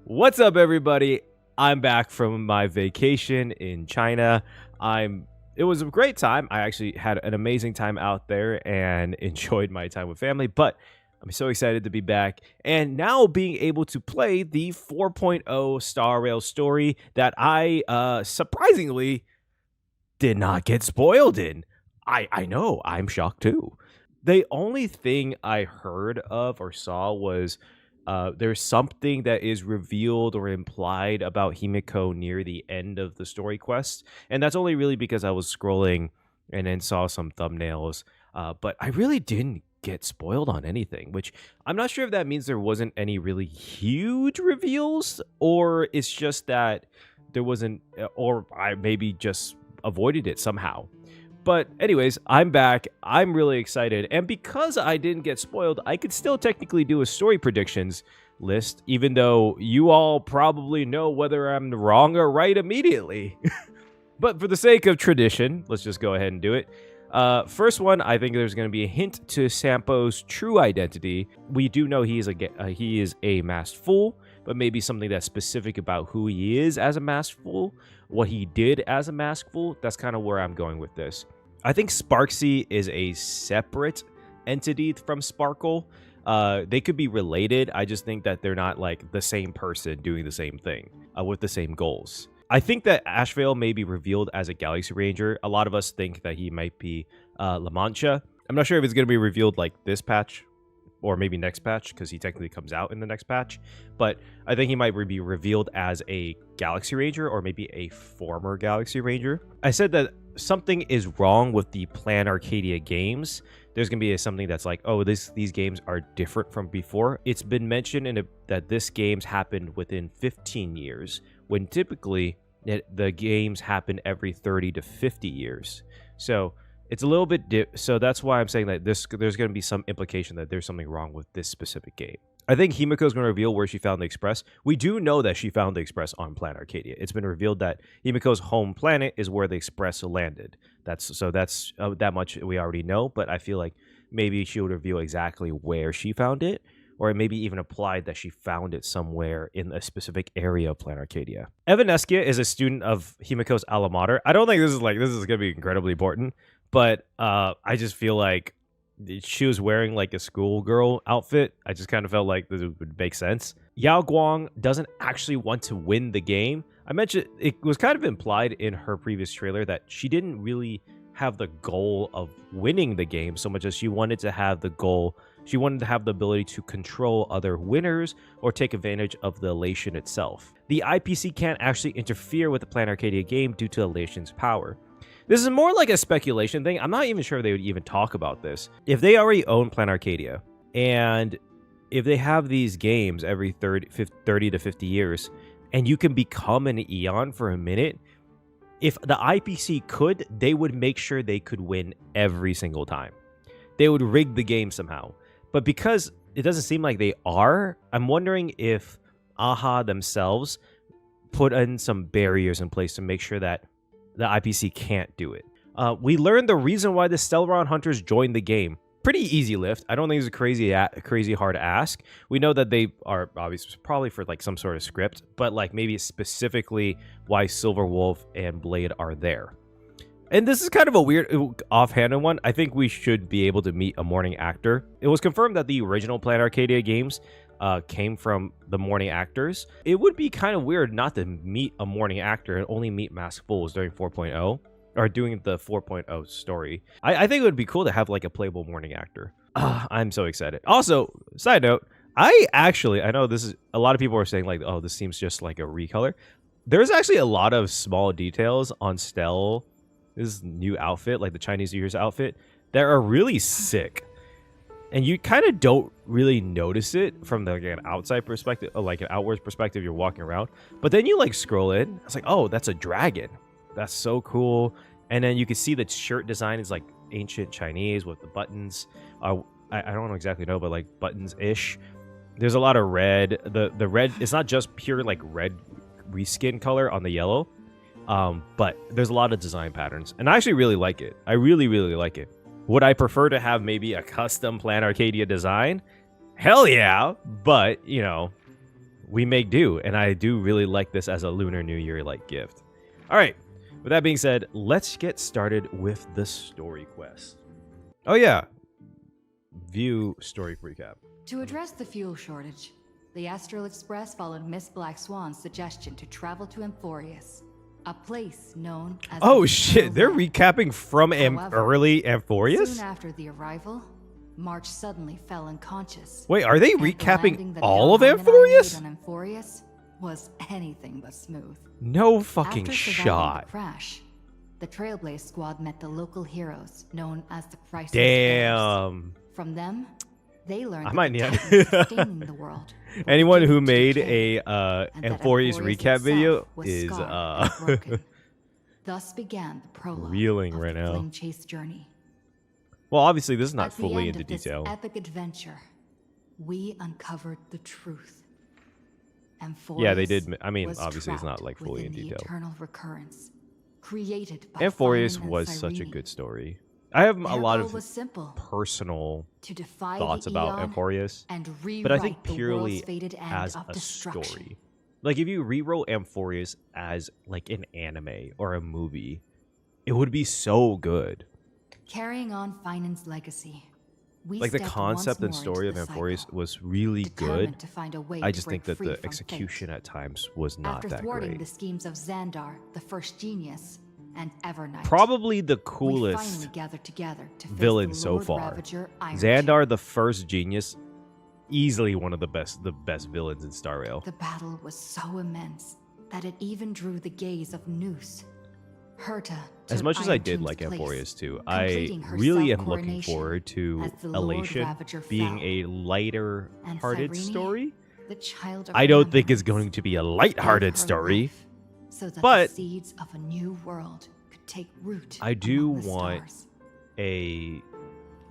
What's up, everybody? I'm back from my vacation in China. It was a great time. I actually had an amazing time out there and enjoyed my time with family, but I'm so excited to be back and now being able to play the 4.0 Star Rail story that I surprisingly did not get spoiled in. I know, I'm shocked too. The only thing I heard of or saw was there's something that is revealed or implied about Himiko near the end of the story quest, and that's only really because I was scrolling and then saw some thumbnails. But I really didn't get spoiled on anything, which I'm not sure if that means there wasn't any really huge reveals, or it's just that there wasn't, or I maybe just avoided it somehow. But anyways, I'm back. I'm really excited. And because I didn't get spoiled, I could still technically do a story predictions list, even though you all probably know whether I'm wrong or right immediately. But for the sake of tradition, let's just go ahead and do it. First one, I think there's going to be a hint to Sampo's true identity. We do know he is a masked fool, but maybe something that's specific about who he is as a masked fool, what he did as a masked fool. That's kind of where I'm going with this. I think Sparksy is a separate entity from Sparkle. They could be related. I just think that they're not like the same person doing the same thing with the same goals. I think that Ashvale may be revealed as a Galaxy Ranger. A lot of us think that he might be La Mancha. I'm not sure if it's going to be revealed like this patch or maybe next patch, because he technically comes out in the next patch. But I think he might be revealed as a Galaxy Ranger or maybe a former Galaxy Ranger. I said that something is wrong with the Planarcadia games. There's going to be something that's like, oh, these games are different from before. It's been mentioned that this games happened within 15 years, when typically the games happen every 30 to 50 years. So it's a little bit so that's why I'm saying that there's going to be some implication that there's something wrong with this specific game. I think Himiko's going to reveal where she found the Express. We do know that she found the Express on Planarcadia. It's been revealed that Himiko's home planet is where the Express landed. That's that much we already know, but I feel like maybe she would reveal exactly where she found it, or maybe even implied that she found it somewhere in a specific area of Planarcadia. Evanescia is a student of Himiko's alma mater. I don't think this is going to be incredibly important, but I just feel like she was wearing like a schoolgirl outfit. I just kind of felt like this would make sense. Yao Guang doesn't actually want to win the game. I mentioned it was kind of implied in her previous trailer that she didn't really have the goal of winning the game so much as she wanted to have the goal. She wanted to have the ability to control other winners or take advantage of the elation itself. The IPC can't actually interfere with the Planarcadia game due to elation's power. This is more like a speculation thing. I'm not even sure if they would even talk about this. If they already own Planarcadia, and if they have these games every 30 to 50 years, and you can become an Eon for a minute, if the IPC could, they would make sure they could win every single time. They would rig the game somehow. But because it doesn't seem like they are, I'm wondering if AHA themselves put in some barriers in place to make sure that the IPC can't do it. We learned the reason why the Stellaron Hunters joined the game. Pretty easy lift. I don't think it's a crazy hard ask. We know that they are obviously probably for like some sort of script, but like maybe specifically why Silver Wolf and Blade are there. And this is kind of a weird offhanded one. I think we should be able to meet a morning actor. It was confirmed that the original Planarcadia games came from the morning actors. It would be kind of weird not to meet a morning actor and only meet masked fools during 4.0 or doing the 4.0 story. I think it would be cool to have like a playable morning actor. I'm so excited. Also, side note, I know this is a lot of people are saying like, oh, this seems just like a recolor. There's actually a lot of small details on this new outfit, like the Chinese New Year's outfit, that are really sick. And you kind of don't really notice it from like an outside perspective, or like an outwards perspective. You're walking around, but then you like scroll in. It's like, oh, that's a dragon. That's so cool. And then you can see the shirt design is like ancient Chinese with the buttons. I don't exactly know, but like buttons ish. There's a lot of red. The red. It's not just pure like red reskin color on the yellow, but there's a lot of design patterns, and I actually really like it. I really like it. Would I prefer to have maybe a custom Planarcadia design? Hell yeah, but, you know, we make do, and I do really like this as a Lunar New Year like gift. All right, with that being said, let's get started with the story quest. Oh yeah, view story recap. To address the fuel shortage, the Astral Express followed Miss Black Swan's suggestion to travel to Amphoreus, a place known as... Oh shit, they're recapping from early Amphoreus? Soon after the arrival, March suddenly fell unconscious. Wait, are they recapping all of Amphoreus? Amphoreus was anything but smooth. No fucking After shot. The crash, the Trailblaze squad met the local heroes known as the Crisis Damn. Bears. From them, they learned I might that need the sustaining the world. Anyone who made a Amphoreus Amphoreus recap video was is scarred and broken. Thus began the prologue reeling of right the now. Flame Chase journey. Well, obviously this is not At the fully end into of this detail. epic adventure, we uncovered the truth. Yeah, they did. Amphoreus I mean, was obviously it's not trapped like fully in within the detail. Eternal recurrence, created by Amphoreus Phyne and was such a Cyrene. good story. I have a Their lot goal of was simple, personal to defy thoughts the about Eon Amphoreus, and but I think rewrite the purely world's fated end as of a destruction. story. Like if you rewrote Amphoreus as like an anime or a movie, it would be so good. Carrying on Finan's legacy, we Like the stepped concept and once more story of into the Amphoreus cycle, was really determined good. to find a way I to just break think that free the from execution fate. at times was not After that thwarting great. the schemes of Xandar, the first genius, and Evernight, Probably the we coolest finally gathered together to face villain the so Lord far. Ravager, Iron Xandar, the first genius, easily one of the best villains in Star Rail. The battle was so immense that it even drew the gaze of Noose. Herta As took much as I Iron did Tomb's like place, Amphoreus too, I completing her really am looking self-coronation forward to as the Lord Elation Ravager being fell. a lighter-hearted Cyrene, story. the child of I don't think it's remembrance, going to be a gave light-hearted her story. life so that but the seeds of a new world could take root. I do among the want stars. a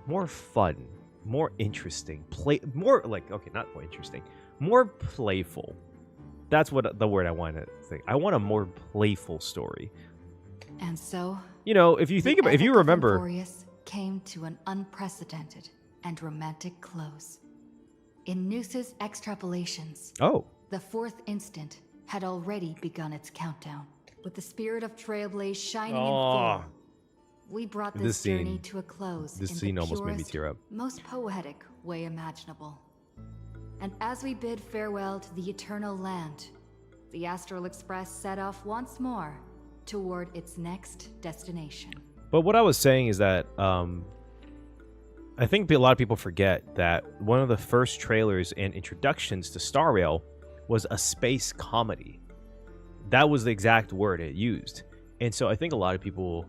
more fun, more interesting, not more interesting, more playful. That's what the word I want to think. I want a more playful story. And so, You know, if you think about, if you remember, Amphoreus came to an unprecedented and romantic close. In Noose's extrapolations, oh, the fourth instant had already begun its countdown. With the spirit of Trailblaze shining in full, we brought this journey to a close this in scene the almost made me purest, tear up. most poetic way imaginable. And as we bid farewell to the eternal land, the Astral Express set off once more toward its next destination. But what I was saying is that I think a lot of people forget that one of the first trailers and introductions to Star Rail was a space comedy. That was the exact word it used. And so I think a lot of people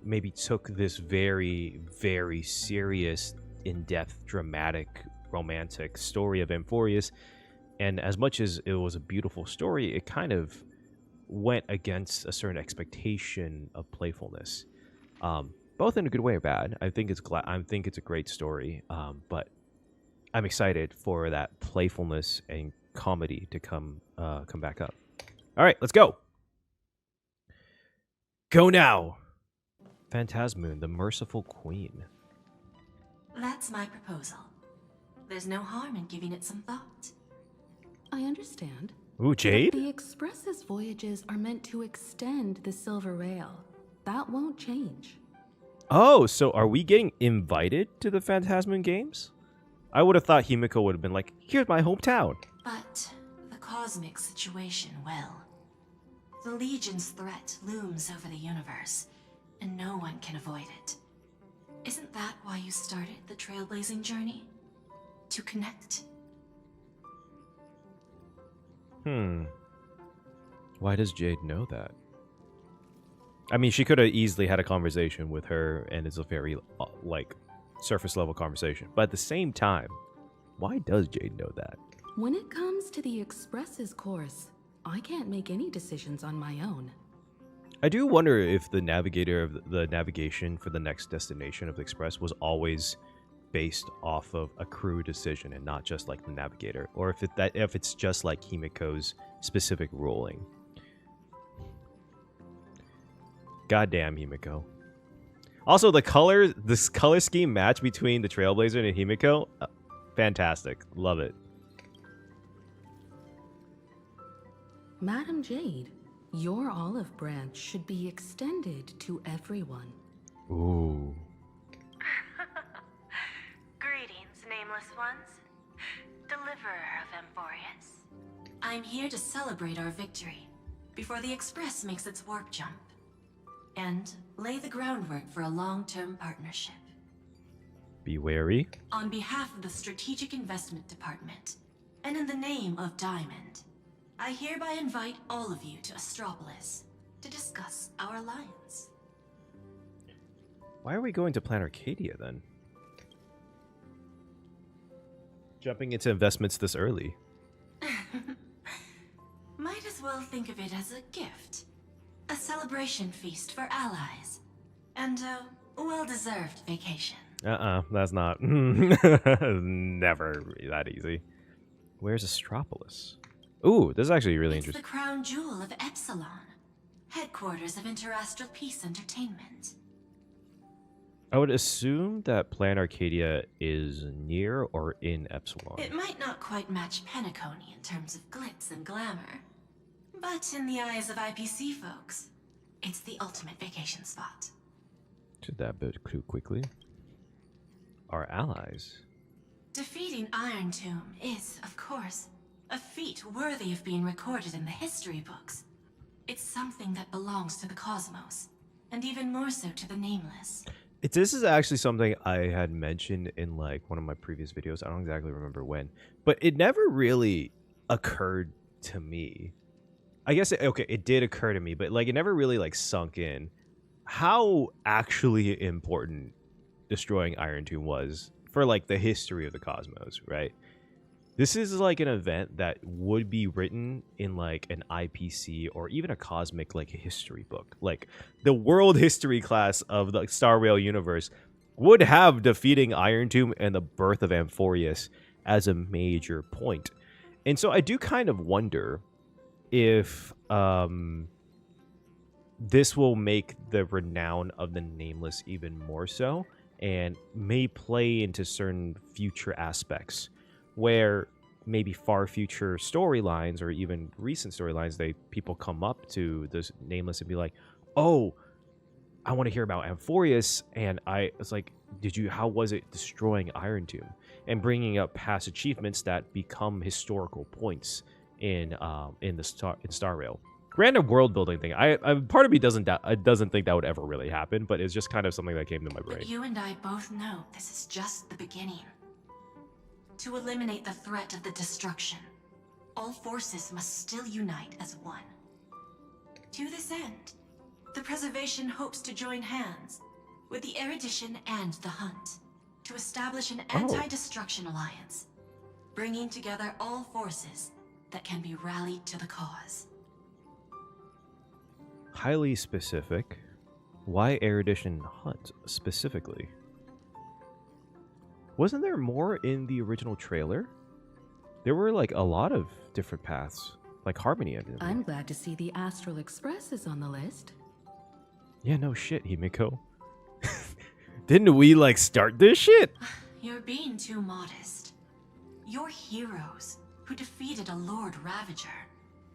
maybe took this very, very serious, in-depth, dramatic, romantic story of Amphoreus, and as much as it was a beautiful story, it kind of went against a certain expectation of playfulness, both in a good way or bad. I think it's a great story, but I'm excited for that playfulness and comedy to come back up. All right, let's go. Go now. Phantasmoon, the Merciful Queen. That's my proposal. There's no harm in giving it some thought. I understand. Ooh, Jade? The Express's voyages are meant to extend the Silver Rail. That won't change. Oh, so are we getting invited to the Phantasmoon Games? I would have thought Himiko would have been like, here's my hometown. But the cosmic situation, well, the Legion's threat looms over the universe, and no one can avoid it. Isn't that why you started the trailblazing journey? To connect? Why does Jade know that? I mean, she could have easily had a conversation with her, and it's a very, surface level conversation. But at the same time, why does Jade know that? When it comes to the Express's course, I can't make any decisions on my own. I do wonder if the navigator of the navigation for the next destination of the Express was always based off of a crew decision and not just like the navigator, or if it's just like Himiko's specific ruling. Goddamn Himiko. Also, this color scheme match between the Trailblazer and Himiko, fantastic. Love it. Madam Jade, your olive branch should be extended to everyone. Ooh. Greetings, nameless ones. Deliverer of Amphoreus. I'm here to celebrate our victory before the Express makes its warp jump, and lay the groundwork for a long-term partnership. Be wary. On behalf of the Strategic Investment Department, and in the name of Diamond, I hereby invite all of you to Astropolis to discuss our alliance. Why are we going to Planarcadia then? Jumping into investments this early. Might as well think of it as a gift. A celebration feast for allies. And a well-deserved vacation. That's not... never that easy. Where's Astropolis? Ooh, this is actually really interesting. It's the crown jewel of Epsilon. Headquarters of Interastral Peace Entertainment. I would assume that Planarcadia is near or in Epsilon. It might not quite match Penacony in terms of glitz and glamour. But in the eyes of IPC folks, it's the ultimate vacation spot. To that bit too quickly. Our allies. Defeating Iron Tomb is, of course, a feat worthy of being recorded in the history books. It's something that belongs to the cosmos, and even more so to the Nameless. This is actually something I had mentioned in like one of my previous videos. I don't exactly remember when, but it never really occurred to me. I guess it did occur to me, but like it never really like sunk in how actually important destroying Iron Tomb was for like the history of the cosmos, right? This is like an event that would be written in like an IPC or even a cosmic like history book. Like the world history class of the Star Rail universe would have defeating Iron Tomb and the birth of Amphoreus as a major point. And so I do kind of wonder if this will make the renown of the Nameless even more so and may play into certain future aspects where maybe far future storylines or even recent storylines, people come up to this Nameless and be like, oh, I want to hear about Amphoreus. And I was like, how was it destroying Iron Tomb? And bringing up past achievements that become historical points in Star Rail. Random world building thing. Part of me doesn't think that would ever really happen, but it's just kind of something that came to my brain. But you and I both know this is just the beginning. To eliminate the threat of the destruction, all forces must still unite as one. To this end, the Preservation hopes to join hands with the Erudition and the Hunt to establish an anti-destruction alliance, bringing together all forces that can be rallied to the cause. Highly specific. Why Erudition Hunt specifically? Wasn't there more in the original trailer? There were like a lot of different paths, like Harmony ended. I'm glad to see the Astral Express is on the list. Yeah, no shit, Himiko. Didn't we like start this shit? You're being too modest. You're heroes who defeated a Lord Ravager.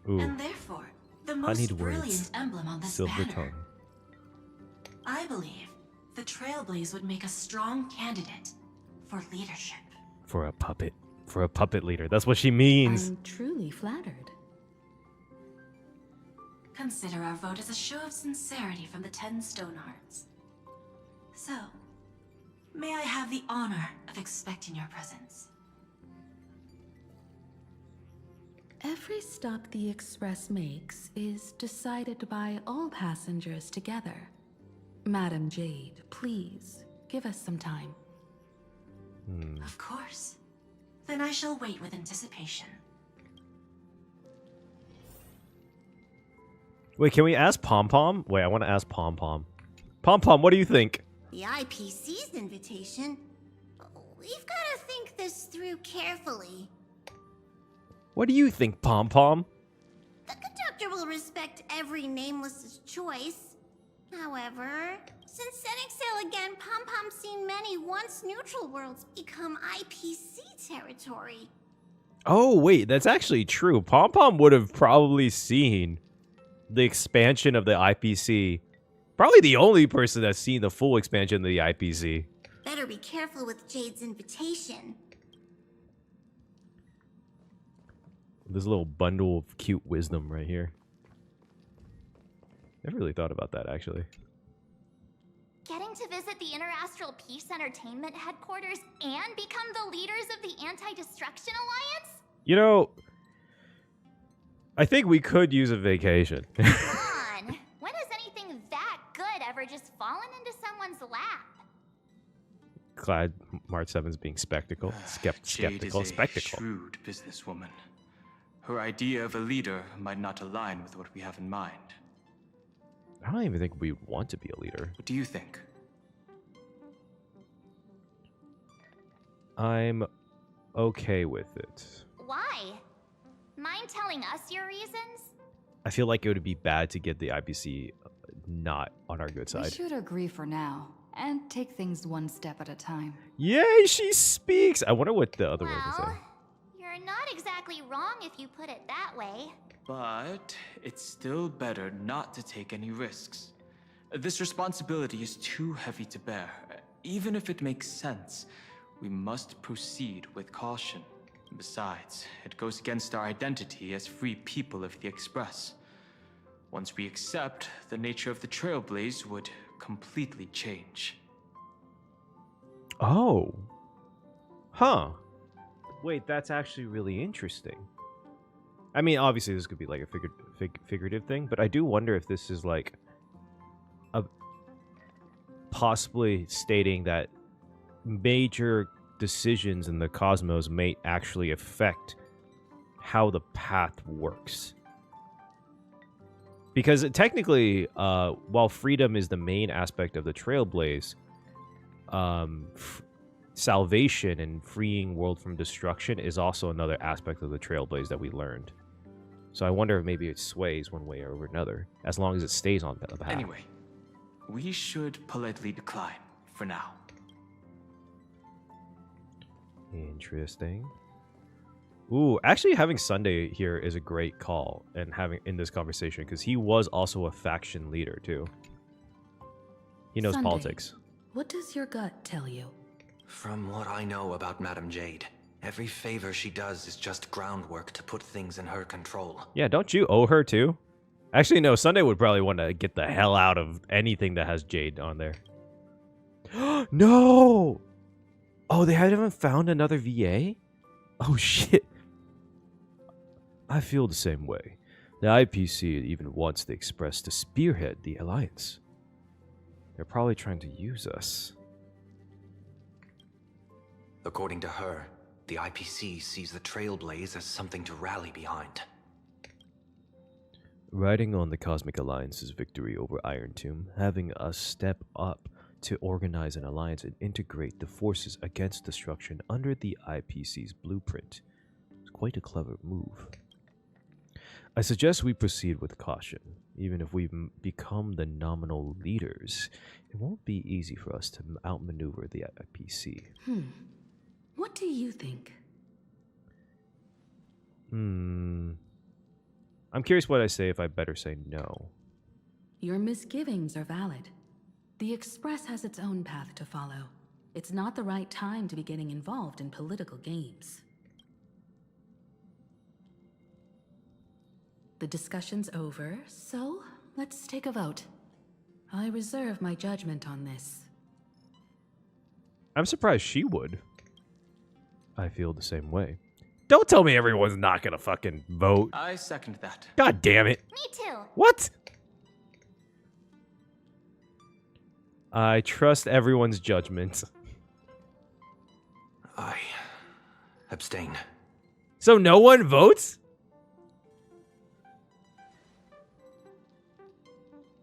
Ooh. And therefore, the most Honeyed brilliant words. emblem on this Silver banner. tongue. I believe the Trailblaze would make a strong candidate for leadership. For a puppet leader. That's what she means. I'm truly flattered. Consider our vote as a show of sincerity from the 10 Stonehearts. So, may I have the honor of expecting your presence? Every stop the Express makes is decided by all passengers together. Madam Jade, please, give us some time. Of course. Then I shall wait with anticipation. Wait, can we ask Pom Pom? Wait, I want to ask Pom Pom. Pom Pom, what do you think? The IPC's invitation? We've got to think this through carefully. What do you think, Pom Pom? The conductor will respect every Nameless's choice. However, since setting sail again, Pom Pom's seen many once neutral worlds become IPC territory. Oh, wait, that's actually true. Pom Pom would have probably seen the expansion of the IPC. Probably the only person that's seen the full expansion of the IPC. Better be careful with Jade's invitation. This little bundle of cute wisdom right here. Never really thought about that, actually. Getting to visit the Interastral Peace Entertainment headquarters and become the leaders of the Anti-Destruction Alliance? You know, I think we could use a vacation. Come on! When has anything that good ever just fallen into someone's lap? Glad March 7's being spectacle. Skeptical. Jade is a shrewd businesswoman. Her idea of a leader might not align with what we have in mind. I don't even think we want to be a leader. What do you think? I'm okay with it. Why? Mind telling us your reasons? I feel like it would be bad to get the IPC not on our good We side. should agree for now and take things one step at a time. Yay, she speaks! I wonder what the other one would say. Well, you're not exactly wrong if you put it that way. But it's still better not to take any risks. This responsibility is too heavy to bear. Even if it makes sense, we must proceed with caution. Besides, it goes against our identity as free people of the Express. Once we accept, the nature of the Trailblaze would completely change. Oh. Huh. Wait, that's actually really interesting. I mean, obviously this could be like a figurative thing, but I do wonder if this is like a possibly stating that major decisions in the cosmos may actually affect how the path works. Because technically, while freedom is the main aspect of the Trailblaze, salvation and freeing world from destruction is also another aspect of the Trailblaze that we learned. So I wonder if maybe it sways one way or another, as long as it stays on the path. Anyway, we should politely decline for now. Interesting. Ooh, actually having Sunday here is a great call and having in this conversation because he was also a faction leader too. He knows Sunday, politics. What does your gut tell you? From what I know about Madame Jade, every favor she does is just groundwork to put things in her control. Yeah, don't you owe her too? Actually, no, Sunday would probably want to get the hell out of anything that has Jade on there. No! Oh, they haven't found another VA? Oh, shit. I feel the same way. The IPC even wants the Express to spearhead the Alliance. They're probably trying to use us. According to her, the IPC sees the Trailblaze as something to rally behind. Riding on the Cosmic Alliance's victory over Iron Tomb, having us step up to organize an alliance and integrate the forces against destruction under the IPC's blueprint. It's quite a clever move. I suggest we proceed with caution. Even if we become the nominal leaders, it won't be easy for us to outmaneuver the IPC. What do you think? I'm curious what I say if I better say no. Your misgivings are valid. The Express has its own path to follow. It's not the right time to be getting involved in political games. The discussion's over, so let's take a vote. I reserve my judgment on this. I'm surprised she would. I feel the same way. Don't tell me everyone's not gonna fucking vote. I second that. God damn it. Me too. What? I trust everyone's judgment. I abstain. So no one votes?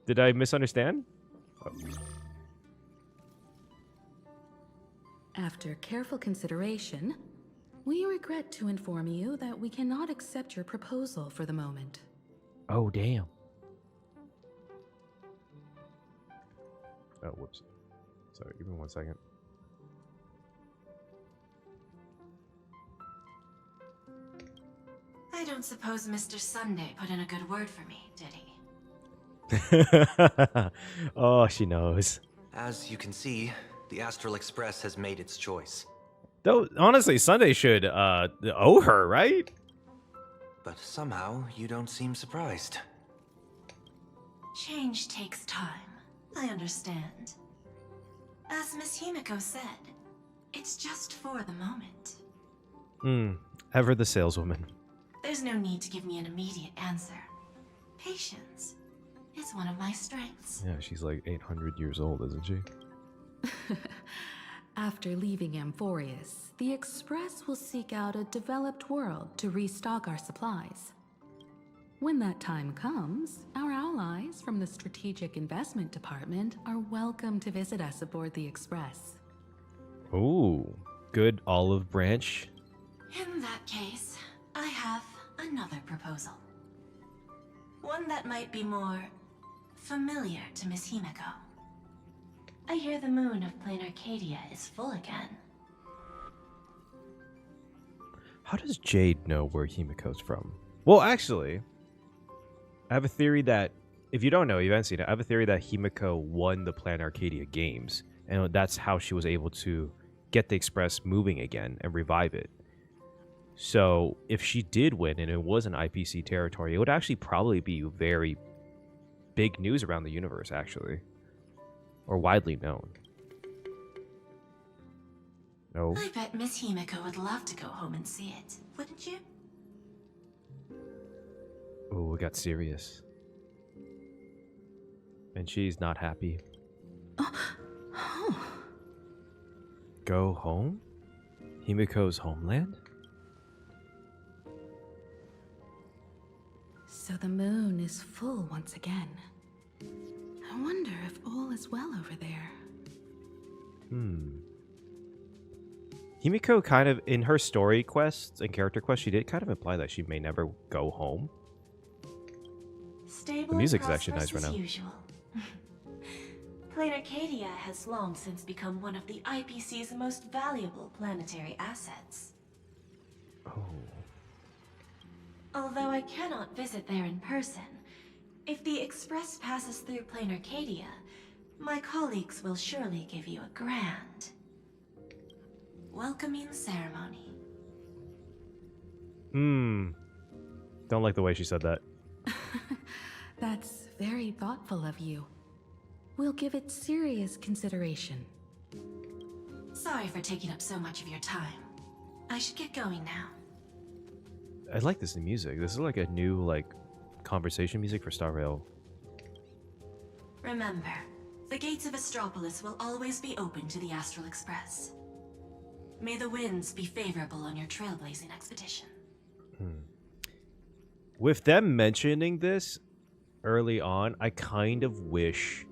Did I misunderstand? Oh. After careful consideration, we regret to inform you that we cannot accept your proposal for the moment. Oh, damn. Oh, whoops. Sorry, give me 1 second. I don't suppose Mr. Sunday put in a good word for me, did he? Oh, she knows. As you can see, the Astral Express has made its choice. Though, honestly, Sunday should owe her, right? But somehow, you don't seem surprised. Change takes time. I understand. As Miss Himiko said, it's just for the moment. Ever the saleswoman. There's no need to give me an immediate answer. Patience is one of my strengths. Yeah, she's like 800 years old, isn't she? After leaving Amphoreus, the Express will seek out a developed world to restock our supplies. When that time comes, our allies from the Strategic Investment Department are welcome to visit us aboard the Express. Ooh, good olive branch. In that case, I have another proposal. One that might be more familiar to Miss Himiko. I hear the moon of Planarcadia is full again. How does Jade know where Himiko's from? Well, actually, I have a theory that, if you don't know, you haven't seen it, I have a theory that Himiko won the Planarcadia games, and that's how she was able to get the Express moving again and revive it. So, if she did win and it was an IPC territory, it would actually probably be very big news around the universe, actually. Or widely known. No. I bet Miss Himiko would love to go home and see it, wouldn't you? Oh, it got serious. And she's not happy. Go home? Himiko's homeland? So the moon is full once again. I wonder if all is well over there. Himiko kind of, in her story quests and character quests, she did kind of imply that she may never go home. Stable The music's and actually nice right prosperous now. as usual. Planarcadia has long since become one of the IPC's most valuable planetary assets. Oh. Although I cannot visit there in person, if the Express passes through Planarcadia, my colleagues will surely give you a grand welcoming ceremony. Don't like the way she said that. That's very thoughtful of you. We'll give it serious consideration. Sorry for taking up so much of your time. I should get going now. I like this new music. This is like a new, like, conversation music for Star Rail. Remember, the gates of Astropolis will always be open to the Astral Express. May the winds be favorable on your trailblazing expedition. With them mentioning this early on, I kind of wish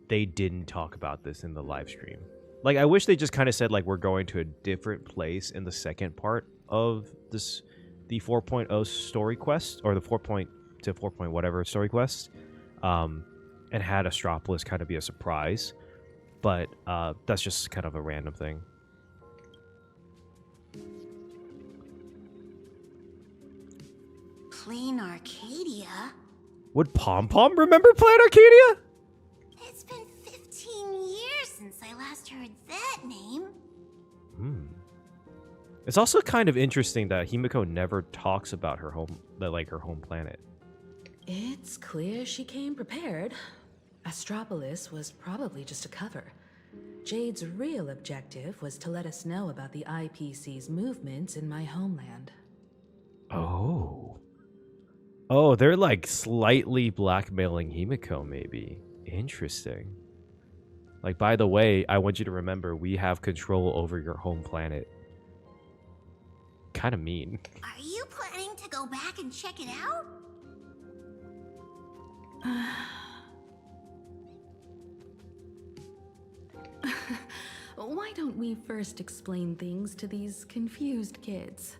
they didn't talk about this in the live stream. Like, I wish they just kind of said, like, we're going to a different place in the second part of this, the 4.0 story quest, or the 4. to 4. whatever story quest, and had Astropolis kind of be a surprise. But that's just kind of a random thing. Planarcadia? Would Pom Pom remember Planarcadia? It's been 15 years since I last heard that name. It's also kind of interesting that Himiko never talks about her home, her home planet. It's clear she came prepared. Astropolis was probably just a cover. Jade's real objective was to let us know about the IPC's movements in my homeland. Oh. Oh, they're like slightly blackmailing Himiko, maybe. Interesting. Like, by the way, I want you to remember we have control over your home planet. Kind of mean. Are you planning to go back and check it out? Why don't we first explain things to these confused kids?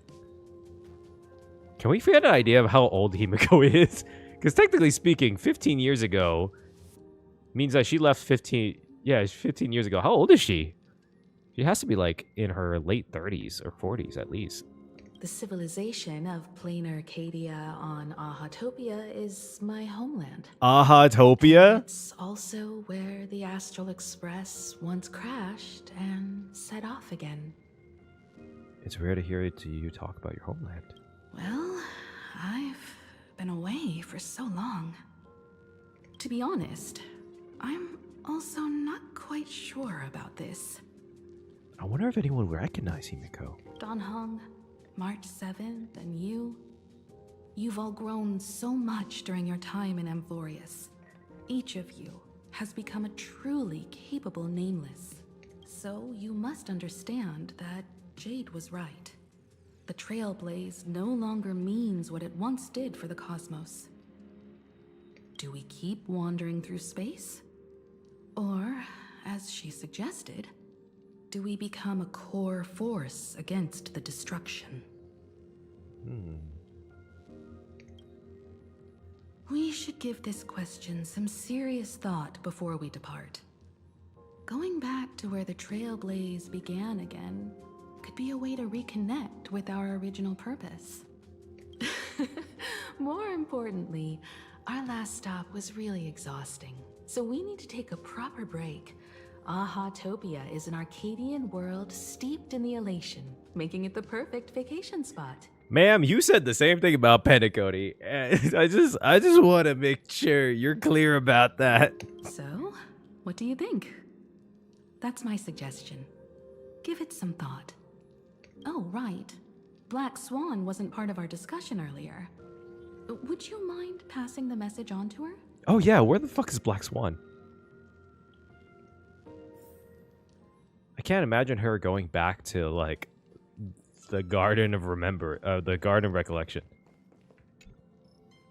Can we get an idea of how old Himiko is? Because technically speaking, 15 years ago means that she left 15... Yeah, 15 years ago. How old is she? She has to be like in her late 30s or 40s at least. The civilization of Planarcadia on Ahatopia is my homeland. Ahatopia? It's also where the Astral Express once crashed and set off again. It's rare to hear you talk about your homeland. Well, I've been away for so long. To be honest, I'm also not quite sure about this. I wonder if anyone would recognize Himiko. Don Hong, March 7th, and you've all grown so much during your time in Amphoreus. Each of you has become a truly capable Nameless. So you must understand that Jade was right. The Trailblaze no longer means what it once did for the cosmos. Do we keep wandering through space? Or, as she suggested, do we become a core force against the destruction? We should give this question some serious thought before we depart. Going back to where the Trailblaze began again could be a way to reconnect with our original purpose. More importantly, our last stop was really exhausting, so we need to take a proper break. Ahatopia is an Arcadian world steeped in the elation, making it the perfect vacation spot. Ma'am, you said the same thing about Pentacody. I just want to make sure you're clear about that. So, what do you think? That's my suggestion. Give it some thought. Oh, right. Black Swan wasn't part of our discussion earlier. Would you mind passing the message on to her? Oh yeah, where the fuck is Black Swan? I can't imagine her going back to like the Garden of the Garden of Recollection.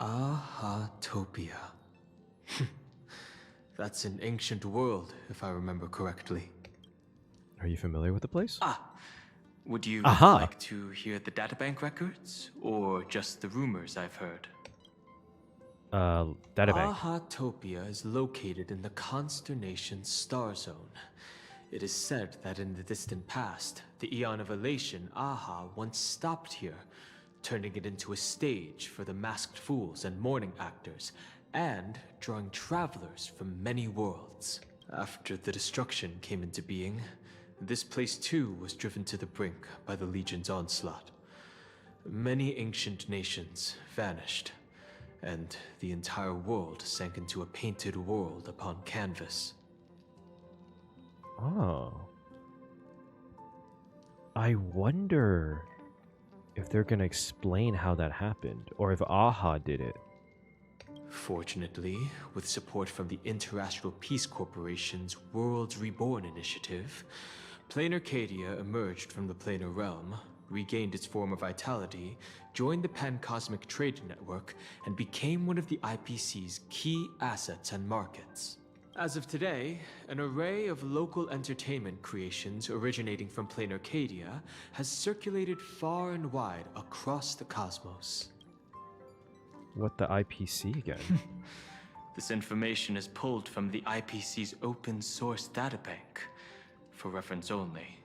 Ahatopia. That's an ancient world, if I remember correctly. Are you familiar with the place? Would you Aha. like to hear the databank records, or just the rumors I've heard? Databank. Ahatopia is located in the constellation Star Zone. It is said that in the distant past, the Eon of Elation, Aha, once stopped here, turning it into a stage for the masked fools and mourning actors, and drawing travelers from many worlds. After the destruction came into being, this place too was driven to the brink by the Legion's onslaught. Many ancient nations vanished, and the entire world sank into a painted world upon canvas. Oh. I wonder if they're gonna explain how that happened, or if Aha did it. Fortunately, with support from the Interastral Peace Corporation's Worlds Reborn initiative, Planarcadia emerged from the planar realm, regained its former vitality, joined the Pan-Cosmic Trade Network, and became one of the IPC's key assets and markets. As of today, an array of local entertainment creations originating from Planarcadia has circulated far and wide across the cosmos. What the IPC again? This information is pulled from the IPC's open source databank, for reference only.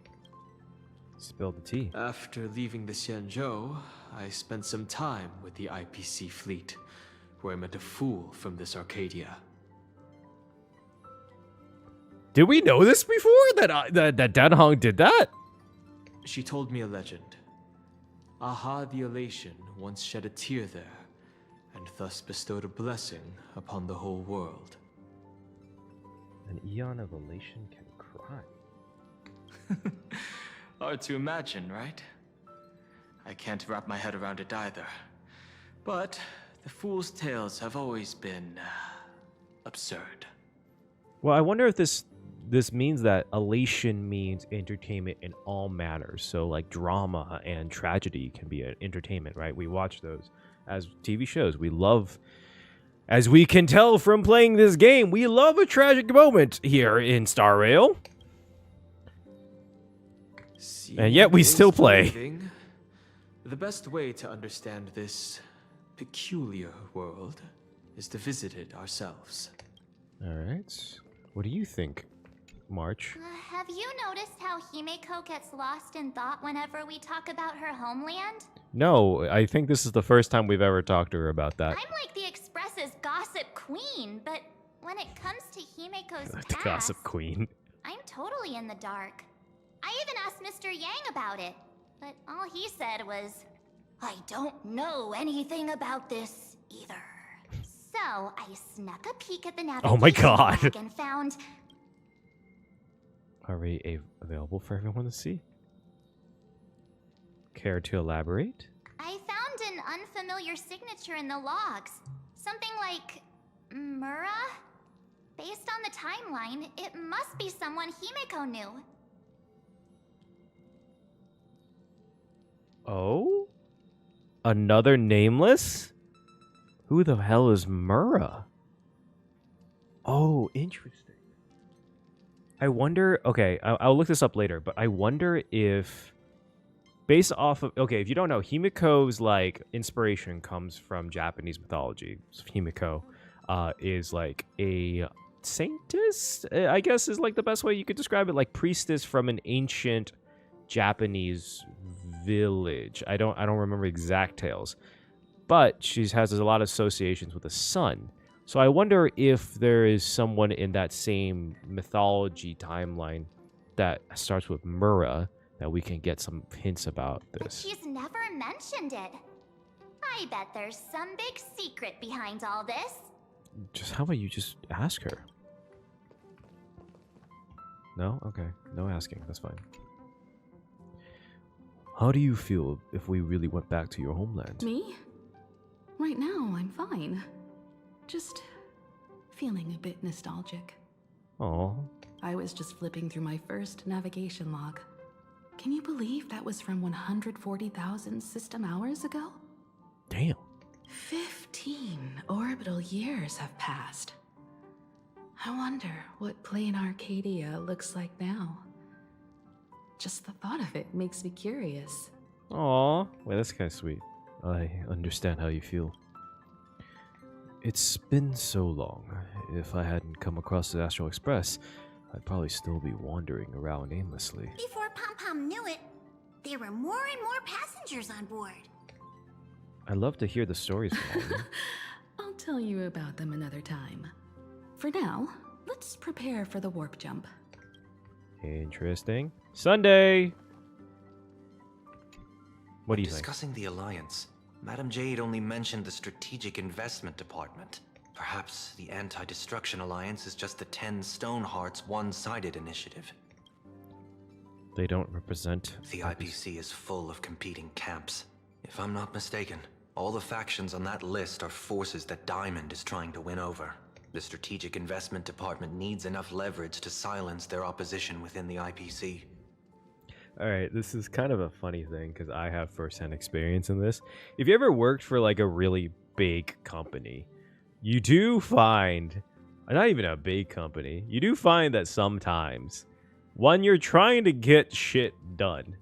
Spill the tea. After leaving the Xianzhou, I spent some time with the IPC fleet, where I met a fool from this Arcadia. Did we know this before? That Dan Hong did that? She told me a legend. Aha the Elation once shed a tear there, and thus bestowed a blessing upon the whole world. An Eon of Elation can cry. Hard to imagine, right? I can't wrap my head around it either. But the fool's tales have always been absurd. Well, I wonder if this means that elation means entertainment in all manners. So like drama and tragedy can be an entertainment, right? We watch those as TV shows. We love, as we can tell from playing this game, we love a tragic moment here in Star Rail. And yet we still play. Believing. The best way to understand this peculiar world is to visit it ourselves. All right. What do you think? March. Have you noticed how Himeko gets lost in thought whenever we talk about her homeland? No, I think this is the first time we've ever talked to her about that. I'm like the Express's gossip queen, but when it comes to Himeko's The past, gossip queen. I'm totally in the dark. I even asked Mr. Yang about it, but all he said was, I don't know anything about this either. So I snuck a peek at the navigation Oh my God. log and found... Are we available for everyone to see? Care to elaborate? I found an unfamiliar signature in the logs. Something like... Mura? Based on the timeline, it must be someone Himeko knew. Oh? Another nameless? Who the hell is Mura? Oh, interesting. I wonder... Okay, I'll look this up later, but I wonder if... Based off of... Okay, if you don't know, Himiko's, like, inspiration comes from Japanese mythology. Himiko is, like, a saintess, I guess is, like, the best way you could describe it. Like, priestess from an ancient Japanese village. I don't remember exact tales. But she has a lot of associations with the sun. So I wonder if there is someone in that same mythology timeline that starts with Mura that we can get some hints about But this. she's never mentioned it. I bet there's some big secret behind all this. Just how about you just ask her? No? Okay. No asking. That's fine. How do you feel if we really went back to your homeland? Me? Right now, I'm fine. Just feeling a bit nostalgic. Aw. I was just flipping through my first navigation log. Can you believe that was from 140,000 system hours ago? Damn. 15 orbital years have passed. I wonder what Planarcadia looks like now. Just the thought of it makes me curious. Aw. Wait, that's kind of sweet. I understand how you feel. It's been so long. If I hadn't come across the Astral Express, I'd probably still be wandering around aimlessly. Before Pom Pom knew it, there were more and more passengers on board. I love to hear the stories from all of you. I'll tell you about them another time. For now, let's prepare for the warp jump. Interesting. Sunday! What do you think? Discussing the Alliance, Madame Jade only mentioned the Strategic Investment Department. Perhaps the Anti-Destruction Alliance is just the 10 Stonehearts one-sided initiative. They don't represent... The IPC is full of competing camps. If I'm not mistaken, all the factions on that list are forces that Diamond is trying to win over. The Strategic Investment Department needs enough leverage to silence their opposition within the IPC. Alright, this is kind of a funny thing because I have first-hand experience in this. If you ever worked for like a really big company, you do find, not even a big company, you do find that sometimes when you're trying to get shit done,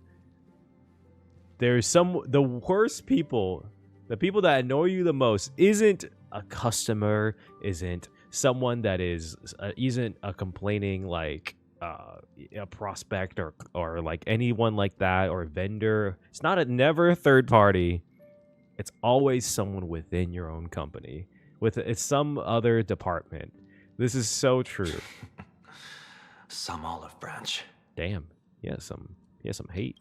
there's the worst people, the people that annoy you the most isn't a customer, isn't someone that isn't a complaining like a prospect or like anyone like that or a vendor. It's never a third party. It's always someone within your own company. It's some other department. This is so true. Some olive branch. Damn. Yeah, some hate.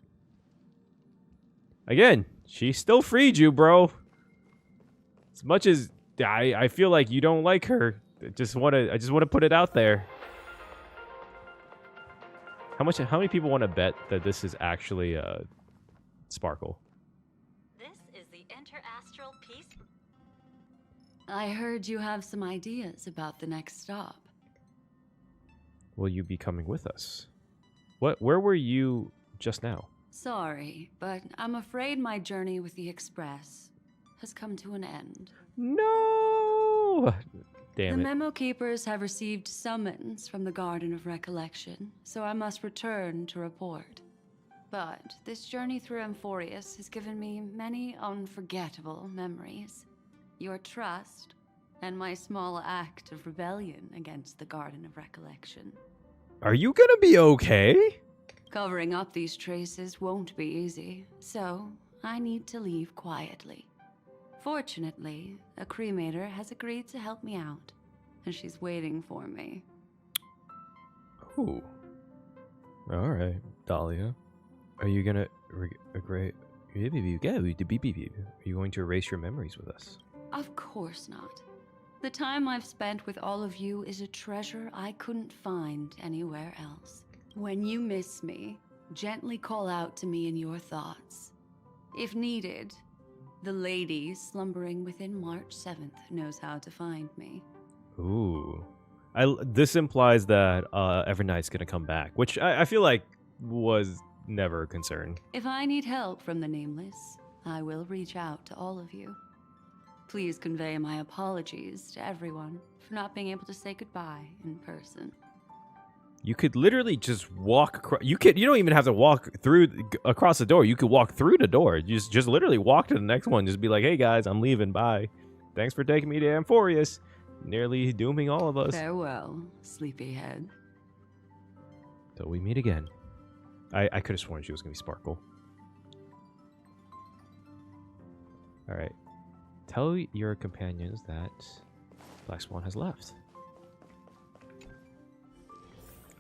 Again, she still freed you, bro. As much as I feel like you don't like her, I just want to put it out there. How many people want to bet that this is actually Sparkle? This is the interastral peace. I heard you have some ideas about the next stop. Will you be coming with us? Where were you just now? Sorry, but I'm afraid my journey with the Express has come to an end. No! Damn the it. Memo Keepers have received summons from the Garden of Recollection, so I must return to report. But this journey through Amphoreus has given me many unforgettable memories. Your trust, and my small act of rebellion against the Garden of Recollection. Are you gonna be okay? Covering up these traces won't be easy, so I need to leave quietly. Fortunately, a cremator has agreed to help me out, and she's waiting for me. Ooh. Alright, Dahlia. Are you gonna agree? Are you going to erase your memories with us? Of course not. The time I've spent with all of you is a treasure I couldn't find anywhere else. When you miss me, gently call out to me in your thoughts. If needed, the lady slumbering within March 7th knows how to find me. Ooh. This implies that Evernight's gonna come back, which I feel like was never a concern. If I need help from the Nameless, I will reach out to all of you. Please convey my apologies to everyone for not being able to say goodbye in person. You could literally just walk across. You don't even have to walk across the door. You could walk through the door. You just literally walk to the next one. Just be like, "Hey guys, I'm leaving. Bye. Thanks for taking me to Amphoreus, nearly dooming all of us." Farewell, sleepyhead. Till we meet again. I could have sworn she was gonna be Sparkle. All right. Tell your companions that Black Swan has left.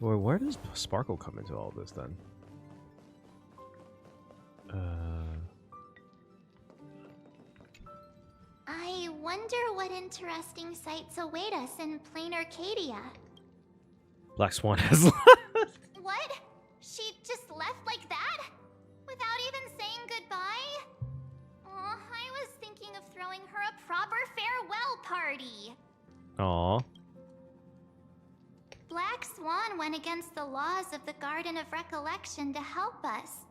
Or where does Sparkle come into all this then? I wonder what interesting sights await us in Planarcadia. Black Swan has left. What? She just left like that? Without even saying goodbye? Oh, I was thinking of throwing her a proper farewell party. Aw. Black Swan went against the laws of the Garden of Recollection to help us.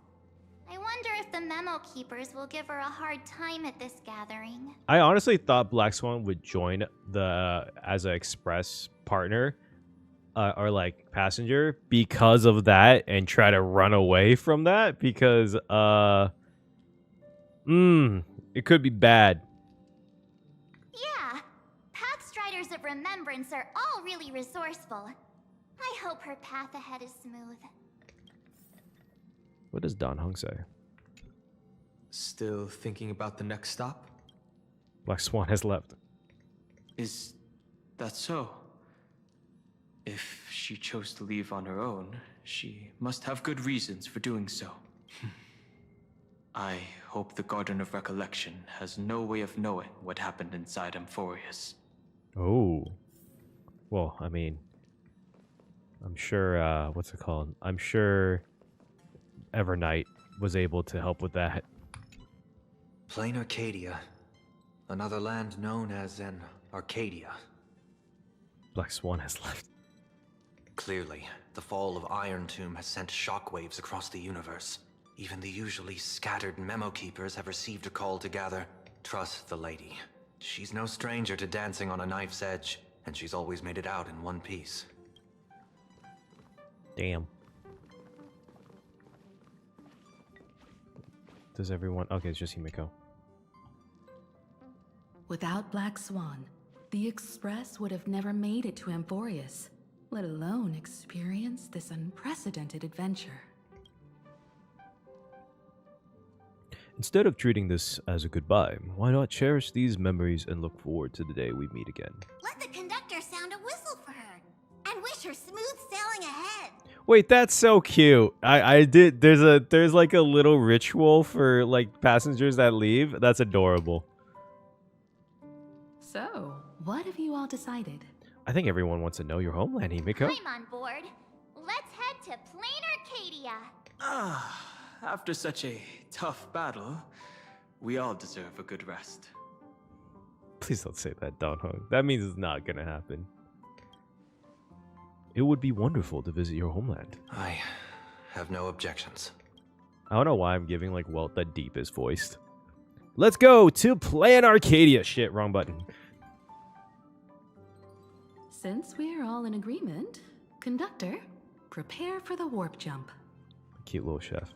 I wonder if the Memo Keepers will give her a hard time at this gathering. I honestly thought Black Swan would join as an express partner or like passenger because of that and try to run away from that because it could be bad. Yeah, Pathstriders of Remembrance are all really resourceful. I hope her path ahead is smooth. What does Don Hung say? Still thinking about the next stop? Black Swan has left. Is that so? If she chose to leave on her own, she must have good reasons for doing so. I hope the Garden of Recollection has no way of knowing what happened inside Amphoreus. Oh. Well, I mean, I'm sure, what's it called? I'm sure Evernight was able to help with that. Planarcadia. Another land known as an Arcadia. Black Swan has left. Clearly, the fall of Iron Tomb has sent shockwaves across the universe. Even the usually scattered Memo Keepers have received a call to gather. Trust the lady. She's no stranger to dancing on a knife's edge, and she's always made it out in one piece. Damn. Does everyone... Okay, it's just Himiko. Without Black Swan, the Express would have never made it to Amphoreus, let alone experience this unprecedented adventure. Instead of treating this as a goodbye, why not cherish these memories and look forward to the day we meet again? Let the conductor sound a whistle for her, and wish her smooth sailing ahead. Wait, that's so cute. I did. There's like a little ritual for like passengers that leave. That's adorable. So, what have you all decided? I think everyone wants to know your homeland, Himiko. I'm on board. Let's head to Planarcadia. After such a tough battle, we all deserve a good rest. Please don't say that, Don Hung. That means it's not gonna happen. It would be wonderful to visit your homeland. I have no objections. I don't know why I'm giving like Welt the deepest voiced. Let's go to Planarcadia. Shit, wrong button. Since we're all in agreement, Conductor, prepare for the warp jump. Cute little chef.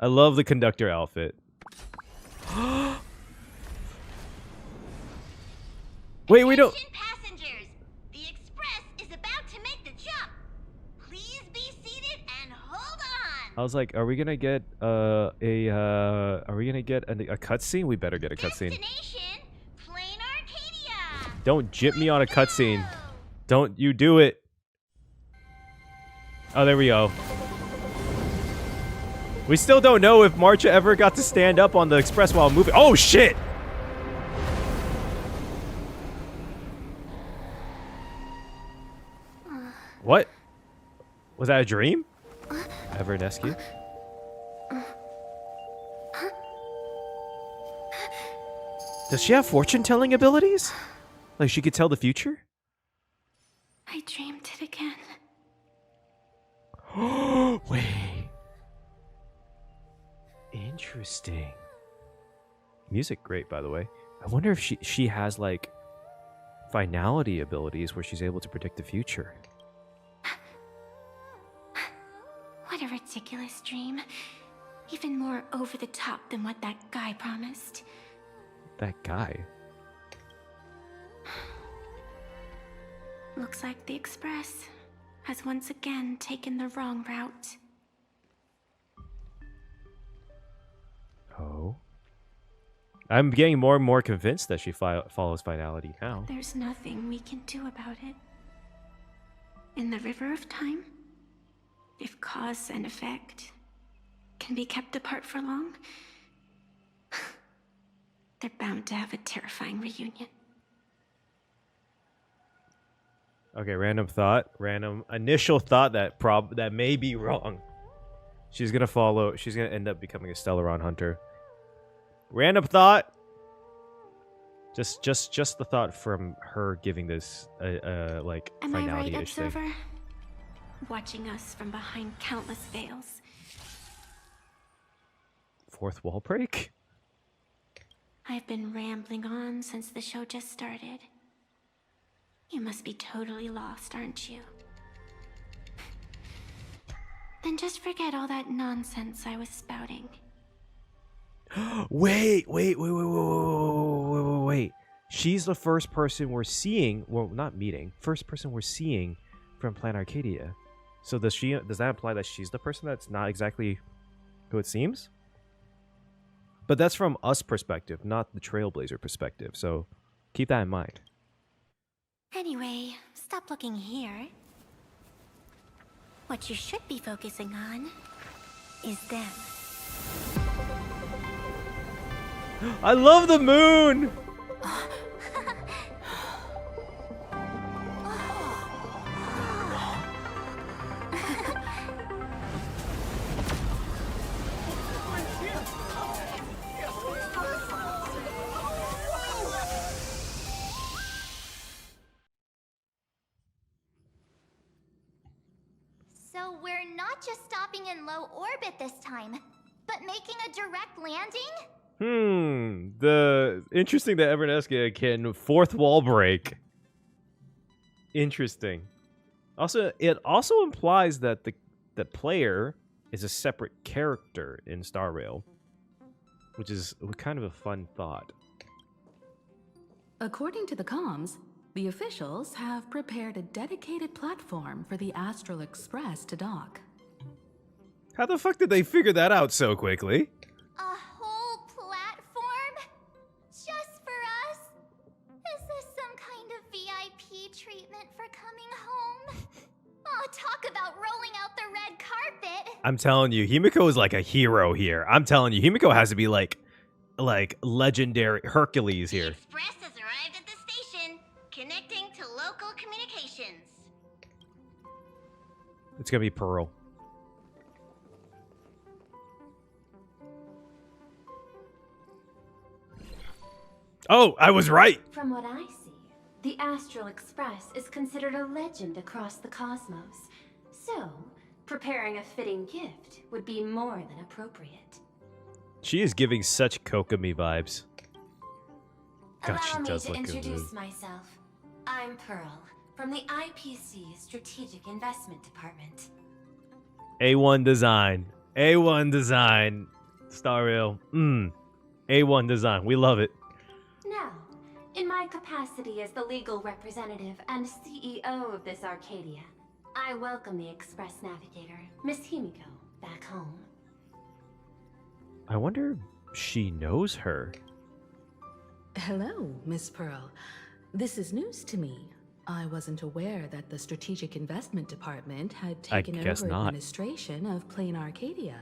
I love the conductor outfit. Wait, we don't... Passengers, the Express is about to make the jump. Please I was like, are we gonna get a cutscene? We better get a cutscene. Destination Planarcadia. Don't jip me on a cutscene. Don't you do it. Oh, there we go. We still don't know if Marcha ever got to stand up on the express while moving. Oh, shit! What? Was that a dream? Evernescu? Does she have fortune-telling abilities? Like she could tell the future? I dreamed it again. Wait. Interesting. Music great, by the way. I wonder if she has like finality abilities where she's able to predict the future. What a ridiculous dream. Even more over the top than what that guy promised. That guy? Looks like the Express has once again taken the wrong route. Oh. I'm getting more and more convinced that she follows finality now. There's nothing we can do about it. In the river of time, if cause and effect can be kept apart for long, they're bound to have a terrifying reunion. Okay, random thought. Random initial thought that may be wrong. She's gonna end up becoming a Stellaron hunter. Random thought. Just the thought from her giving this like Am I right, finality-ish thing. observer? Watching us from behind countless veils. Fourth wall break? I've been rambling on since the show just started. You must be totally lost, aren't you? Then just forget all that nonsense I was spouting. Wait. She's the first person we're seeing. Well, not meeting. First person we're seeing from Planarcadia. So does that imply that she's the person that's not exactly who it seems? But that's from us perspective, not the Trailblazer perspective. So keep that in mind. Anyway, stop looking here. What you should be focusing on is them. I love the moon! So we're not just stopping in low orbit this time, but making a direct landing? The interesting that Evernescu can fourth wall break. Interesting. Also, it also implies that the player is a separate character in Star Rail, which is kind of a fun thought. According to the comms, the officials have prepared a dedicated platform for the Astral Express to dock. How the fuck did they figure that out so quickly? A whole platform? Just for us? Is this some kind of VIP treatment for coming home? Oh, talk about rolling out the red carpet. I'm telling you, Himiko is like a hero here. I'm telling you, Himiko has to be like legendary Hercules here. The Express has arrived at the station, connecting to local communications. It's gonna be Pearl. Oh, I was right! From what I see, the Astral Express is considered a legend across the cosmos. So, preparing a fitting gift would be more than appropriate. She is giving such Kokomi vibes. God, she Allow me does to look good. introduce myself. I'm Pearl, from the IPC Strategic Investment Department. A1 design. A1 design. Star Rail. A1 design. We love it. Now, in my capacity as the legal representative and CEO of this Arcadia, I welcome the Express Navigator, Miss Himiko, back home. I wonder if she knows her. Hello, Miss Pearl. This is news to me. I wasn't aware that the Strategic Investment Department had taken over administration of Planarcadia.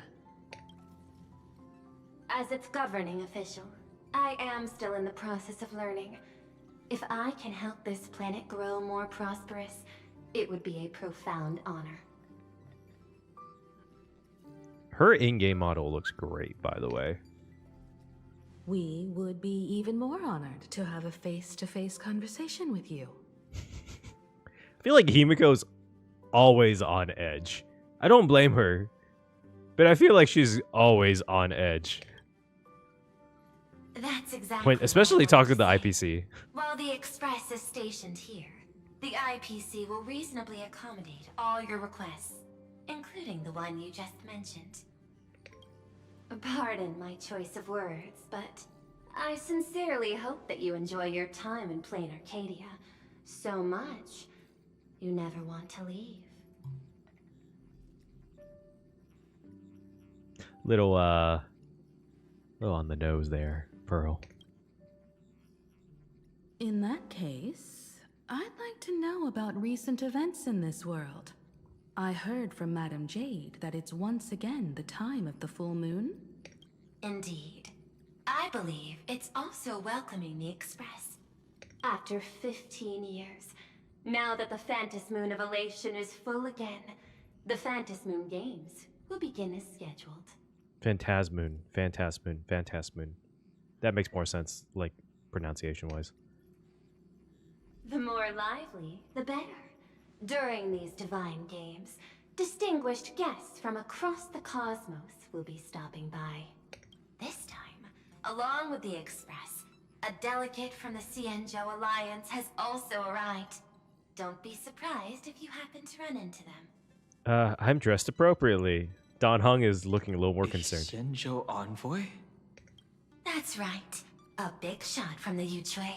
As its governing official, I am still in the process of learning. If I can help this planet grow more prosperous, it would be a profound honor. Her in-game model looks great, by the way. We would be even more honored to have a face-to-face conversation with you. I feel like Himiko's always on edge. I don't blame her, but I feel like she's always on edge. That's exactly Especially talking to the IPC. While the Express is stationed here, the IPC will reasonably accommodate all your requests, including the one you just mentioned. Pardon my choice of words, but I sincerely hope that you enjoy your time in Planarcadia so much you never want to leave. Little on the nose there, Pearl. In that case, I'd like to know about recent events in this world. I heard from Madame Jade that it's once again the time of the full moon. Indeed. I believe it's also welcoming the Express. After 15 years, now that the Phantasmoon Moon of Elation is full again, the Phantasmoon Moon Games will begin as scheduled. Phantasmoon. That makes more sense, like, pronunciation-wise. The more lively, the better. During these divine games, distinguished guests from across the cosmos will be stopping by. This time, along with the Express, a delegate from the Xianzhou Alliance has also arrived. Don't be surprised if you happen to run into them. I'm dressed appropriately. Don Hung is looking a little more concerned. Xianzhou envoy? That's right. A big shot from the Yuchui.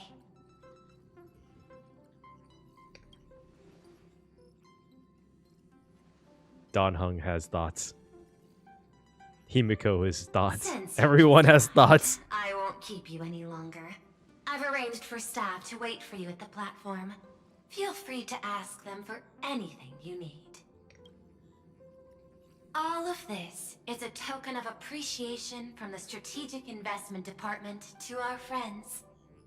Don Hung has thoughts. Himiko has thoughts. Everyone has thoughts. I won't keep you any longer. I've arranged for staff to wait for you at the platform. Feel free to ask them for anything you need. All of this is a token of appreciation from the Strategic Investment Department to our friends.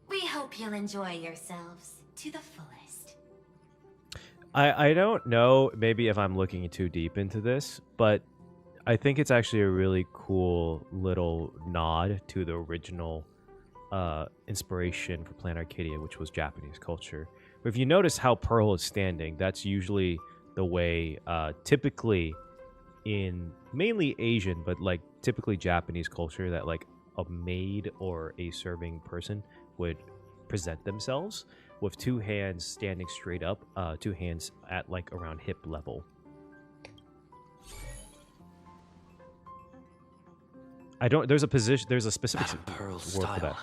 We hope you'll enjoy yourselves to the fullest. I don't know maybe if I'm looking too deep into this, but I think it's actually a really cool little nod to the original inspiration for Planarcadia, which was Japanese culture. But if you notice how Pearl is standing, that's usually the way typically in mainly Asian, but like typically Japanese culture, that like a maid or a serving person would present themselves with two hands standing straight up, two hands at like around hip level. There's a specific Madame Pearl's word for that. style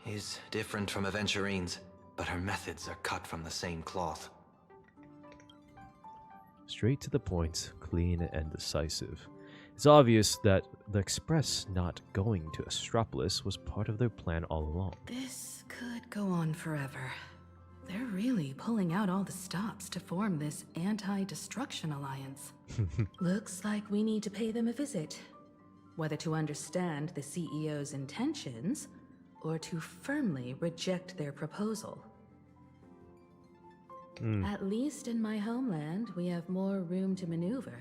is different from Aventurine's, but her methods are cut from the same cloth. Straight to the point, clean and decisive. It's obvious that the Express not going to Astropolis was part of their plan all along. This could go on forever. They're really pulling out all the stops to form this anti-destruction alliance. Looks like we need to pay them a visit. Whether to understand the CEO's intentions, or to firmly reject their proposal. At least in my homeland, we have more room to maneuver.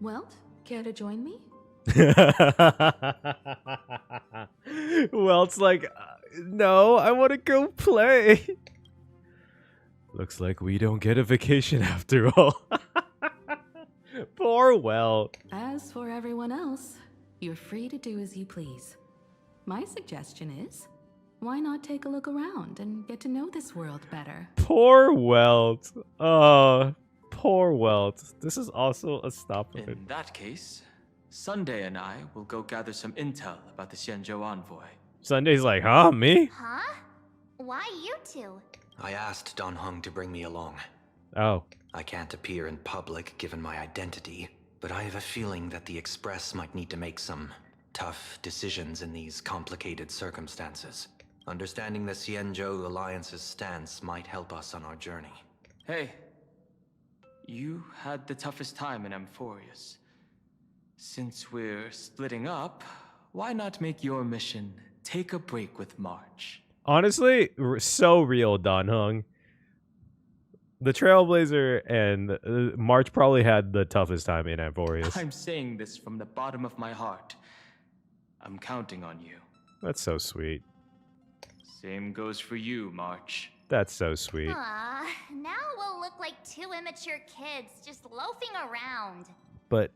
Welt, care to join me? Welt's like, no, I want to go play. Looks like we don't get a vacation after all. Poor Welt. As for everyone else, you're free to do as you please. My suggestion is, why not take a look around and get to know this world better? Poor Welt. Oh, poor Welt. This is also a stop of it. In that case, Sunday and I will go gather some intel about the Xianzhou envoy. Sunday's like, huh, me? Huh? Why you two? I asked Don Hung to bring me along. Oh. I can't appear in public given my identity, but I have a feeling that the Express might need to make some tough decisions in these complicated circumstances. Understanding the Xianzhou Alliance's stance might help us on our journey. Hey, you had the toughest time in Amphoreus. Since we're splitting up, why not make your mission take a break with March? Honestly, so real, Dan Hung. The Trailblazer and March probably had the toughest time in Amphoreus. I'm saying this from the bottom of my heart. I'm counting on you. That's so sweet. Same goes for you, March. That's so sweet. Aw, now we'll look like two immature kids just loafing around. But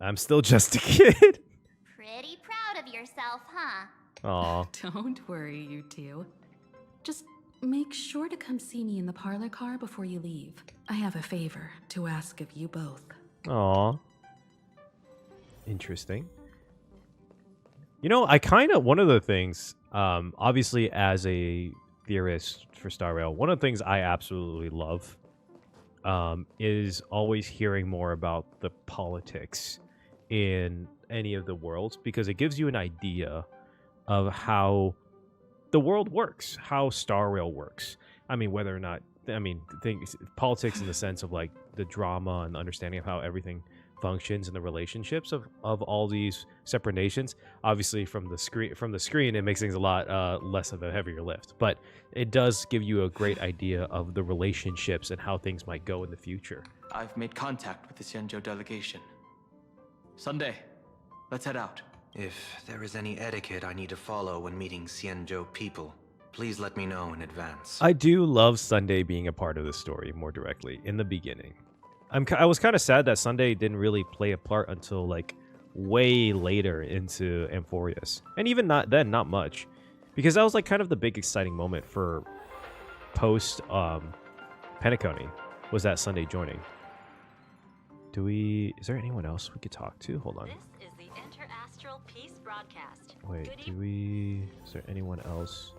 I'm still just a kid. Pretty proud of yourself, huh? Aw. Don't worry, you two. Just make sure to come see me in the parlor car before you leave. I have a favor to ask of you both. Aw. Interesting. You know, I kind of, one of the things, obviously as a theorist for Star Rail, one of the things I absolutely love is always hearing more about the politics in any of the worlds, because it gives you an idea of how the world works, how Star Rail works. I mean, whether or not, politics in the sense of like the drama and the understanding of how everything functions and the relationships of all these separate nations. Obviously, from the screen, it makes things a lot less of a heavier lift, but it does give you a great idea of the relationships and how things might go in the future. I've made contact with the Xianzhou delegation. Sunday, let's head out. If there is any etiquette I need to follow when meeting Xianzhou people, please let me know in advance. I do love Sunday being a part of the story more directly in the beginning. I was kind of sad that Sunday didn't really play a part until like way later into Amphoreus, and even not much, because that was like kind of the big exciting moment for post Penacony, was that Sunday joining. Is there anyone else we could talk to? Hold on. This is the Interastral Peace Broadcast. Wait, is there anyone else?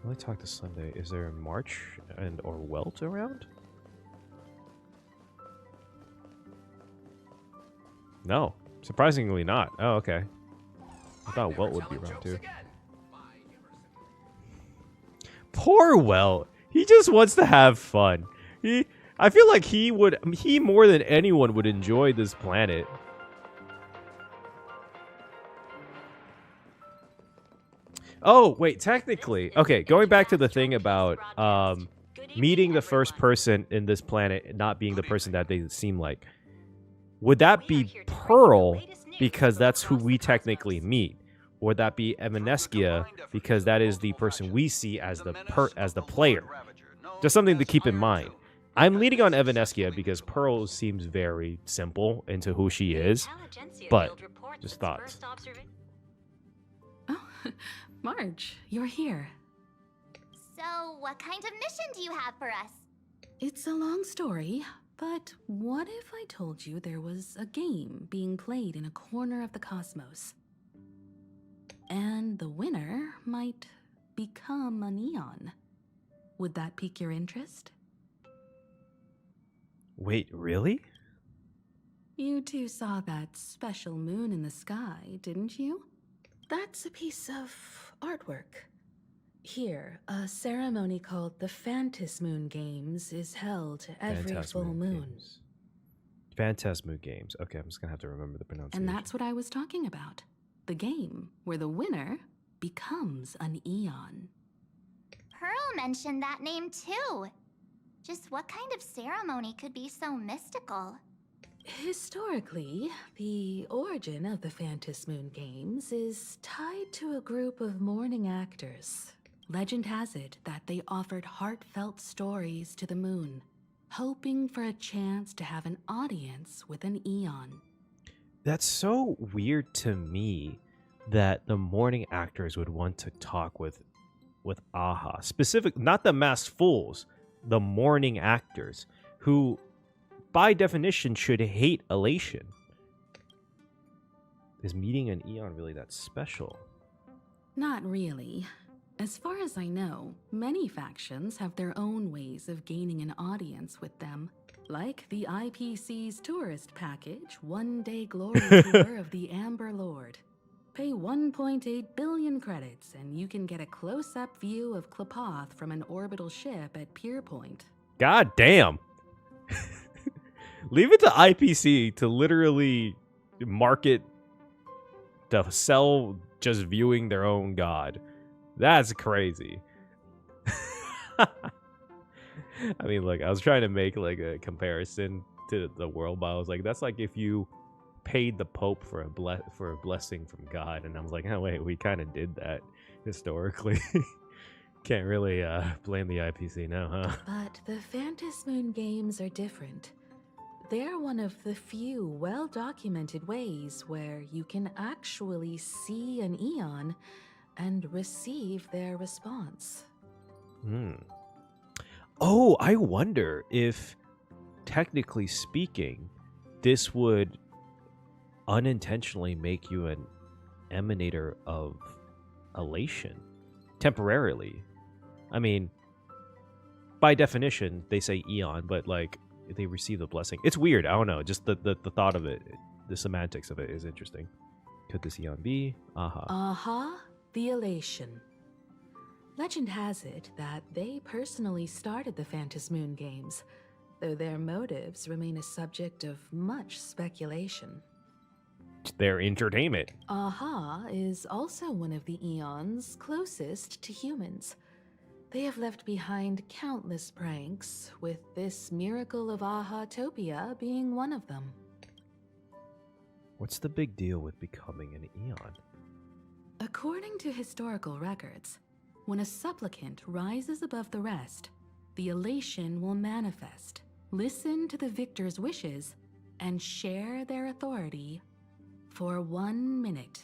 Let me talk to Sunday. Is there March or Welt around? No, surprisingly not. Oh, okay. I thought Welt would be around too. Poor Welt. He just wants to have fun. I feel like he more than anyone would enjoy this planet. Oh, wait, technically. Okay, going back to the thing about meeting the first person in this planet not being the person that they seem like. Would that be Pearl, because that's who we technically meet? Or would that be Evanescia, because that is the person we see as the player? Just something to keep in mind. I'm leaning on Evanescia because Pearl seems very simple into who she is, but just thoughts. Oh, Marge, you're here. So, what kind of mission do you have for us? It's a long story, but what if I told you there was a game being played in a corner of the cosmos? And the winner might become a neon. Would that pique your interest? Wait, really? You two saw that special moon in the sky, didn't you? That's a piece of artwork. Here, a ceremony called the Phantasmoon Games is held every full moon. Phantasmoon Games. Okay, I'm just gonna have to remember the pronunciation. And that's what I was talking about. The game where the winner becomes an Eon. Pearl mentioned that name too. Just what kind of ceremony could be so mystical? Historically, the origin of the Phantasmoon Games is tied to a group of mourning actors. Legend has it that they offered heartfelt stories to the moon, hoping for a chance to have an audience with an Eon. That's so weird to me that the mourning actors would want to talk with Aha. Not the masked fools, the mourning actors, who by definition should hate elation. Is meeting an Eon really that special? Not really. As far as I know, many factions have their own ways of gaining an audience with them, like the IPC's tourist package, one-day glory tour of the Amber Lord. Pay 1.8 billion credits and you can get a close-up view of Klapoth from an orbital ship at Pier Point. God damn. Leave it to IPC to literally market to sell just viewing their own god. That's crazy. I mean, like, I was trying to make like a comparison to the world, but I was like, that's like if you paid the Pope for a blessing from God, and I was like, oh wait, we kind of did that historically. Can't really blame the IPC now, huh? But the Phantasmoon games are different. They're one of the few well-documented ways where you can actually see an Eon and receive their response. Oh, I wonder if, technically speaking, this would unintentionally make you an emanator of elation temporarily. I mean, by definition, they say Eon, but like they receive the blessing. It's weird. I don't know. Just the thought of it, the semantics of it is interesting. Could this Eon be? The elation. Legend has it that they personally started the Phantasmoon games, though their motives remain a subject of much speculation. Their entertainment. Is also one of the Eons closest to humans. They have left behind countless pranks, with this miracle of Topia being one of them. What's the big deal with becoming an Eon? According to historical records, when a supplicant rises above the rest, the elation will manifest, listen to the victor's wishes, and share their authority for 1 minute.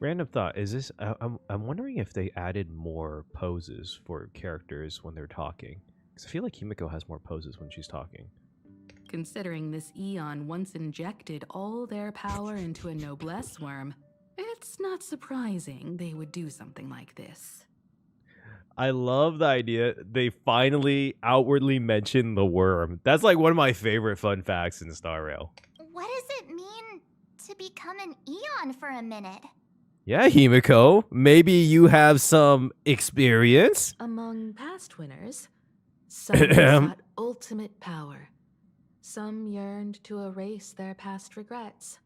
Random thought, is this... I'm wondering if they added more poses for characters when they're talking. Because I feel like Himiko has more poses when she's talking. Considering this Eon once injected all their power into a noblesse worm, it's not surprising they would do something like this. I love the idea they finally outwardly mention the worm. That's like one of my favorite fun facts in Star Rail. What does it mean to become an Eon for a minute? Yeah, Himiko, maybe you have some experience? Among past winners, some sought ultimate power. Some yearned to erase their past regrets.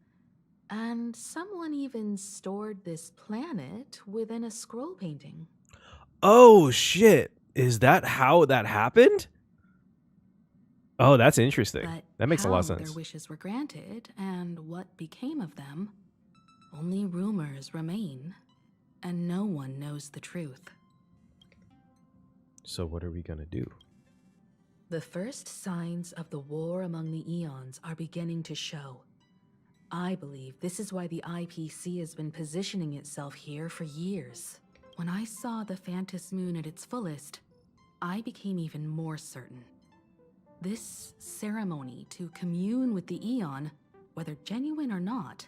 And someone even stored this planet within a scroll painting. Oh, shit. Is that how that happened? Oh, that's interesting. But that makes a lot of how sense. their wishes were granted and what became of them, only rumors remain, and no one knows the truth. So what are we gonna do? The first signs of the war among the Eons are beginning to show. I believe this is why the IPC has been positioning itself here for years. When I saw the Phantasmoon at its fullest, I became even more certain. This ceremony to commune with the Eon, whether genuine or not,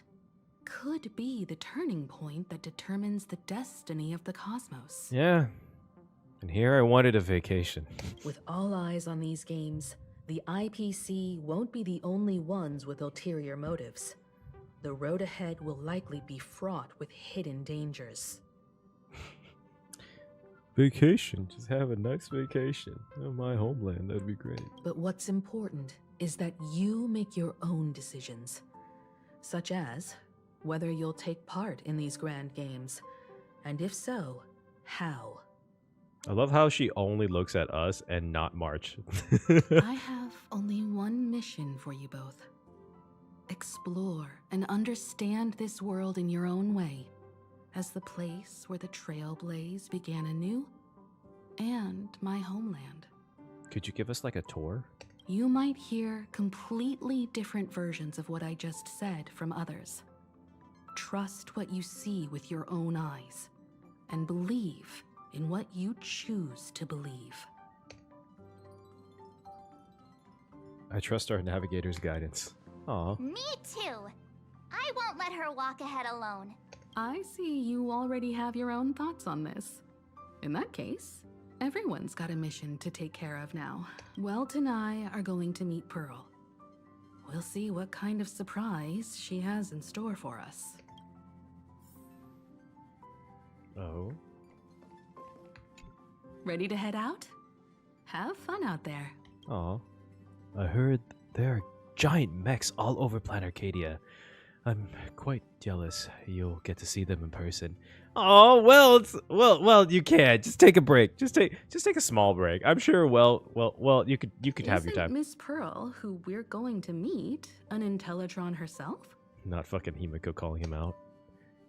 could be the turning point that determines the destiny of the cosmos. Yeah. And here I wanted a vacation. With all eyes on these games, the IPC won't be the only ones with ulterior motives. The road ahead will likely be fraught with hidden dangers. Vacation. Just have a nice vacation. Oh, my homeland. That'd be great. But what's important is that you make your own decisions, such as whether you'll take part in these grand games, and if so, how. I love how she only looks at us and not March. I have only one mission for you both. Explore and understand this world in your own way, as the place where the Trailblaze began anew, and my homeland. Could you give us like a tour? You might hear completely different versions of what I just said from others. Trust what you see with your own eyes, and believe in what you choose to believe. I trust our navigator's guidance. Aw. Me too. I won't let her walk ahead alone. I see you already have your own thoughts on this. In that case, everyone's got a mission to take care of now. Welt and I are going to meet Pearl. We'll see what kind of surprise she has in store for us. Oh. Ready to head out? Have fun out there. Oh. I heard there are giant mechs all over Planarcadia. I'm quite jealous you'll get to see them in person. Oh, well, you can't. Just take a break. Just take a small break. I'm sure, you could have your time. Miss Pearl, who we're going to meet, an Intellitron herself? Not fucking Himiko calling him out.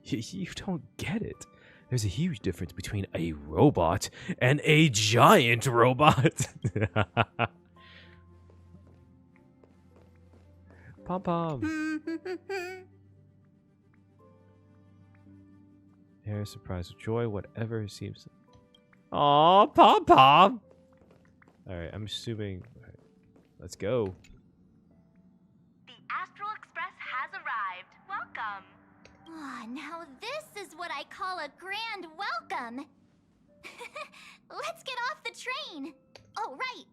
You don't get it. There's a huge difference between a robot and a giant robot. Pom-pom. Hair, surprise, joy, whatever seems. Aw, Pom-pom. Alright, I'm assuming. Right, let's go. The Astral Express has arrived. Welcome. Ah, now this is what I call a grand welcome. Let's get off the train. Oh, right.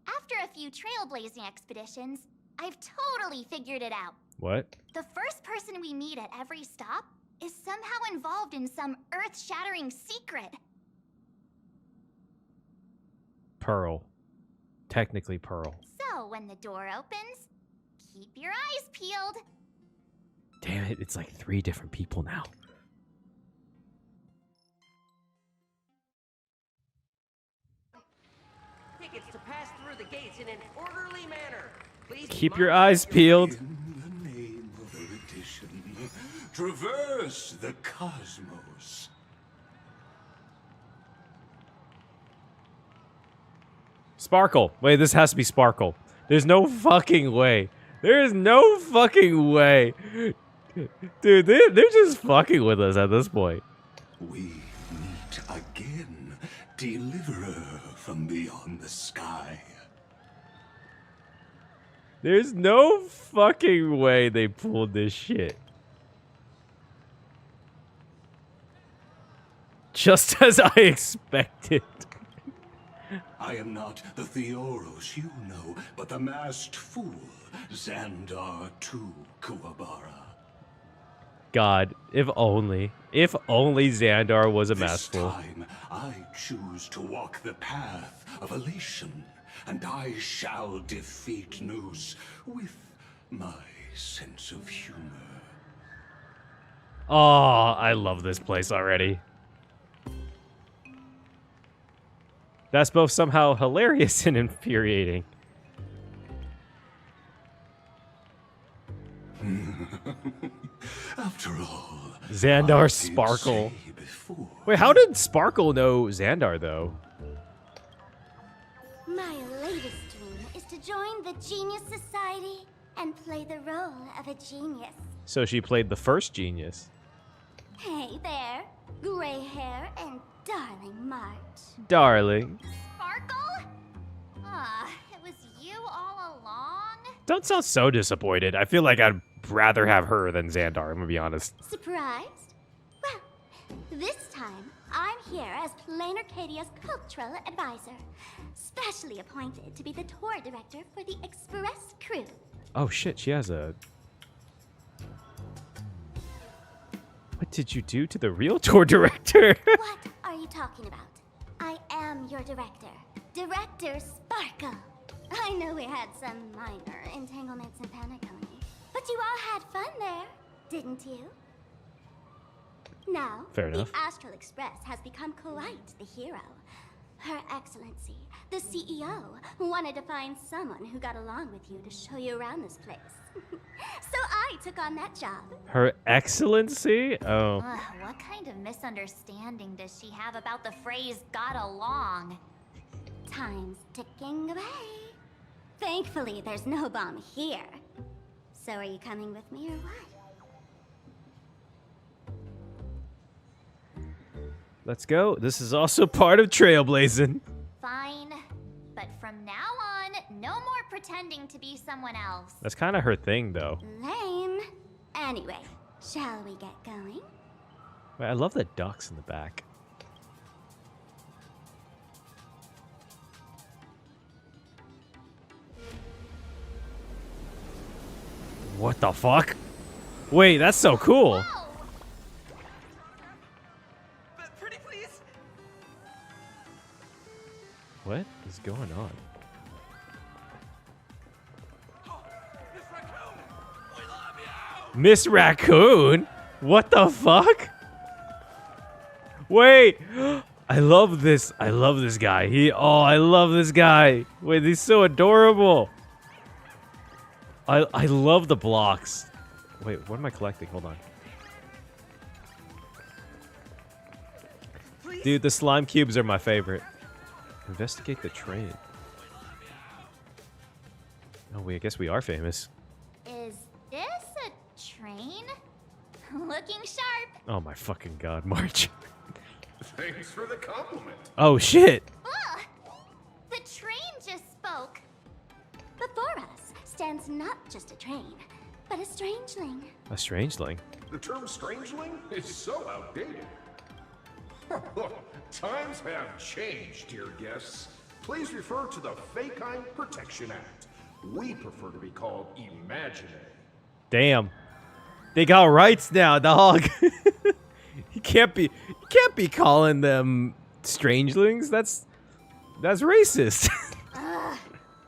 After a few trailblazing expeditions, I've totally figured it out. What? The first person we meet at every stop is somehow involved in some earth-shattering secret. Pearl. Technically Pearl. So when the door opens, keep your eyes peeled. Damn it, it's like 3 different people now. Tickets to pass through the gates in an orderly manner. Please keep your eyes peeled. In the name of erudition, traverse the cosmos. Sparkle. Wait, this has to be Sparkle. There's no fucking way. There is no fucking way. Dude, they're just fucking with us at this point. We meet again, deliverer from beyond the sky. There's no fucking way they pulled this shit. Just as I expected. I am not the Theoros you know, but the masked fool, Xandar II Kuwabara. God, if only Xandar was a masked fool. This time, I choose to walk the path of elation, and I shall defeat Noose with my sense of humor. Oh, I love this place already. That's both somehow hilarious and infuriating. After all, Xandar Sparkle. Wait, how did Sparkle know Xandar, though? My latest dream is to join the Genius Society and play the role of a genius. So she played the first genius. Hey there, gray hair and darling March. Darling. Sparkle? Ah, it was you all along? Don't sound so disappointed. I feel like I'd rather have her than Xandar, I'm gonna be honest. Surprised? Well, this time, I'm here as Planarcadia's cultural advisor, specially appointed to be the tour director for the Express crew. Oh shit, she has a... What did you do to the real tour director? What are you talking about? I am your director, Director Sparkle. I know we had some minor entanglements in Panaconia, but you all had fun there, didn't you? Now, fair enough. The Astral Express has become quite the hero. Her Excellency, the CEO, wanted to find someone who got along with you to show you around this place. So I took on that job. Her Excellency? Oh. What kind of misunderstanding does she have about the phrase got along? Time's ticking away. Thankfully, there's no bomb here. So are you coming with me or what? Let's go. This is also part of Trailblazing. Fine. But from now on, no more pretending to be someone else. That's kind of her thing, though. Lame. Anyway, shall we get going? Wait, I love the ducks in the back. What the fuck? Wait, that's so cool. Pretty please. What is going on? Miss Raccoon? What the fuck? Wait. I love this. I love this guy. I love this guy. Wait, he's so adorable. I love the blocks. Wait, what am I collecting? Hold on. Please? Dude, the slime cubes are my favorite. Investigate the train. Oh, wait, I guess we are famous. Is this a train? Looking sharp. Oh my fucking god, March. Thanks for the compliment. Oh shit. Ugh. The train just spoke. Before us stands not just a train, but a strangeling. A strangeling? The term strangeling is so outdated. Times have changed, dear guests. Please refer to the Fekine Protection Act. We prefer to be called imaginary. Damn. They got rights now, dog. You can't be calling them strangelings. That's racist. Ugh.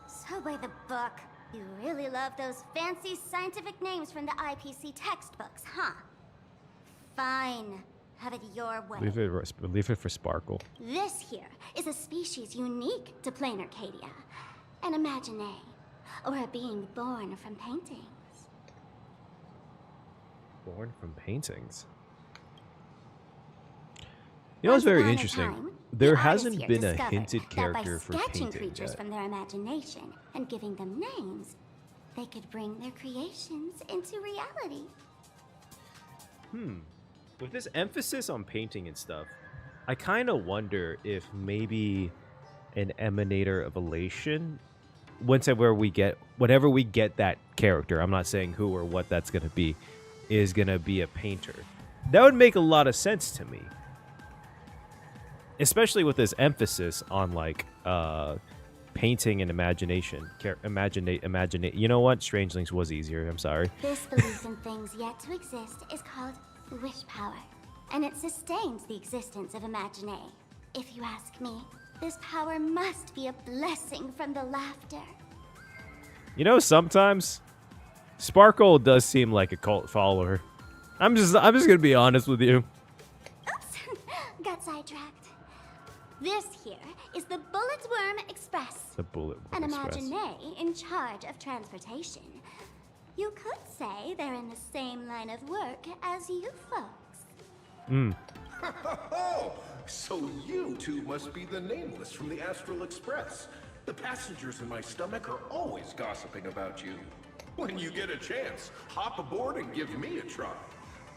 So by the book. You really love those fancy scientific names from the IPC textbooks, huh? Fine. Have it your way. Leave it for Sparkle. This here is a species unique to Planarcadia. An imagine, or a being born from paintings. Born from paintings? You know what's very interesting? There hasn't been a hinted character for painting creatures yet. From their imagination and giving them names, they could bring their creations into reality. With this emphasis on painting and stuff, I kind of wonder if maybe an emanator of elation, whenever we get that character, I'm not saying who or what that's going to be, is going to be a painter. That would make a lot of sense to me. Especially with this emphasis on like painting and imagination. Imagine. You know what? Strangelings was easier. I'm sorry. This belief in things yet to exist is called wish power, and it sustains the existence of imagine. If you ask me, this power must be a blessing from the laughter. You know, sometimes Sparkle does seem like a cult follower. I'm just gonna be honest with you. Oops, got sidetracked. This here is the Bullet Worm Express. The Bullet An Worm Express. imagine in charge of transportation. You could say they're in the same line of work as you folks. So you two must be the Nameless from the Astral Express. The passengers in my stomach are always gossiping about you. When you get a chance, hop aboard and give me a try.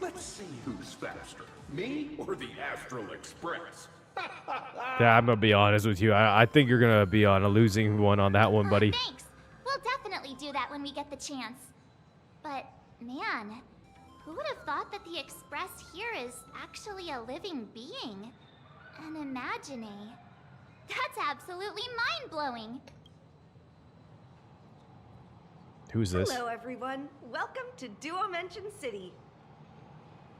Let's see who's faster, me or the Astral Express. Yeah, I'm gonna be honest with you. I think you're gonna be on a losing one on that one, buddy. Thanks. We'll definitely do that when we get the chance. But, man, who would have thought that the Express here is actually a living being? An imagine. That's absolutely mind-blowing. Who's this? Hello, everyone. Welcome to Duo-Mention City.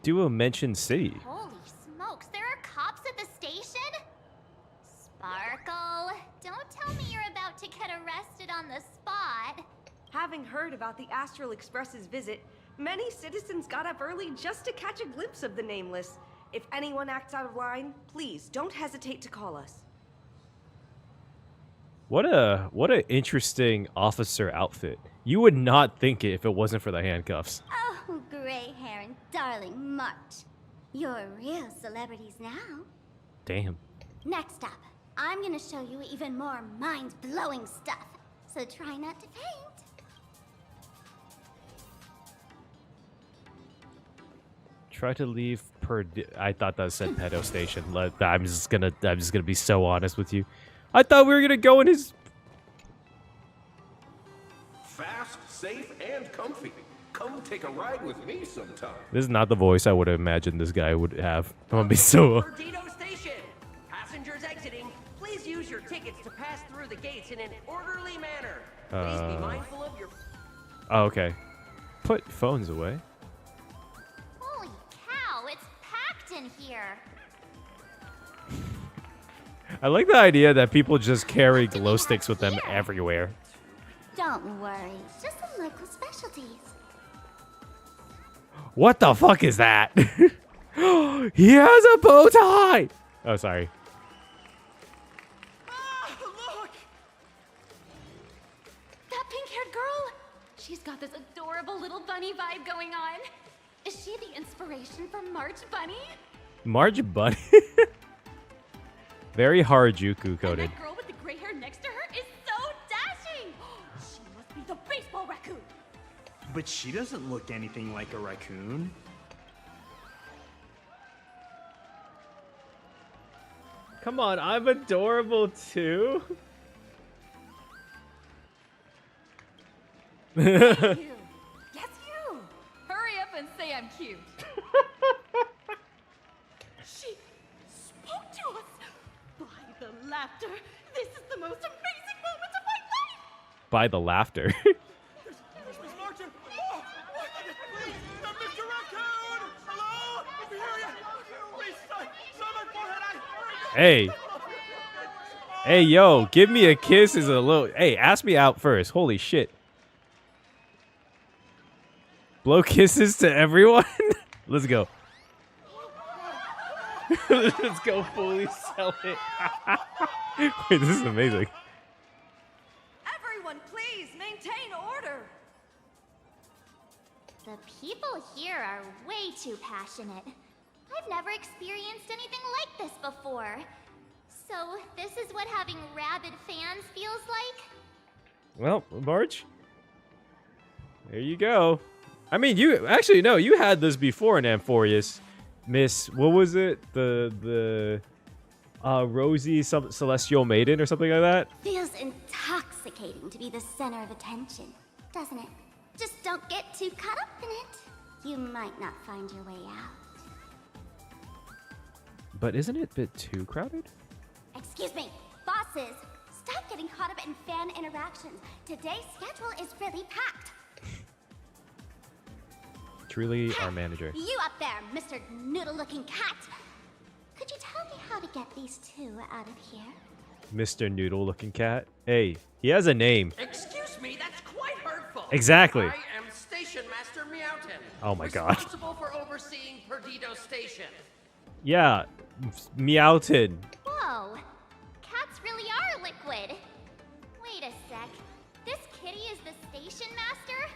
Duo-Mention City. Holy smokes, there are cops at the station? Sparkle, don't tell me you're about to get arrested on the spot. Having heard about the Astral Express's visit, many citizens got up early just to catch a glimpse of the Nameless. If anyone acts out of line, please don't hesitate to call us. What a interesting officer outfit. You would not think it if it wasn't for the handcuffs. Oh, gray hair and darling March. You're real celebrities now. Damn. Next up, I'm gonna show you even more mind-blowing stuff. So try not to faint. Try to leave per. I thought that said pedo station. I'm just gonna be so honest with you. I thought we were gonna go in his. Fast, safe, and comfy. Come take a ride with me sometime. This is not the voice I would have imagined this guy would have. I'm gonna be so. Perdido Station. Passengers exiting, please use your tickets to pass through the gates in an orderly manner. Please be mindful of your. Oh, okay. Put phones away. Holy cow, it's packed in here. I like the idea that people just carry glow sticks with them everywhere. Don't worry, just some local specialties. What the fuck is that? He has a bow tie! Oh, sorry. Look! That pink-haired girl? She's got this adorable little bunny vibe going on. Is she the inspiration for March Bunny? Marge Bunny? Very Harajuku coded. And that girl with the gray hair next to her is so dashing! She must be the baseball raccoon. But she doesn't look anything like a raccoon. Come on, I'm adorable too. You. Yes, you. Hurry up and say I'm cute. She spoke to us. By the laughter, this is the most amazing moment of my life. By the laughter. Miss Martin! Oh, please! Mr. Raccoon! Hello? We hear you! Please, someone forehead! Hey. Hey, yo, give me a kiss is a little... Hey, ask me out first. Holy shit. Blow kisses to everyone? Let's go. Let's go fully sell it. Wait, this is amazing. Everyone, please maintain order. The people here are way too passionate. I've never experienced anything like this before. So, this is what having rabid fans feels like? Well, March. There you go. I mean, you actually no, you had this before in Amphoreus. Miss, what was it? The Rosy Celestial Maiden or something like that? Feels intoxicating to be the center of attention, doesn't it? Just don't get too caught up in it. You might not find your way out. But isn't it a bit too crowded? Excuse me, bosses. Stop getting caught up in fan interactions. Today's schedule is really packed. Truly our manager. You up there, Mr. Noodle-looking cat. Could you tell me how to get these two out of here? Mr. Noodle looking cat. Hey, he has a name. Excuse me, that's quite hurtful. Exactly. I am Station Master Meowton. Oh my god. Responsible for overseeing Perdido Station. Yeah, Meowton. Whoa, cats really are liquid. Wait a sec. This kitty is the station master?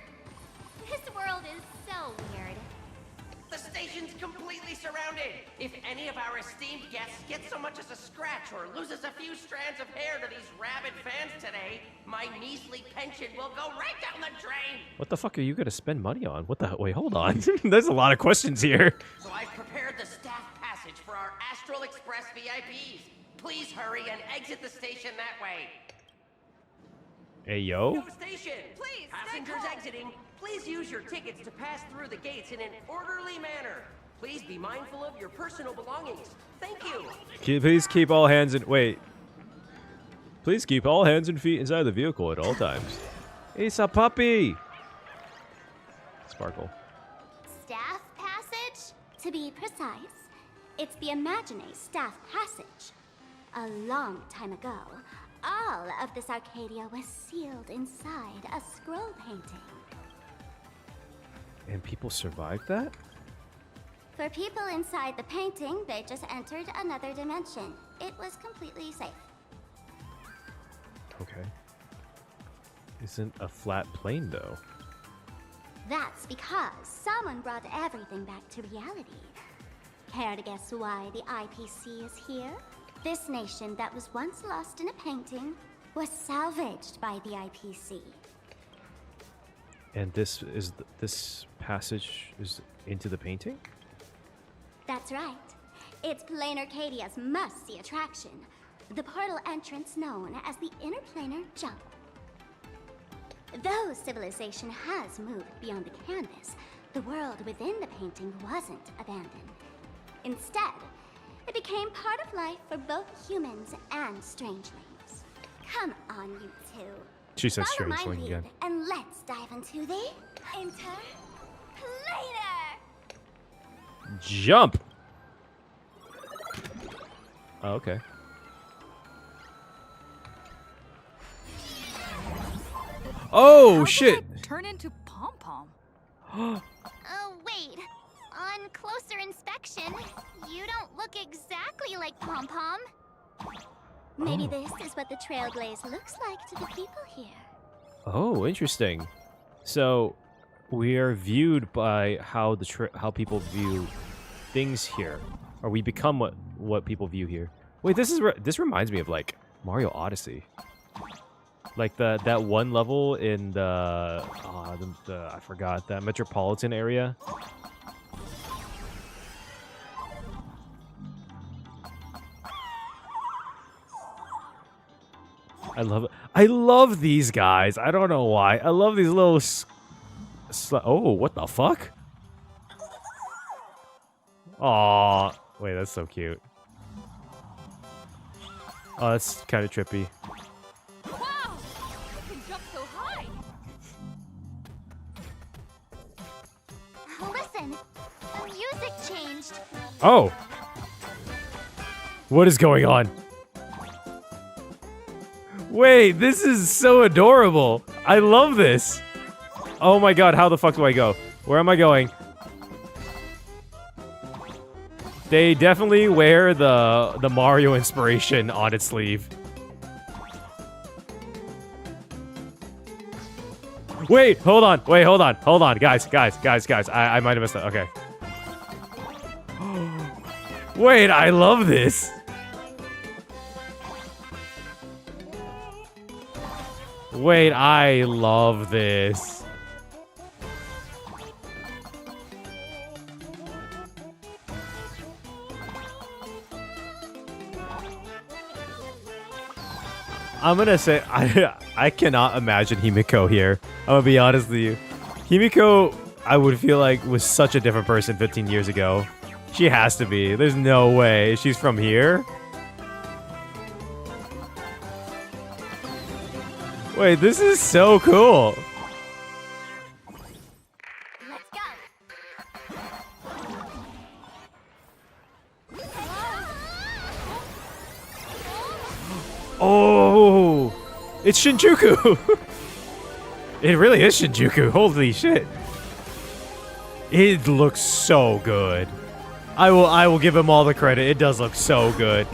This world is so weird. The station's completely surrounded. If any of our esteemed guests get so much as a scratch or loses a few strands of hair to these rabid fans today, my measly pension will go right down the drain. What the fuck are you gonna spend money on? What the wait, hold on. There's a lot of questions here. So I've prepared the staff passage for our Astral Express VIPs. Please hurry and exit the station that way. Hey yo. Go station! Please! Passengers exiting, please use your tickets to pass through the gates in an orderly manner. Please be mindful of your personal belongings. Thank you. Please keep all hands and wait. Please keep all hands and feet inside the vehicle at all times. It's a puppy. Sparkle. Staff passage? To be precise, it's the Imagine staff passage. A long time ago, all of this Arcadia was sealed inside a scroll painting. And people survived that? For people inside the painting, they just entered another dimension. It was completely safe. Okay. Isn't a flat plane though? That's because someone brought everything back to reality. Care to guess why the IPC is here? This nation that was once lost in a painting was salvaged by the IPC. And this is this passage is into the painting? That's right. It's Planarcadia's must-see attraction. The portal entrance known as the Interplanar Jump. Though civilization has moved beyond the canvas, the world within the painting wasn't abandoned. Instead, it became part of life for both humans and strangelings. Come on, you two. She said Follow my strangeling lead, again. and let's dive into the Interplanar. Jump! Oh, okay. Oh, shit! Turn into Pom Pom. Oh, wait. On closer inspection, you don't look exactly like Pom Pom. Maybe this is what the Trailblaze looks like to the people here. Oh, interesting. So, we are viewed by how how people view things here, or we become what people view here. Wait, this reminds me of like Mario Odyssey, like that one level in the I forgot, that metropolitan area. I love these guys. I don't know why. I love these little. Oh, what the fuck? Aw, wait, that's so cute. Oh, that's kind of trippy. Wow! You can jump so high! Listen, the music changed. Oh! What is going on? Wait, this is so adorable. I love this. Oh my god, how the fuck do I go? Where am I going? They definitely wear the Mario inspiration on its sleeve. Wait, hold on. Wait, hold on. Hold on. Guys. I might have missed that. Okay. Wait, I love this. Wait, I love this. I'm gonna say, I cannot imagine Himiko here. I'm gonna be honest with you. Himiko, I would feel like, was such a different person 15 years ago. She has to be. There's no way. She's from here? Wait, this is so cool. Let's go. Oh, it's Shinjuku. It really is Shinjuku. Holy shit. It looks so good. I will give him all the credit. It does look so good.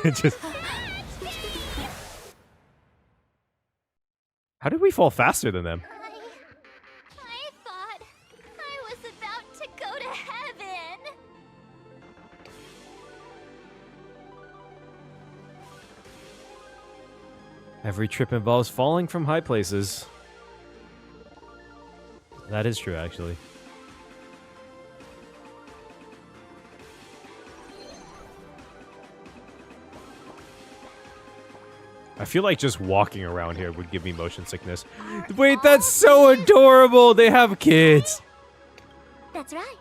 Just... How did we fall faster than them? I thought I was about to go to heaven. Every trip involves falling from high places. That is true, actually. I feel like just walking around here would give me motion sickness. Wait, that's so adorable! They have kids! That's right.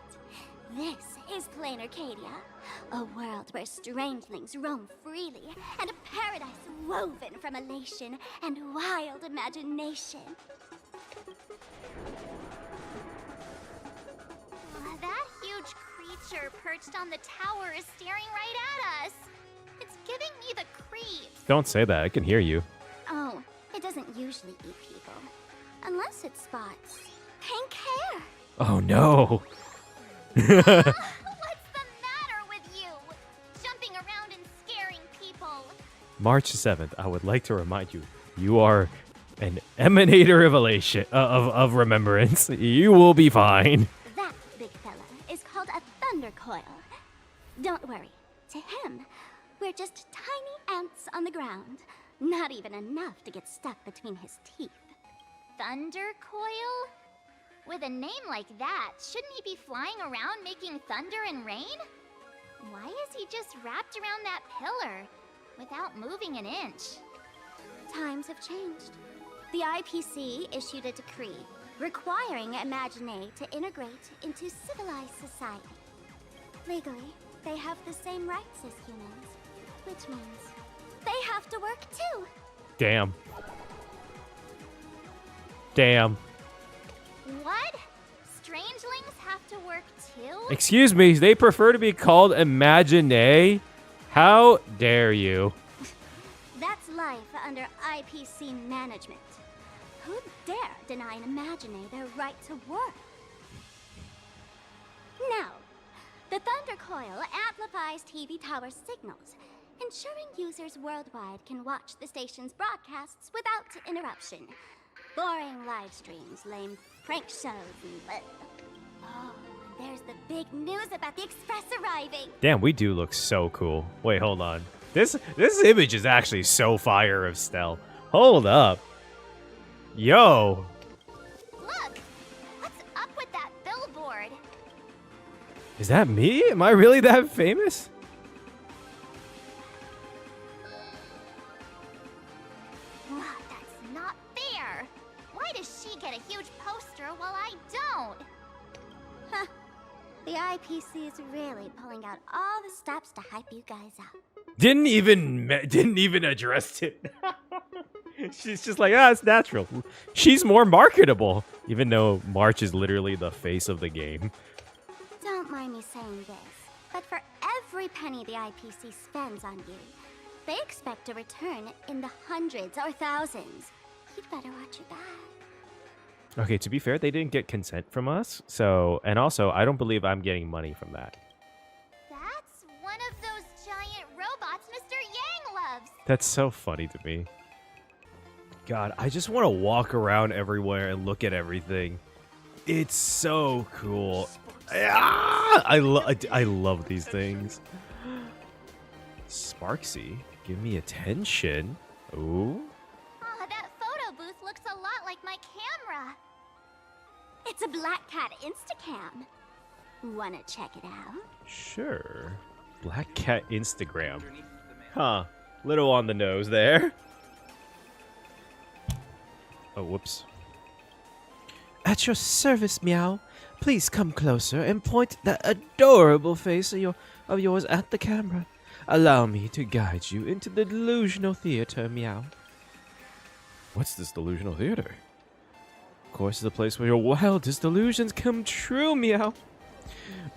This is Planarcadia, a world where strangelings roam freely, and a paradise woven from elation and wild imagination. That huge creature perched on the tower is staring right at us. It's giving me the creeps. Don't say that, I can hear you. Oh, it doesn't usually eat people. Unless it spots pink hair. Oh no! What's the matter with you? Jumping around and scaring people. March 7th, I would like to remind you, you are an emanator of elation, of remembrance. You will be fine. That big fella is called a thunder coil. Don't worry, to him, we're just tiny ants on the ground. Not even enough to get stuck between his teeth. Thunder Coil? With a name like that, shouldn't he be flying around making thunder and rain? Why is he just wrapped around that pillar without moving an inch? Times have changed. The IPC issued a decree requiring Imagine to integrate into civilized society. Legally, they have the same rights as humans, which means they have to work too. Damn. Damn. What? Strangelings have to work too? Excuse me, they prefer to be called Imagine? How dare you? That's life under IPC management. Who'd dare deny an Imagine their right to work? Now, the Thunder Coil amplifies TV tower signals, ensuring users worldwide can watch the station's broadcasts without interruption. Boring live streams, lame prank shows, and... Oh, there's the big news about the Express arriving! Damn, we do look so cool. Wait, hold on. This image is actually so fire of Stell. Hold up. Yo. Look! What's up with that billboard? Is that me? Am I really that famous? That's not fair! Why does she get a huge poster while I don't? Huh. The IPC is really pulling out all the stops to hype you guys up. Didn't even address it. She's just like, it's natural. She's more marketable, even though March is literally the face of the game. Don't mind me saying this, but for every penny the IPC spends on you, they expect a return in the hundreds or thousands. You'd better watch your back. Okay, to be fair, they didn't get consent from us, so, and also, I don't believe I'm getting money from that. That's one of those giant robots Mr. Yang loves. That's so funny to me. God, I just want to walk around everywhere and look at everything. It's so cool. I love these things. Sparksy, give me attention. Ooh. Oh, that photo booth looks a lot like my camera. It's a Black Cat Instacam. Wanna check it out? Sure. Black Cat Instagram. Huh. Little on the nose there. Oh, whoops. At your service, Meow. Please come closer and point that adorable face of yours at the camera. Allow me to guide you into the delusional theater, Meow. What's this delusional theater? Of course, it's a place where your wildest delusions come true, Meow.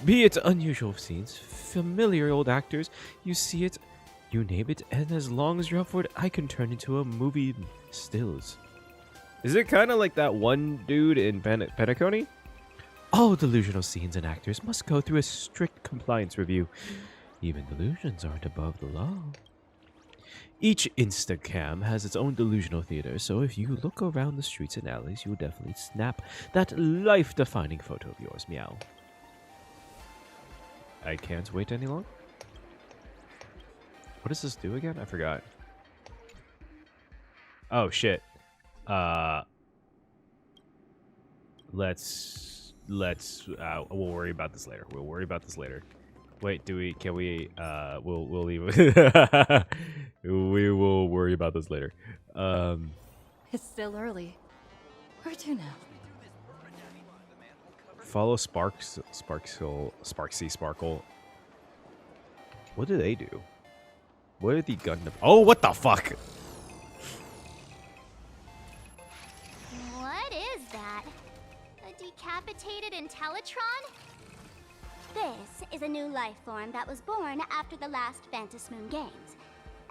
Be it unusual scenes, familiar old actors, you see it, you name it, and as long as you're up for it, I can turn into a movie stills. Is it kind of like that one dude in Penacony? All delusional scenes and actors must go through a strict compliance review. Even delusions aren't above the law. Each Instacam has its own delusional theater, so if you look around the streets and alleys, you'll definitely snap that life-defining photo of yours, Meow. I can't wait any longer. What does this do again? I forgot. Oh, shit. We'll worry about this later. We'll worry about this later. Wait, we'll leave it. We will worry about this later. It's still early. Where to now? Follow Sparksy Sparkle. What do they do? What are the Gundam? Oh, what the fuck? What is that? A decapitated Intellitron? This is a new life form that was born after the last Phantom Moon Games.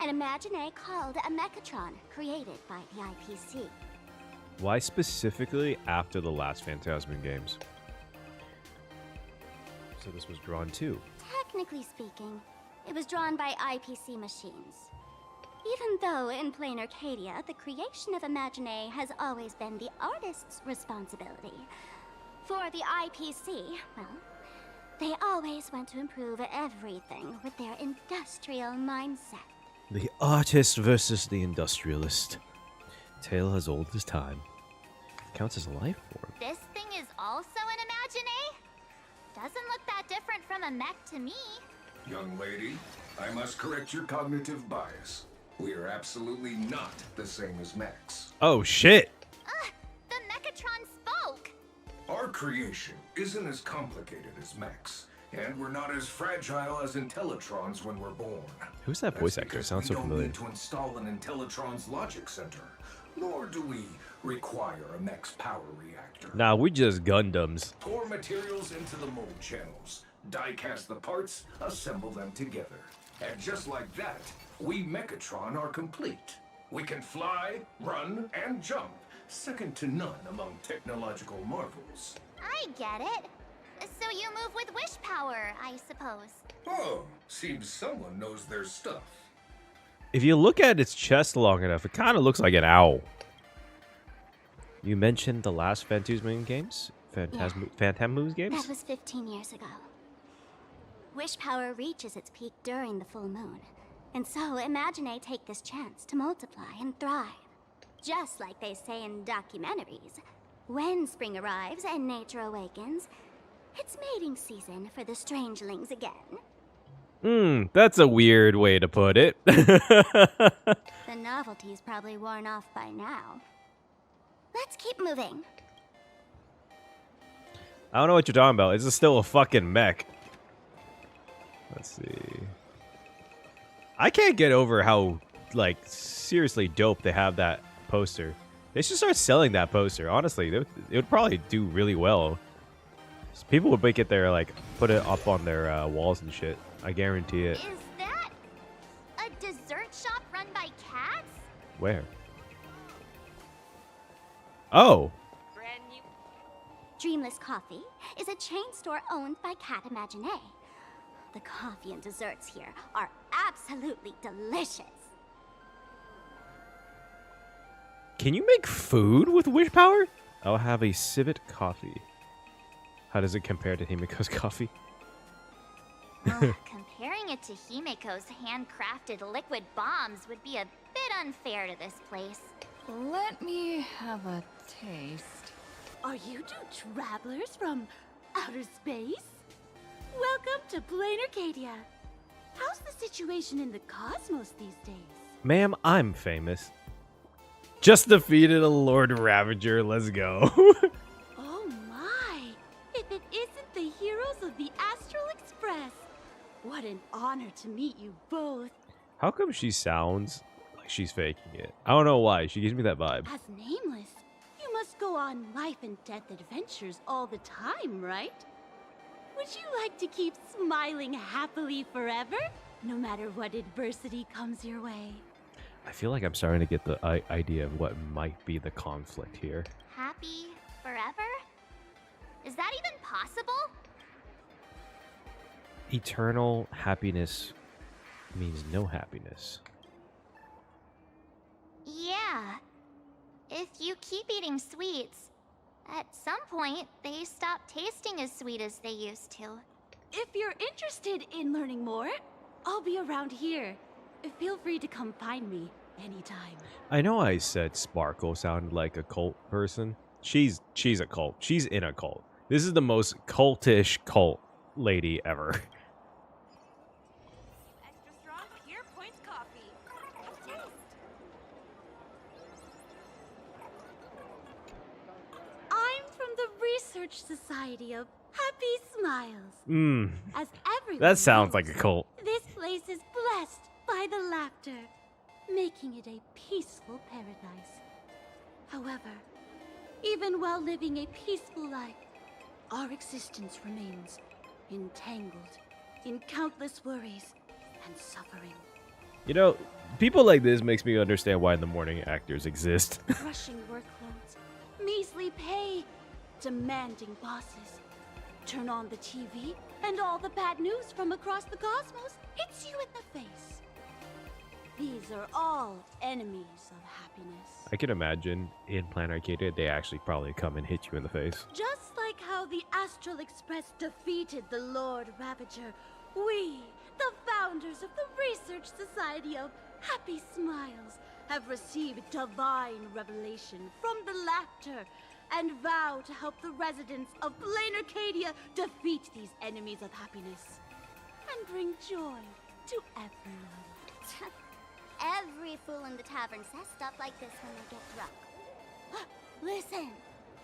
An Imagine called a Mechatron, created by the IPC. Why specifically after the last Phantasm Games? So this was drawn too. Technically speaking, it was drawn by IPC machines. Even though in Planarcadia, the creation of Imagine has always been the artist's responsibility. For the IPC, well, they always want to improve everything with their industrial mindset. The artist versus the industrialist. Tale as old as time. Counts as a life form. This thing is also an Imagine? Doesn't look that different from a mech to me. Young lady, I must correct your cognitive bias. We are absolutely not the same as mechs. Oh shit. The Mechatron spoke! Our creation isn't as complicated as mechs, and we're not as fragile as Intellitrons when we're born. Who's that voice actor? Sounds so familiar. We don't need to install an Intellitron's logic center, nor do we require a mech's power reactor. Nah, we just Gundams. Pour materials into the mold channels, die-cast the parts, assemble them together. And just like that, we Mechatron are complete. We can fly, run, and jump, second to none among technological marvels. I get it. So you move with wish power, I suppose. Oh, seems someone knows their stuff. If you look at its chest long enough, it kind of looks like an owl. You mentioned the last Phantasmoon games? Phantasmoon games? That was 15 years ago. Wish power reaches its peak during the full moon. And so, Imagine take this chance to multiply and thrive. Just like they say in documentaries. When spring arrives and nature awakens, it's mating season for the strangelings again. That's a weird way to put it. The novelty's probably worn off by now. Let's keep moving. I don't know what you're talking about. It's still a fucking mech. Let's see. I can't get over how, like, seriously dope they have that poster. They should start selling that poster. Honestly, it would probably do really well. People would make it there, like, put it up on their walls and shit. I guarantee it. Is that a dessert shop run by cats? Where? Oh. Dreamless Coffee is a chain store owned by Cat Imagine. The coffee and desserts here are absolutely delicious. Can you make food with wish power? I'll have a civet coffee. How does it compare to Himiko's coffee? Comparing it to Himiko's handcrafted liquid bombs would be a bit unfair to this place. Let me have a taste. Are you two travelers from outer space? Welcome to Planarcadia. How's the situation in the cosmos these days? Ma'am, I'm famous. Just defeated a Lord Ravager. Let's go. Oh my! If it isn't the heroes of the Astral Express! What an honor to meet you both. How come she sounds like she's faking it? I don't know why. She gives me that vibe. As nameless, you must go on life and death adventures all the time, right? Would you like to keep smiling happily forever, no matter what adversity comes your way? I feel like I'm starting to get the idea of what might be the conflict here. Happy forever? Is that even possible? Eternal happiness means no happiness. Yeah. If you keep eating sweets, at some point they stop tasting as sweet as they used to. If you're interested in learning more, I'll be around here. Feel free to come find me anytime. I know I said Sparkle sounded like a cult person. She's a cult. She's in a cult. This is the most cultish cult lady ever. Extra strong Pure Points coffee. I'm from the Research Society of Happy Smiles. As everyone That sounds knows, like a cult. This place is blessed by the laughter, making it a peaceful paradise. However, even while living a peaceful life, our existence remains entangled in countless worries and suffering. You know, people like this makes me understand why the morning actors exist. Crushing workloads, measly pay, demanding bosses. Turn on the TV, and all the bad news from across the cosmos hits you in the face. These are all enemies of happiness. I can imagine in Planarcadia, they actually probably come and hit you in the face. Just like how the Astral Express defeated the Lord Ravager, we, the founders of the Research Society of Happy Smiles, have received divine revelation from the laughter and vow to help the residents of Planarcadia defeat these enemies of happiness. and bring joy to everyone. Every fool in the tavern says stuff like this when they get drunk. Listen,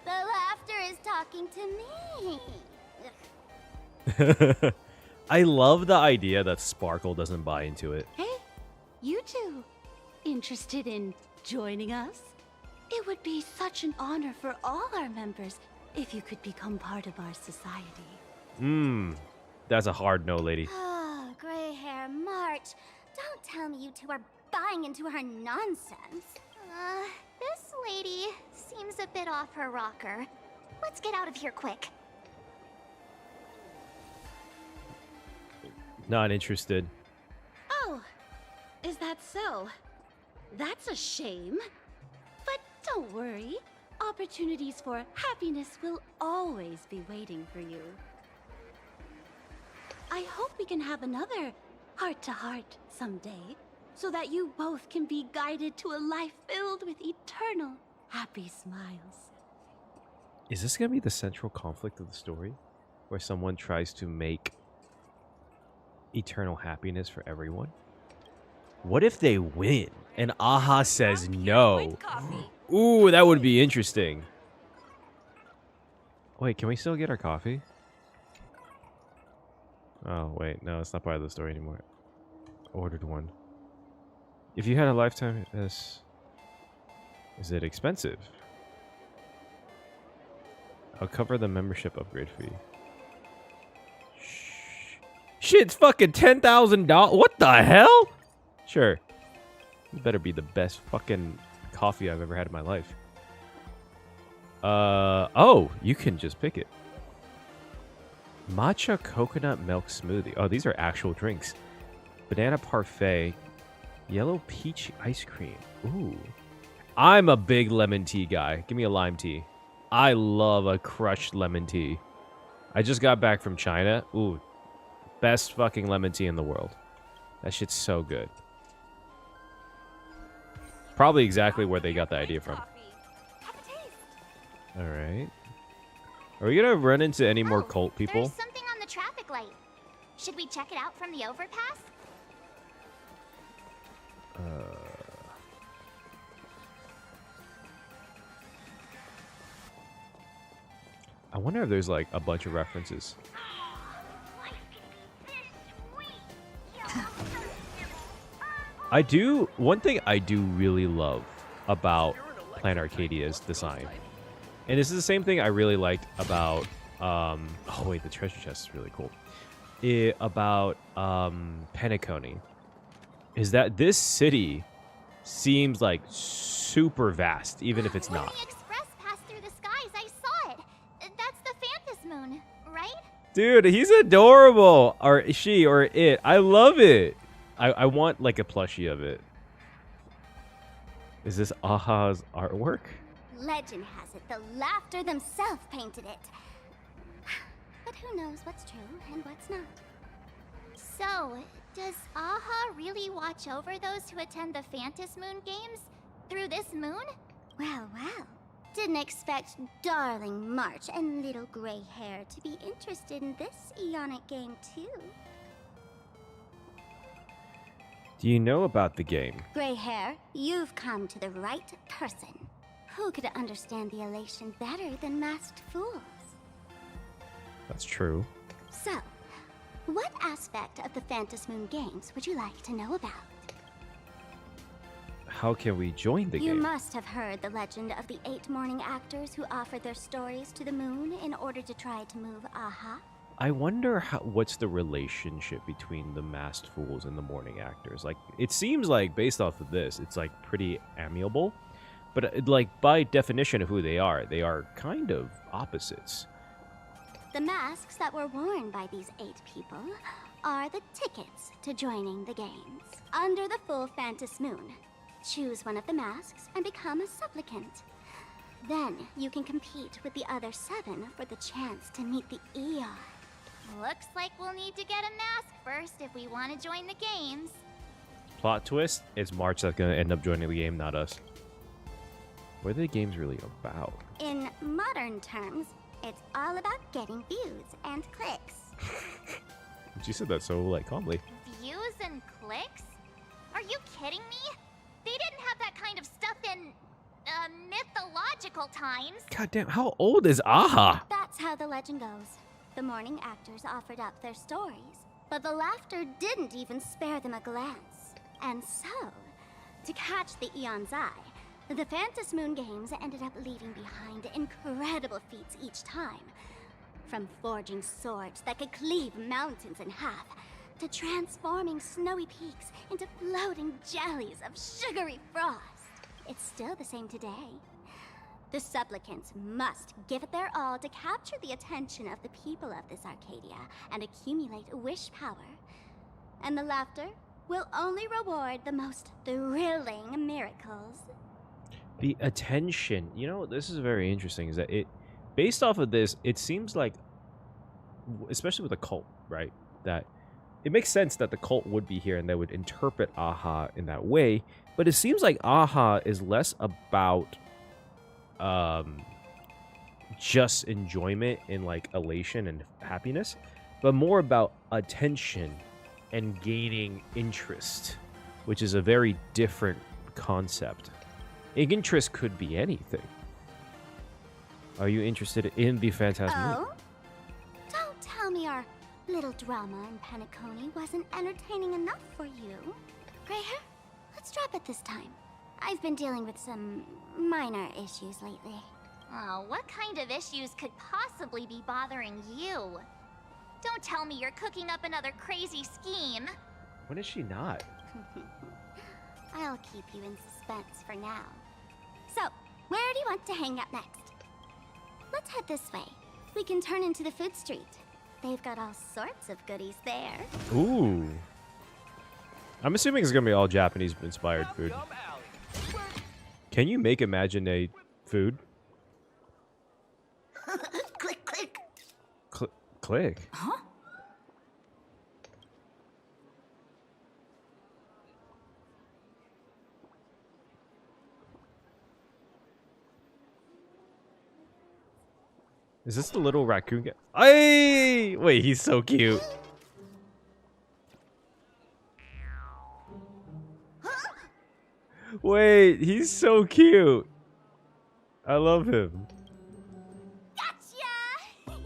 the laughter is talking to me. I love the idea that Sparkle doesn't buy into it. Hey, you two, interested in joining us? It would be such an honor for all our members if you could become part of our society. That's a hard no, lady. Oh, gray hair March. Don't tell me you two are buying into her nonsense. This lady seems a bit off her rocker. Let's get out of here quick. Not interested. Oh, is that so? That's a shame. But don't worry. Opportunities for happiness will always be waiting for you. I hope we can have another heart-to-heart someday, so that you both can be guided to a life filled with eternal happy smiles. Is this going to be the central conflict of the story? Where someone tries to make eternal happiness for everyone? What if they win and Aha says no? Ooh, that would be interesting. Wait, can we still get our coffee? Oh, wait. No, it's not part of the story anymore. Ordered one. If you had a lifetime, is it expensive? I'll cover the membership upgrade fee. Shit's fucking $10,000. What the hell? Sure. It better be the best fucking coffee I've ever had in my life. Oh, you can just pick it. Matcha coconut milk smoothie. Oh, these are actual drinks. Banana parfait. Yellow peach ice cream. Ooh. I'm a big lemon tea guy. Give me a lime tea. I love a crushed lemon tea. I just got back from China. Ooh. Best fucking lemon tea in the world. That shit's so good. Probably exactly where they got the idea from. Alright. Are we gonna run into any more cult people? There's something on the traffic light. Should we check it out from the overpass? I wonder if there's like a bunch of references. One thing I do really love about Planarcadia's design. And this is the same thing I really liked about, oh wait, the treasure chest is really cool. About Penacony. Is that this city seems like super vast, even if it's not. When the express passed through the skies, I saw it. That's the Phantom Moon, right? Dude, he's adorable. Or she, or it. I love it. I want like a plushie of it. Is this Aha's artwork? Legend has it the laughter themselves painted it. But who knows what's true and what's not. So, does Aha really watch over those who attend the Phantom Moon games through this moon? Well, well. Didn't expect darling March and little gray hair to be interested in this Eonic game too. Do you know about the game? Gray hair, you've come to the right person. Who could understand the elation better than masked fools? That's true. So, what aspect of the Phantom Moon games would you like to know about? How can we join the You game? must have heard the legend of the 8 morning actors who offered their stories to the moon in order to try to move Aha. I wonder what's the relationship between the masked fools and the morning actors. Like, it seems like based off of this, it's like pretty amiable, but like by definition of who they are kind of opposites. The masks that were worn by these 8 people are the tickets to joining the games. Under the full Phantom Moon, choose one of the masks and become a supplicant. Then you can compete with the other 7 for the chance to meet the Eon. Looks like we'll need to get a mask first if we want to join the games. Plot twist, it's March that's going to end up joining the game, not us. What are the games really about? In modern terms, it's all about getting views and clicks. She said that so, like, calmly. Views and clicks? Are you kidding me? They didn't have that kind of stuff in, mythological times. Goddamn, how old is Aha? That's how the legend goes. The morning actors offered up their stories, but the laughter didn't even spare them a glance. And so, to catch the Eon's eye, the Phantas Moon Games ended up leaving behind incredible feats each time. From forging swords that could cleave mountains in half, to transforming snowy peaks into floating jellies of sugary frost. It's still the same today. The supplicants must give it their all to capture the attention of the people of this Arcadia and accumulate wish power. And the laughter will only reward the most thrilling miracles. The attention. You know, this is very interesting, is that based off of this, it seems like, especially with a cult, right, that it makes sense that the cult would be here and they would interpret Aha in that way, but it seems like Aha is less about just enjoyment and like elation and happiness, but more about attention and gaining interest, which is a very different concept. Interest could be anything. Are you interested in the Phantasm? Oh? Don't tell me our little drama in Penacony wasn't entertaining enough for you. Gray hair, let's drop it this time. I've been dealing with some minor issues lately. Oh, what kind of issues could possibly be bothering you? Don't tell me you're cooking up another crazy scheme. When is she not? I'll keep you in suspense for now. So, where do you want to hang out next? Let's head this way. We can turn into the food street. They've got all sorts of goodies there. Ooh. I'm assuming it's gonna be all Japanese-inspired food. Can you make Imaginate food? Click, click. Click? Huh? Is this the little raccoon guy? Hey! Wait, he's so cute. Wait, he's so cute. I love him. Gotcha!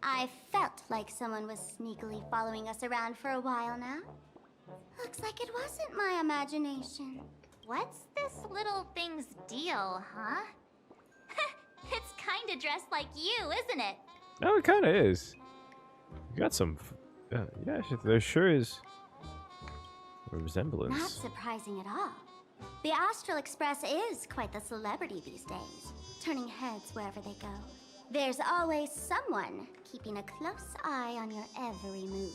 I felt like someone was sneakily following us around for a while now. Looks like it wasn't my imagination. What's this little thing's deal, huh? It's kinda dressed like you, isn't it? No, it kind of is. You got some... yeah, there sure is a resemblance. Not surprising at all. The Astral Express is quite the celebrity these days, turning heads wherever they go. There's always someone keeping a close eye on your every move.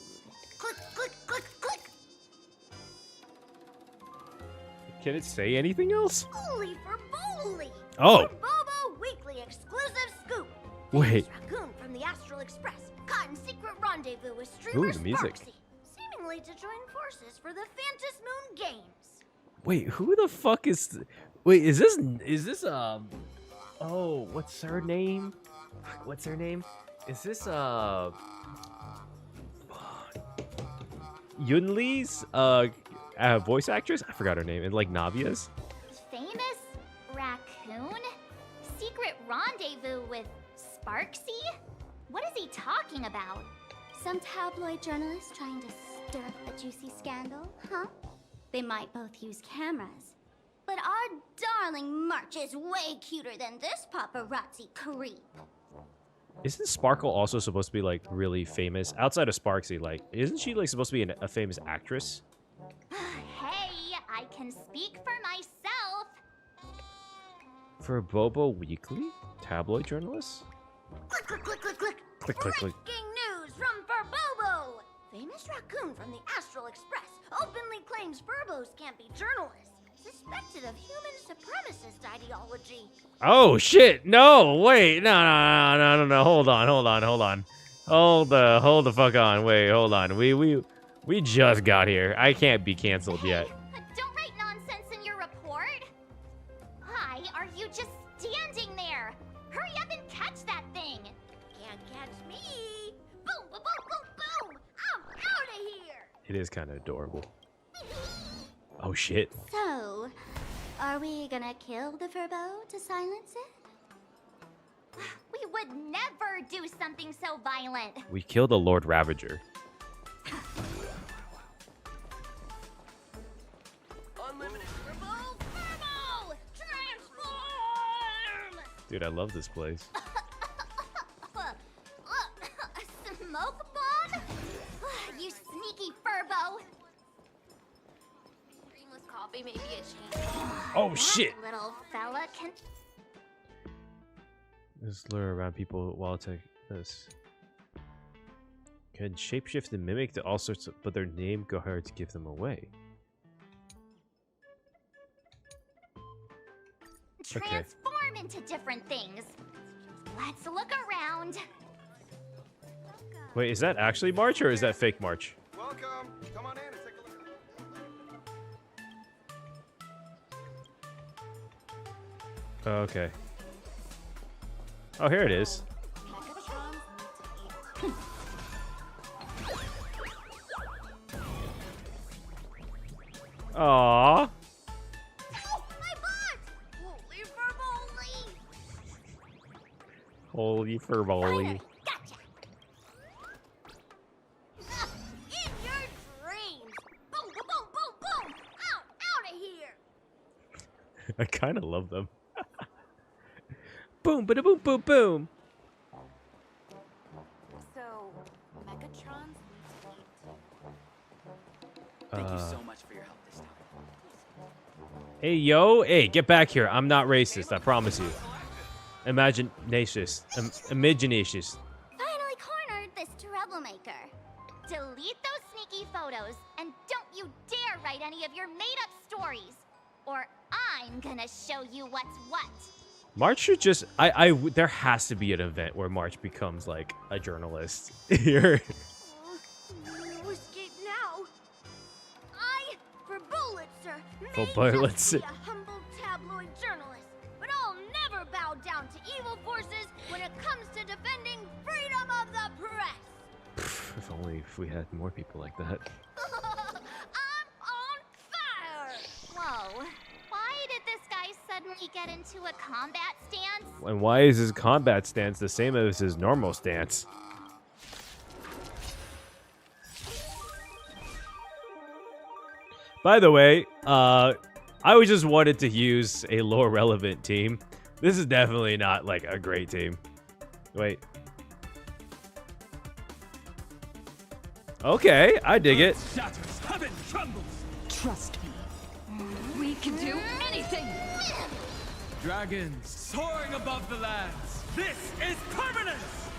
Click, click, click, click! Can it say anything else? Holy for Bowley! Oh! For Bobo Weekly exclusive scoop! Wait. Raccoon from the Astral Express caught in secret rendezvous with Ooh, streamer the music. Sparksy, seemingly to join forces for the Phantas Moon Games. Wait, who the fuck is... Wait, is this, oh, what's her name? What's her name? Is this, Yunli's, voice actress? I forgot her name. And, like, Navia's? Famous raccoon? Secret rendezvous with Sparksy? What is he talking about? Some tabloid journalist trying to stir up a juicy scandal, huh? They might both use cameras. But our darling March is way cuter than this paparazzi creep. Isn't Sparkle also supposed to be, like, really famous? Outside of Sparksy, like, isn't she, like, supposed to be a famous actress? Hey, I can speak for myself. For Bobo Weekly? Tabloid journalist? Click, click, click, click, click. Click, click, click. Breaking news from Furbobo! Famous raccoon from the Astral Express openly claims Furbos can't be journalists, suspected of human supremacist ideology. Oh, shit! No! Wait! No, hold on. Hold the fuck on. Wait, hold on. We just got here. I can't be canceled yet. Don't write nonsense in your report. Why are you just standing there? Hurry up and catch that thing! Can't catch me! Boom, boom, boom, boom, boom! I'm out of here! It is kind of adorable. Oh shit. So, are we gonna kill the Furbo to silence it? We would never do something so violent. We killed the Lord Ravager. Unlimited Furbo! Transform! Dude, I love this place. Smoke bomb? You sneaky Furbo! Creamless coffee may be a change. Oh shit! Little fella can... Just lure around people while take this. Can shapeshift and mimic to all sorts of, but their name go hard to give them away. Transform into different things. Let's look around. Wait, is that actually March or is that fake March? Welcome. Come on in and take a look. Oh, okay. Oh, here it is. Aww. Holy furboli. Gotcha. In your dreams. Boom, boom, boom, boom, boom. Out of here. I kind of love them. Boom, bada boom, boom, boom. So, Megatron's Thank you so much for your help this time. Hey, yo. Hey, get back here. I'm not racist. I promise you. Imaginatious. Imaginatious. Finally cornered this troublemaker. Delete those sneaky photos and don't you dare write any of your made-up stories, or I'm gonna show you what's what. March should just... there has to be an event where March becomes, like, a journalist. Here. No escape now. I, for Bullitzer, For may Bullitzer. just be a humble tabloid journalist, but I'll never bow down to evil forces when it comes to defending freedom of the press. If only if we had more people like that. I'm on fire! Whoa. Why did this guy suddenly get into a combat stance? And why is his combat stance the same as his normal stance? By the way, I just wanted to use a lore relevant team. This is definitely not like a great team. Wait. Okay, I dig it. Shatters, heaven trembles. Trust me. We can do anything. Dragons soaring above the lands. This is permanence.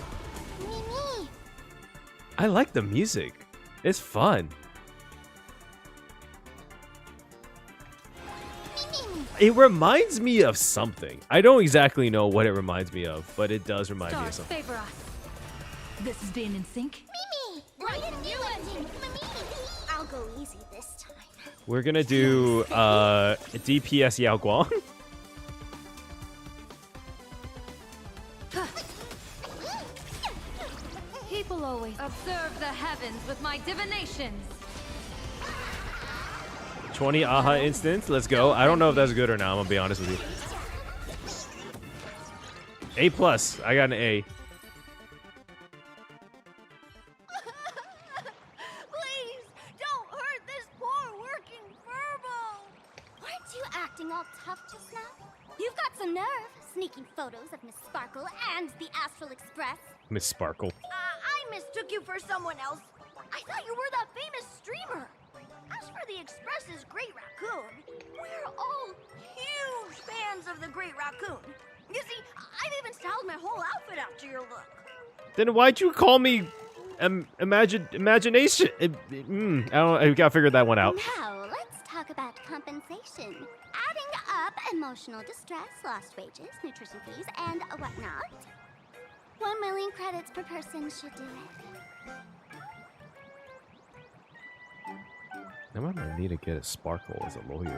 I like the music. It's fun. It reminds me of something. I don't exactly know what it reminds me of, but it does remind me of something. Favor us. This is being in sync. Mimi! Right in you ending! I'll go easy this time. We're gonna do DPS Yao Guang. People always observe the heavens with my divinations. 20 AHA instance. Let's go. I don't know if that's good or not. I'm gonna be honest with you. A+. I got an A. Please, don't hurt this poor working Furbo. Aren't you acting all tough just now? You've got some nerve, sneaking photos of Miss Sparkle and the Astral Express. Miss Sparkle. I mistook you for someone else. I thought you were that famous streamer. As for the Express's Great Raccoon, we're all huge fans of the Great Raccoon. You see, I've even styled my whole outfit after your look. Then why'd you call me imagination? I gotta figure that one out. Now, let's talk about compensation. Adding up emotional distress, lost wages, nutrition fees, and whatnot. 1 million credits per person should do it. Now I might need to get a Sparkle as a lawyer. $1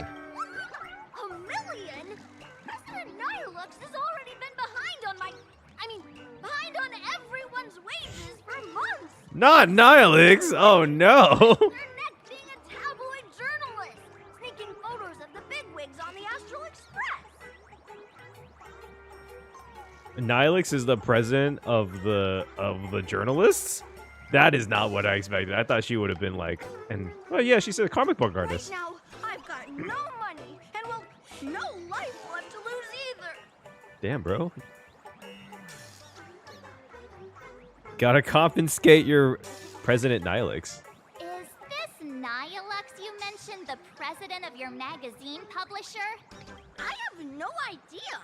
million? President Nihilux has already been behind on my months! Not Nihilix! Oh no! They're next being a tabloid journalist, sneaking photos of the bigwigs on the Astral Express. Nihilix is the president of the journalists? That is not what I expected. I thought she would have been like, and well, yeah, she's a comic book artist. Right now, I've got no money and well, no life left to lose either. Damn, bro. Gotta confiscate your President Nihilix. Is this Nihilux you mentioned the president of your magazine publisher? I have no idea.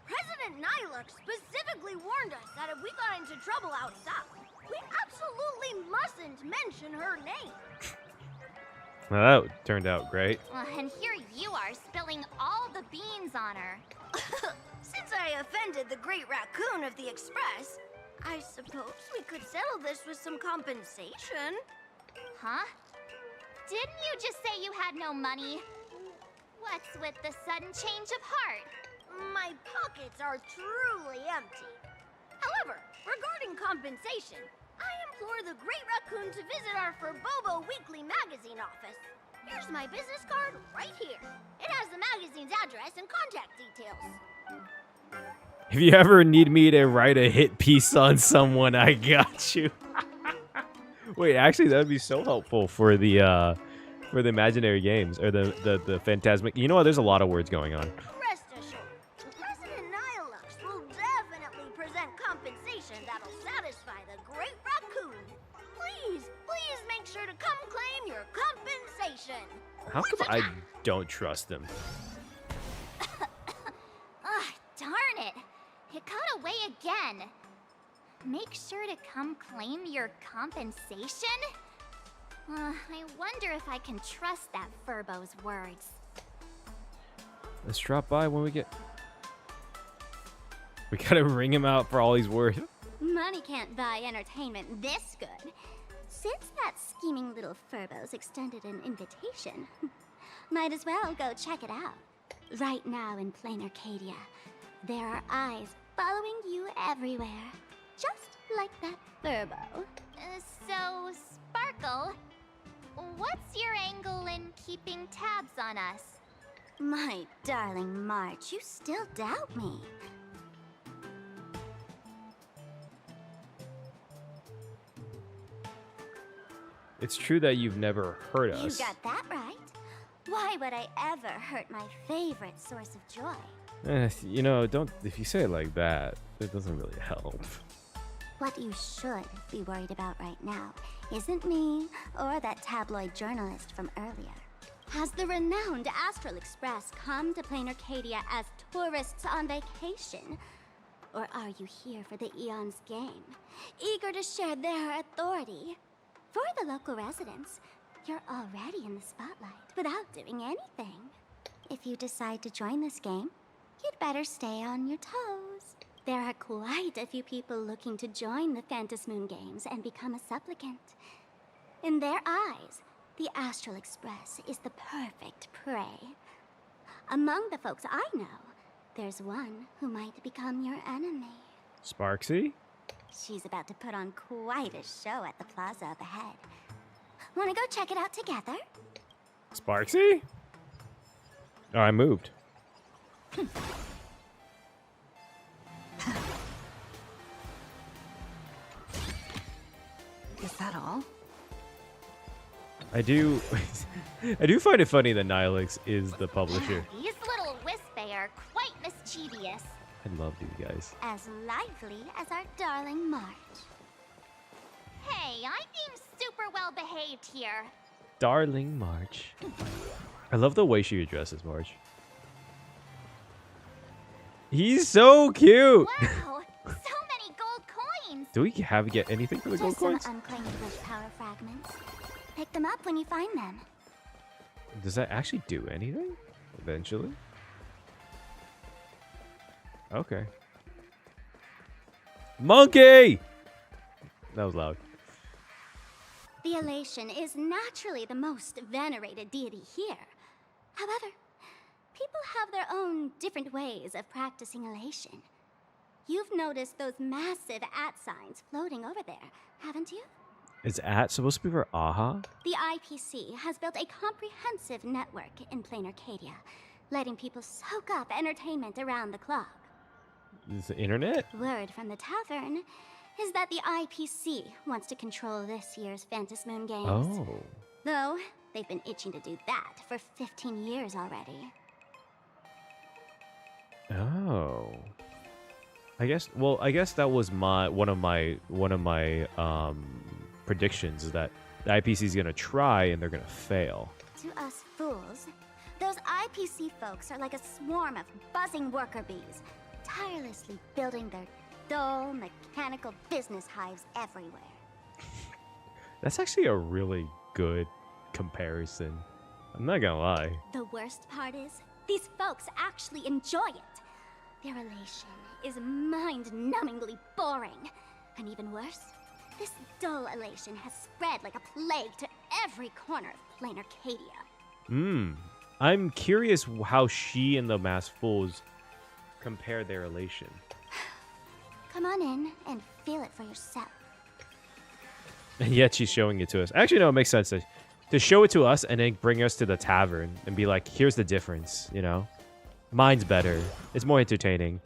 President Nihilux specifically warned us that if we got into trouble out south, we absolutely mustn't mention her name. Well, that turned out great. And here you are spilling all the beans on her. Since I offended the Great Raccoon of the Express, I suppose we could settle this with some compensation. Huh? Didn't you just say you had no money? What's with the sudden change of heart? My pockets are truly empty. However, regarding compensation, I implore the Great Raccoon to visit our Furbobo Weekly magazine office. Here's my business card right here. It has the magazine's address and contact details. If you ever need me to write a hit piece on someone, I got you. Wait, actually, that would be so helpful for the imaginary games or the phantasmic. You know what? There's a lot of words going on. Rest assured, President Nihilux will definitely present compensation that'll satisfy the Great Raccoon. Please make sure to come claim your compensation. How come I don't trust him? Ugh, darn it. It got away again. Make sure to come claim your compensation? I wonder if I can trust that Furbo's words. Let's drop by when we get... We gotta ring him out for all he's worth. Money can't buy entertainment this good. Since that scheming little Furbo's extended an invitation, might as well go check it out. Right now in Planarcadia, there are eyes following you everywhere. Just like that Furbo. So, Sparkle, what's your angle in keeping tabs on us? My darling March, you still doubt me. It's true that you've never hurt us. You got that right. Why would I ever hurt my favorite source of joy? You know, don't. If you say it like that, it doesn't really help. What you should be worried about right now isn't me or that tabloid journalist from earlier. Has the renowned Astral Express come to Planarcadia as tourists on vacation? Or are you here for the Eon's game, eager to share their authority? For the local residents, you're already in the spotlight without doing anything. If you decide to join this game, you'd better stay on your toes. There are quite a few people looking to join the Phantasmoon Games and become a supplicant. In their eyes, the Astral Express is the perfect prey. Among the folks I know, there's one who might become your enemy. Sparksy? She's about to put on quite a show at the plaza up ahead. Wanna go check it out together? Sparksy? Oh, I moved. Is that all? I do find it funny that Nihilix is the publisher. These little Wispe are quite mischievous. I love these guys. As lively as our darling March. Hey, I'm being super well behaved here. Darling March. I love the way she addresses March. He's so cute. Wow, so many gold coins. Do we get anything for the gold Just some coins? unclaimed wish power fragments. Pick them up when you find them. Does that actually do anything? Eventually? Okay. Monkey! That was loud. The elation is naturally the most venerated deity here. However, people have their own different ways of practicing elation. you've noticed those massive signs floating over there, haven't you? Is at supposed to be for AHA? The IPC has built a comprehensive network in Planarcadia, letting people soak up entertainment around the clock. Is the internet? Word from the tavern is that the IPC wants to control this year's Phantom Moon Games. Oh. Though, they've been itching to do that for 15 years already. Oh. I guess that was one of my predictions, is that the IPC is going to try and they're going to fail. To us fools, those IPC folks are like a swarm of buzzing worker bees, tirelessly building their dull, mechanical business hives everywhere. That's actually a really good comparison. I'm not gonna lie. The worst part is, these folks actually enjoy it. Their elation is mind-numbingly boring. And even worse, this dull elation has spread like a plague to every corner of Planarcadia. I'm curious how she and the Masked Fools compare their relation. Come on in and feel it for yourself. And yet she's showing it to us. Actually, no, it makes sense to show it to us and then bring us to the tavern and be like, here's the difference, you know? Mine's better. It's more entertaining.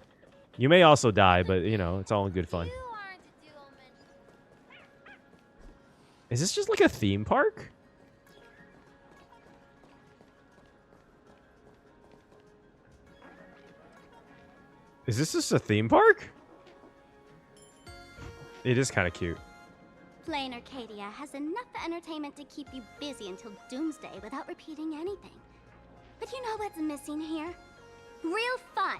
You may also die, but, you know, it's all in good fun. Is this just like a theme park? Is this just a theme park? It is kind of cute. Planarcadia has enough entertainment to keep you busy until doomsday without repeating anything. But you know what's missing here? Real fun.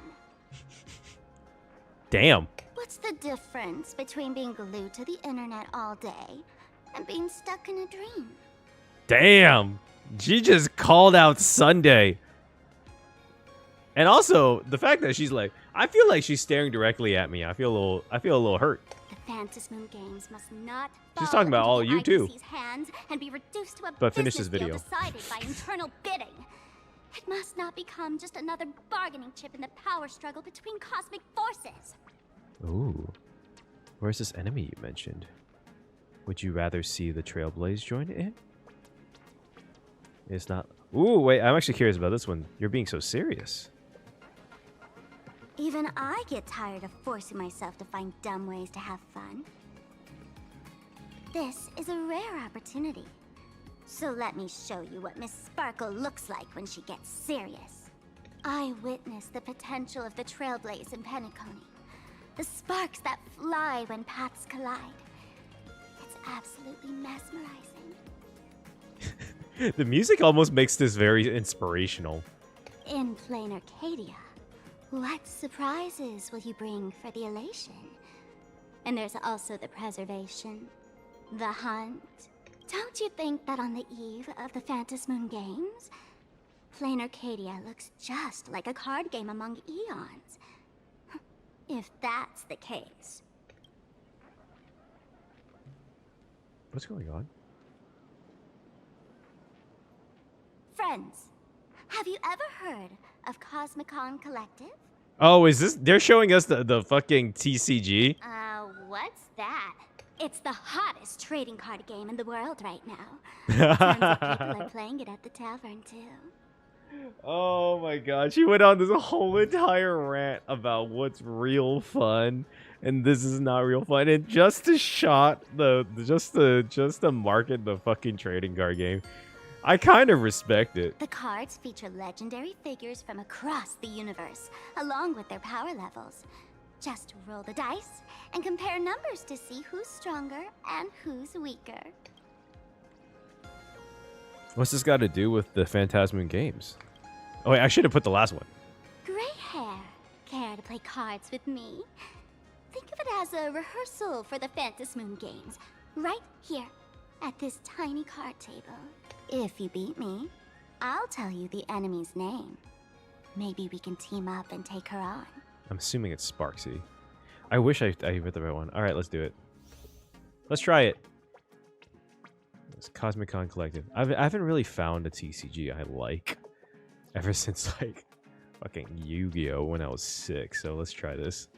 Damn. What's the difference between being glued to the internet all day and being stuck in a dream? Damn. She just called out Sunday. And also, the fact that she's like, I feel like she's staring directly at me. I feel a little hurt. The Phantom Moon Games must not She's talking about all of you too. Hands and be reduced to a But finish business this video. deal decided by internal bidding. It must not become just another bargaining chip in the power struggle between cosmic forces. Ooh. Where's this enemy you mentioned? Would you rather see the Trailblaze join in? It's not. Ooh, wait, I'm actually curious about this one. You're being so serious. Even I get tired of forcing myself to find dumb ways to have fun. This is a rare opportunity. So let me show you what Miss Sparkle looks like when she gets serious. I witnessed the potential of the Trailblaze in Penacony. The sparks that fly when paths collide. It's absolutely mesmerizing. The music almost makes this very inspirational. In Planarcadia, what surprises will you bring for the elation? And there's also the preservation, the hunt. Don't you think that on the eve of the Phantom Moon Games, Planarcadia looks just like a card game among eons? If that's the case. What's going on? Friends, have you ever heard of Cosmicon Collective? Oh, is this? They're showing us the fucking TCG? What's that? It's the hottest trading card game in the world right now. Tons of people are playing it at the tavern, too. Oh my god, she went on this whole entire rant about what's real fun and this is not real fun, and just to market the fucking trading card game. I kind of respect it. The cards feature legendary figures from across the universe, along with their power levels. Just roll the dice and compare numbers to see who's stronger and who's weaker. What's this got to do with the Phantasm Games? Oh wait, I should have put the last one. Gray hair. Care to play cards with me? Think of it as a rehearsal for the Phantom Moon Games, right here at this tiny card table. If you beat me, I'll tell you the enemy's name. Maybe we can team up and take her on. I'm assuming it's Sparksy. I wish I hit the right one. All right, let's do it. Let's try it. It's Cosmicon Collective. I haven't really found a TCG I like ever since like fucking Yu-Gi-Oh when I was 6. So let's try this.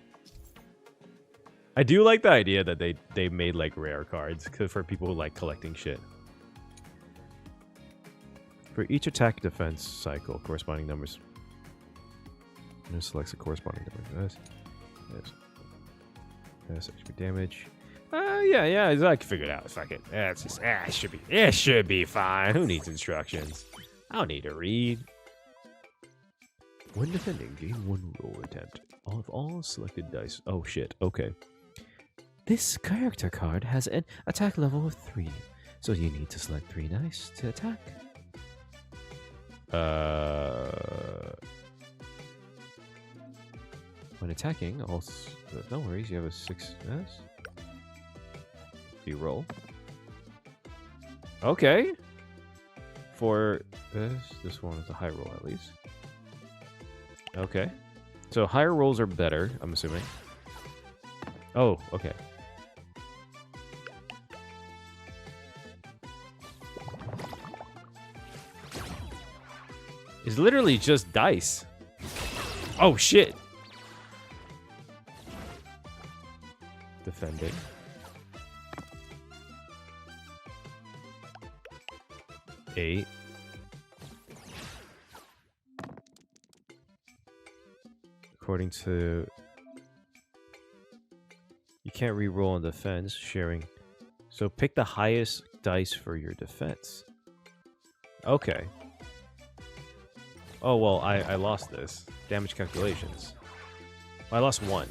I do like the idea that they made like rare cards for people who like collecting shit. For each attack defense cycle, corresponding numbers. It selects a corresponding number. Yes, extra damage. Yeah, I can figure it out. Fuck it. It's just, it should be fine. Who needs instructions? I don't need to read. When defending, gain 1 roll attempt. All selected dice. Oh shit. Okay. This character card has an attack level of 3, so you need to select 3 dice to attack. When attacking, no worries, you have a 6. Reroll. Okay. For this one is a high roll at least. Okay. So higher rolls are better, I'm assuming. Oh, okay. It's literally just dice. Oh shit. Defending. Eight. According to... You can't re-roll on defense, sharing. So pick the highest dice for your defense. Okay. Oh, well, I lost this. Damage calculations. I lost 1.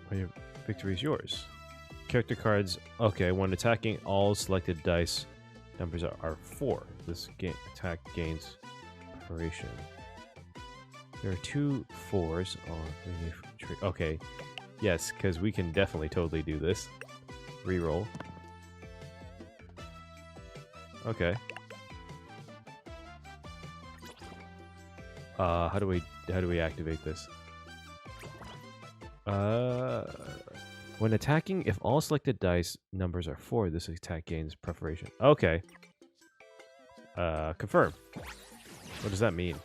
Your victory is yours. Character cards. Okay, when attacking, all selected dice numbers are 4. This attack gains preparation. There are 2 4s on. Okay, yes, because we can definitely totally do this. Reroll. Okay. How do we activate this? When attacking, if all selected dice numbers are 4, this attack gains preparation. Okay. Confirm. What does that mean?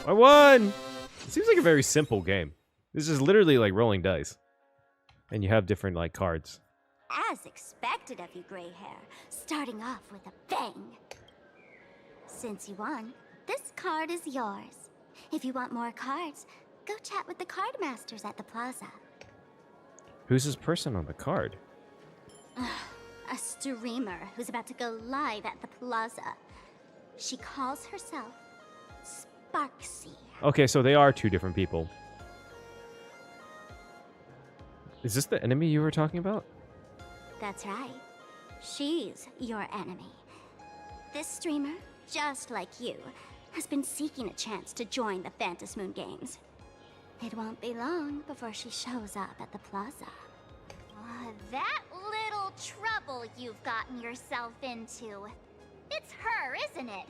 I won! It seems like a very simple game. This is literally like rolling dice. And you have different, like, cards. As expected of you, Gray Hair, starting off with a bang. Since you won, this card is yours. If you want more cards, go chat with the card masters at the plaza. Who's this person on the card? A streamer who's about to go live at the plaza. She calls herself Sparksy. Okay, so they are 2 different people. Is this the enemy you were talking about? That's right. She's your enemy. This streamer, just like you, has been seeking a chance to join the Phantom Moon Games. It won't be long before she shows up at the plaza. That little trouble you've gotten yourself into. It's her, isn't it?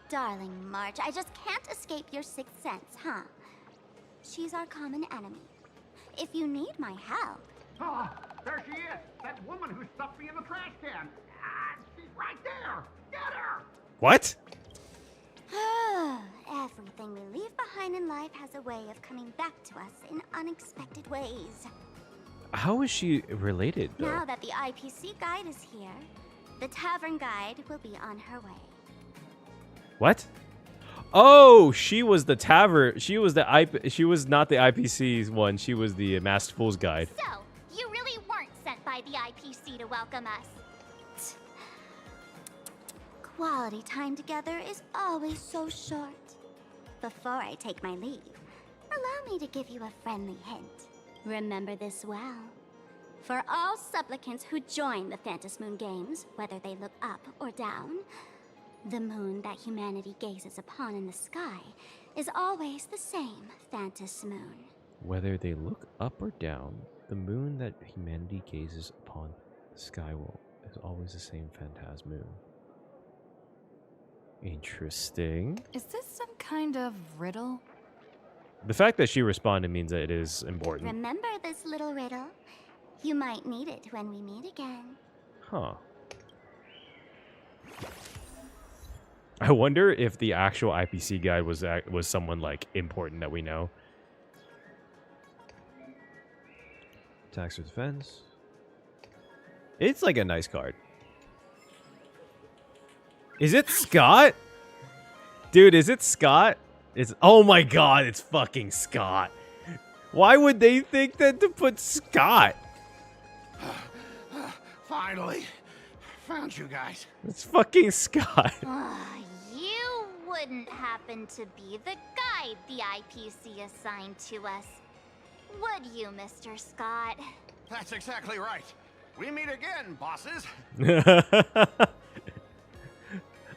Darling March, I just can't escape your sixth sense, huh? She's our common enemy. If you need my help... Oh, there she is! That woman who stuffed me in the trash can! She's right there! Get her! What? Everything we leave behind in life has a way of coming back to us in unexpected ways. How is she related, though? Now that the IPC guide is here, the tavern guide will be on her way. What? Oh, she was the tavern. She was She was not the IPC's one. She was the Masked Fool's guide. So, you really weren't sent by the IPC to welcome us. Quality time together is always so short. Before I take my leave, allow me to give you a friendly hint. Remember this well. For all supplicants who join the Phantom Moon Games, whether they look up or down, the moon that humanity gazes upon in the sky is always the same Phantom Moon. Whether they look up or down, the moon that humanity gazes upon the sky is always the same Phantom Moon. Interesting. Is this some kind of riddle? The fact that she responded means that it is important. Remember this little riddle? You might need it when we meet again. Huh. I wonder if the actual IPC guide was someone like important that we know. Attacks or defense. It's like a nice card. Is it Scott? Dude, is it Scott? Oh my god, it's fucking Scott. Why would they think that to put Scott? Finally, found you guys. It's fucking Scott. You wouldn't happen to be the guide the IPC assigned to us, would you, Mr. Scott? That's exactly right. We meet again, bosses.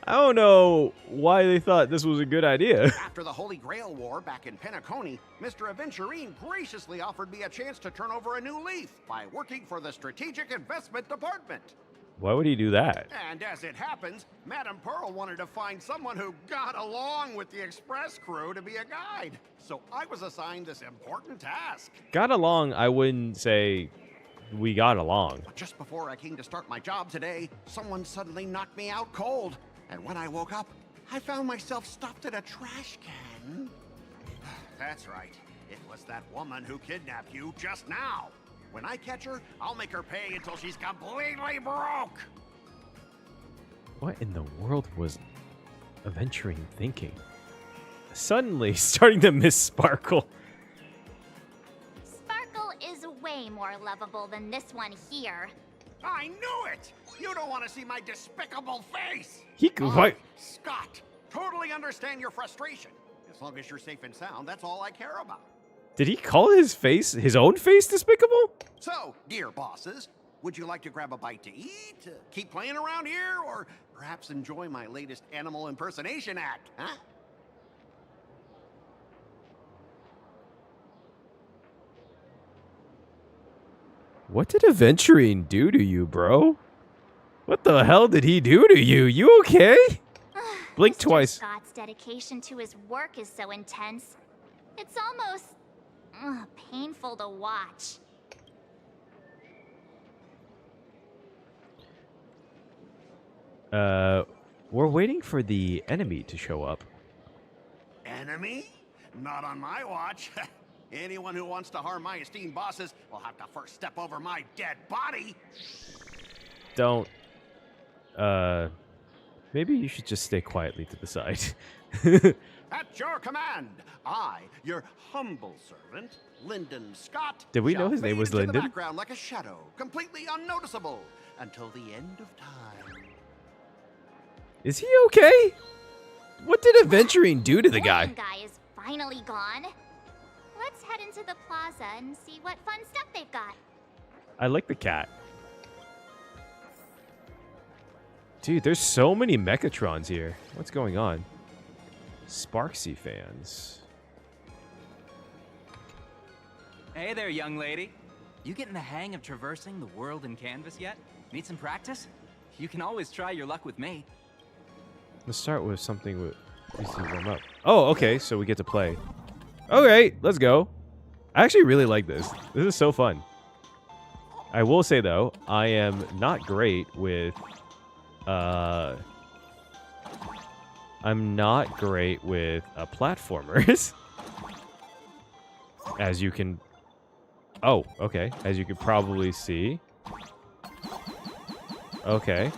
I don't know why they thought this was a good idea. After the Holy Grail War back in Penacony, Mr. Aventurine graciously offered me a chance to turn over a new leaf by working for the Strategic Investment Department. Why would he do that? And as it happens, Madame Pearl wanted to find someone who got along with the Express crew to be a guide. So I was assigned this important task. Got along, I wouldn't say we got along. But just before I came to start my job today, someone suddenly knocked me out cold. And when I woke up, I found myself stuffed in a trash can. That's right. It was that woman who kidnapped you just now. When I catch her, I'll make her pay until she's completely broke. What in the world was Aventurine thinking? Suddenly starting to miss Sparkle. Sparkle is way more lovable than this one here. I knew it! You don't want to see my despicable face! What? Scott, totally understand your frustration. As long as you're safe and sound, that's all I care about. Did he call his own face despicable? So, dear bosses, would you like to grab a bite to eat, keep playing around here, or perhaps enjoy my latest animal impersonation act, huh? What did Aventurine do to you, bro? What the hell did he do to you? You okay? Blink Mr. twice. Scott's dedication to his work is so intense. It's almost painful to watch. We're waiting for the enemy to show up. Enemy? Not on my watch. Anyone who wants to harm my esteemed bosses will have to first step over my dead body. Don't. Maybe you should just stay quietly to the side. At your command, I, your humble servant, Lyndon Scott. Did we shall know his name fade was into the Lyndon? background like a shadow, completely unnoticeable, until the end of time. Is he okay? What did Aventurine do to the guy? Honkai is finally gone. Let's head into the plaza and see what fun stuff they've got. I like the cat. Dude, there's so many Mechatrons here. What's going on? Sparksy fans. Hey there, young lady. You getting the hang of traversing the world in Canvas yet? Need some practice? You can always try your luck with me. Let's start with something with warm up. Oh, okay, so we get to play. Okay, let's go. I actually really like this. This is so fun. I will say though, I am not great with I'm not great with platformers. As you can Oh, okay. As you could probably see. Okay.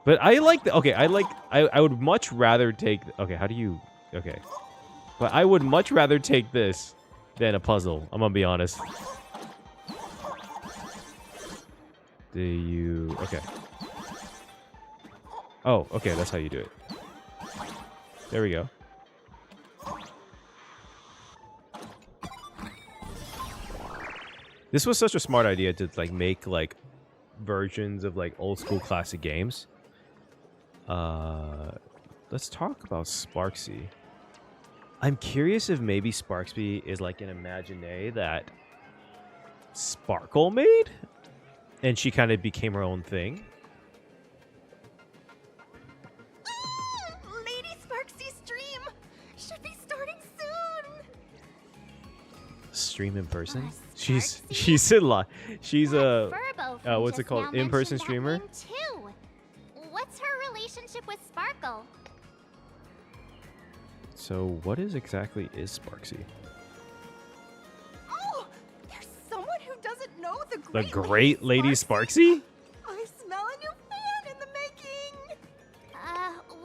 But I like the okay, I would much rather take okay, how do you okay. But I would much rather take this than a puzzle. I'm gonna be honest. Do you okay. Oh, okay, that's how you do it. There we go. This was such a smart idea to like make like versions of like old school classic games. Let's talk about Sparksy. I'm curious if maybe Sparksy is like an imaginary that Sparkle made, and she kind of became her own thing. stream in person? She's in live. She's a what's it called? In-person streamer. Too. What's her relationship with Sparkle? So what exactly is Sparksy? Oh, there's someone who doesn't know the Great Lady Sparksy? I smell a new fan in the making.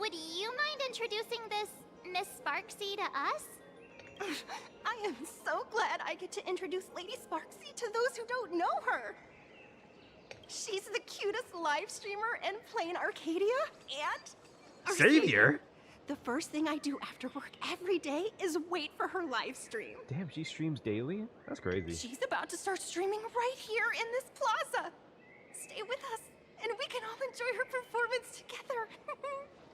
Would you mind introducing this Miss Sparksy to us? I am so glad I get to introduce Lady Sparksy to those who don't know her. She's the cutest live streamer in Planarcadia and Savior? The first thing I do after work every day is wait for her live stream. Damn, she streams daily? That's crazy. She's about to start streaming right here in this plaza. Stay with us, and we can all enjoy her performance together.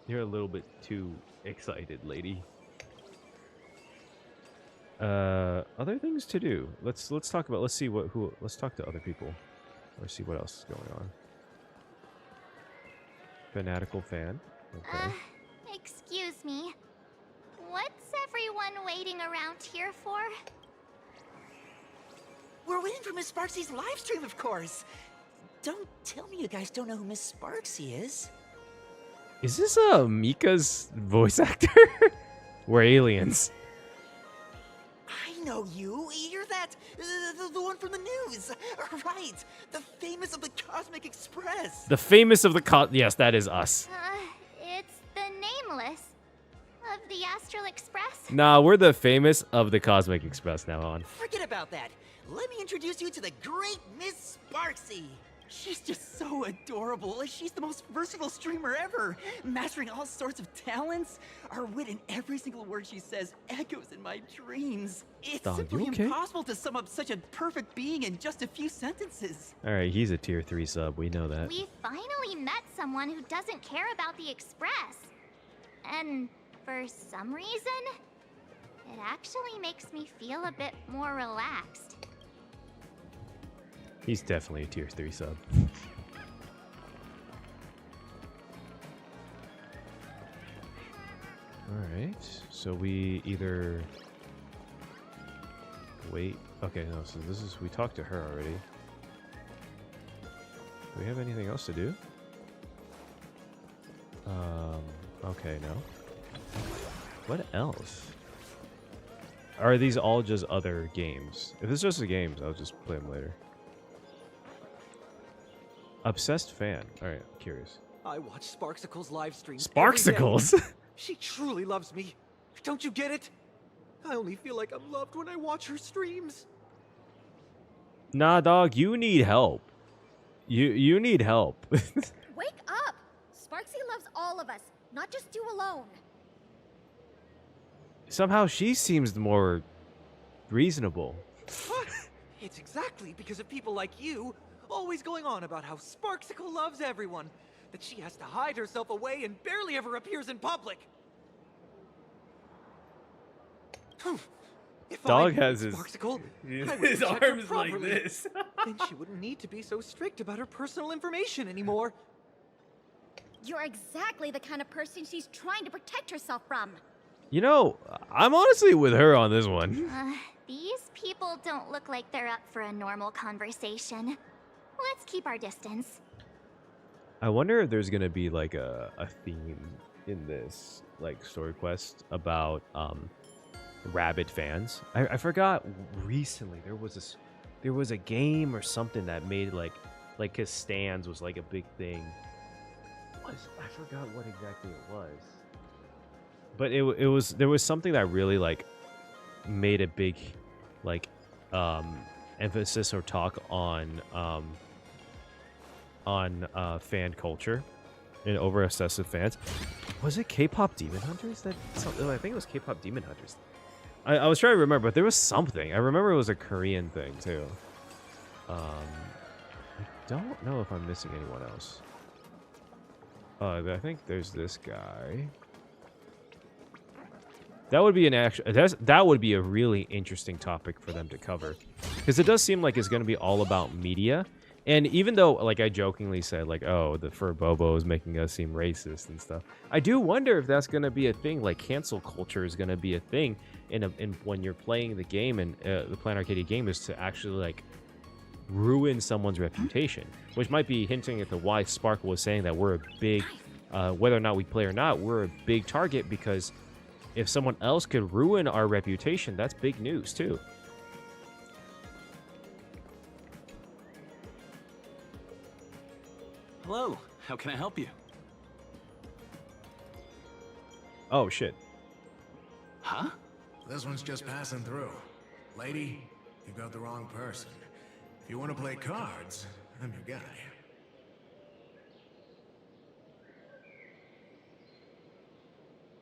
You're a little bit too excited, lady. Other things to do. Let's talk about. Let's talk to other people, or see what else is going on. Fanatical fan. Okay. Excuse me. What's everyone waiting around here for? We're waiting for Miss Sparksy's live stream, of course. Don't tell me you guys don't know who Miss Sparksy is. Is this Mika's voice actor? We're aliens. I know you. You're that, the one from the news. Right. The famous of the Cosmic Express. The famous of the yes, that is us. It's the Nameless of the Astral Express. Nah, we're the famous of the Cosmic Express now on. Forget about that. Let me introduce you to the great Miss Sparksy. She's just so adorable. She's the most versatile streamer ever, mastering all sorts of talents. Her wit in every single word she says echoes in my dreams. It's simply impossible to sum up such a perfect being in just a few sentences. All right, he's a tier 3 sub. We know that. We finally met someone who doesn't care about the Express. And for some reason, it actually makes me feel a bit more relaxed. He's definitely a tier 3 sub. Alright, so we either wait. Okay, no, so this is, we talked to her already. Do we have anything else to do? Okay, no. What else? Are these all just other games? If it's just the games, I'll just play them later. Obsessed fan. Alright, curious. I watch Sparksicle's live streams. Sparksicles? She truly loves me. Don't you get it? I only feel like I'm loved when I watch her streams. Nah, dog, you need help. You need help. Wake up! Sparksy loves all of us, not just you alone. Somehow she seems more reasonable. It's exactly because of people like you always going on about how Sparksicle loves everyone that she has to hide herself away and barely ever appears in public. If Dog I has Sparksicle, his arms like this. Then she wouldn't need to be so strict about her personal information anymore. You're exactly the kind of person she's trying to protect herself from. You know, I'm honestly with her on this one. These people don't look like they're up for a normal conversation. Let's keep our distance. I wonder if there's gonna be like a theme in this like story quest about rabid fans. I forgot recently there was a game or something that made like his stands was like a big thing. I forgot what exactly it was. But there was something that really like made a big like emphasis or talk on fan culture and over obsessive fans. Was it K-pop Demon Hunters? I think it was K-pop Demon Hunters. I was trying to remember, but there was something. I remember it was a Korean thing too. I don't know if I'm missing anyone else. I think there's this guy. That would be that would be a really interesting topic for them to cover, because it does seem like it's going to be all about media And even though, like, I jokingly said, like, oh, the fur Bobo is making us seem racist and stuff, I do wonder if that's going to be a thing. Like, cancel culture is going to be a thing in when you're playing the game, and the Planarcadia game is to actually, like, ruin someone's reputation, which might be hinting at the why Sparkle was saying that we're a big, whether or not we play or not, we're a big target, because if someone else could ruin our reputation, that's big news, too. Hello, how can I help you? Oh, shit. Huh? This one's just passing through. Lady, you've got the wrong person. If you want to play cards, I'm your guy.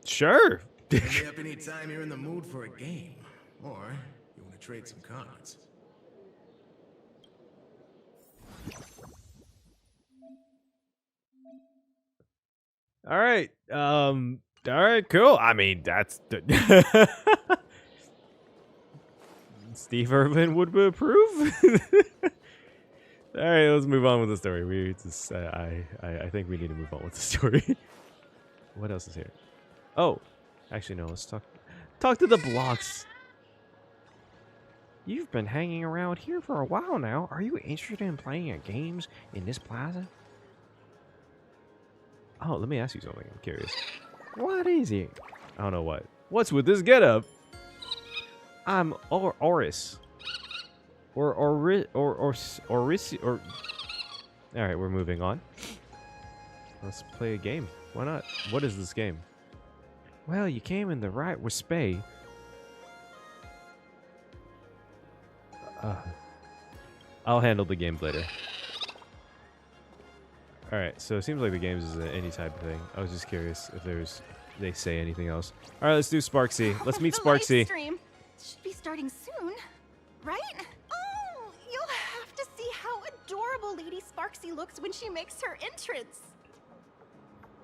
Sure. Hit me up anytime you're in the mood for a game, or you want to trade some cards. All right. All right, cool. I mean, that's the Steve Irwin would approve. All right, let's move on with the story. We just, I think we need to move on with the story. What else is here? Oh, actually, no. Let's talk to the blocks. You've been hanging around here for a while now. Are you interested in playing games in this plaza? Oh, let me ask you something. I'm curious. What is it? I don't know what. What's with this getup? I'm Oris. Or alright, we're moving on. Let's play a game. Why not? What is this game? Well, you came in the right with Spay. I'll handle the games later. Alright, so it seems like the games is any type of thing. I was just curious if they say anything else. Alright, let's do Sparksy. Let's meet Sparksy. Live stream should be starting soon, right? Oh, you'll have to see how adorable Lady Sparksy looks when she makes her entrance.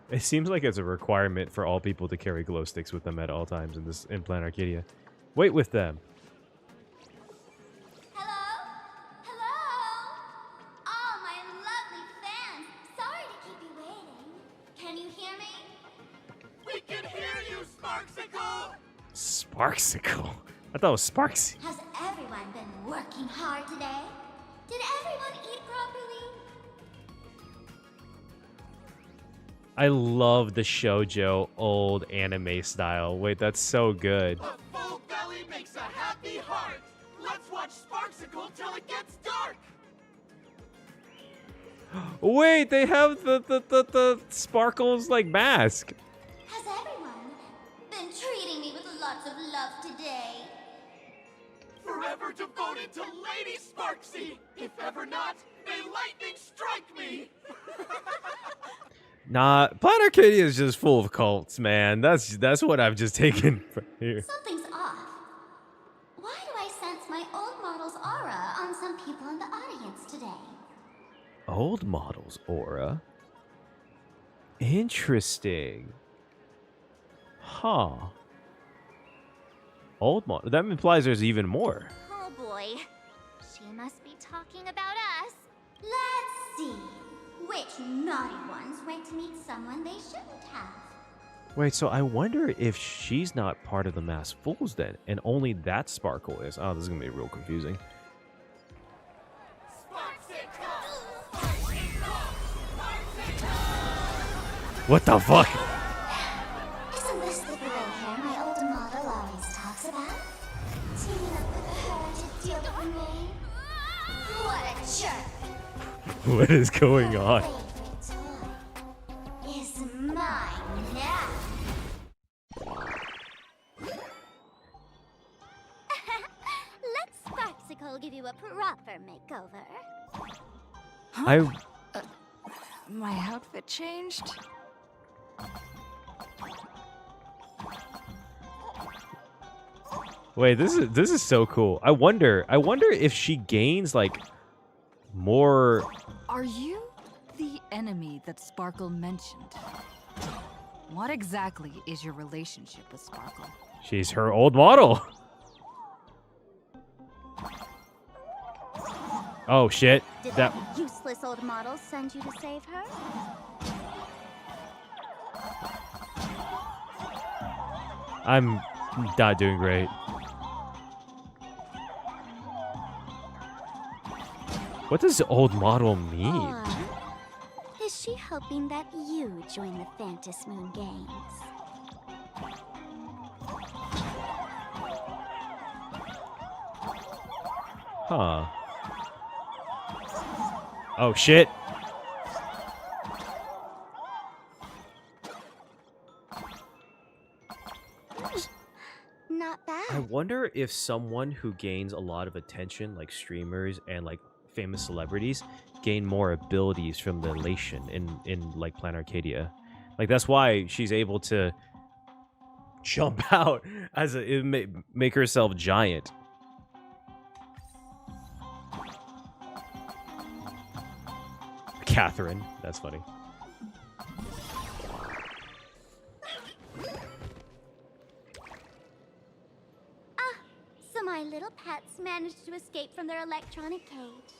It seems like it's a requirement for all people to carry glow sticks with them at all times in Planarcadia. Wait with them. Sparksicle? I thought it was Sparksy. Has everyone been working hard today? Did everyone eat properly? I love the shoujo old anime style. Wait, that's so good. A full belly makes a happy heart. Let's watch Sparksicle till it gets dark. Wait, they have the Sparkles like mask. Has everyone been treating me with lots of love today? Forever devoted to Lady Sparksy. If ever not, may lightning strike me. Nah, Planarcadia is just full of cults, man. That's what I've just taken from here. Something's off. Why do I sense my old model's aura on some people in the audience today? Old model's aura? Interesting. Huh. Old model. That implies there's even more. Oh boy. She must be talking about us. Let's see. Which naughty ones went to meet someone they shouldn't have? Wait, so I wonder if she's not part of the Masked Fools then, and only that Sparkle is. Oh, this is gonna be real confusing. What the fuck? Isn't this the gray hair my old model always talks about? Teaming up with her to deal with me? What a jerk! What is going on? Is mine now. Let Sparksicle give you a proper makeover. My outfit changed? Wait, this is so cool. I wonder if she gains like more. Are you the enemy that Sparkle mentioned? What exactly is your relationship with Sparkle? She's her old model. Oh shit. Did That that useless old model send you to save her? I'm not doing great. What does old model mean? Or is she hoping that you join the Phantom Moon Games? Huh. Oh shit. Not bad. I wonder if someone who gains a lot of attention, like streamers and like famous celebrities, gain more abilities from the elation in like Planarcadia. Like that's why she's able to jump out as make herself giant. Catherine, that's funny. So my little pets managed to escape from their electronic cage.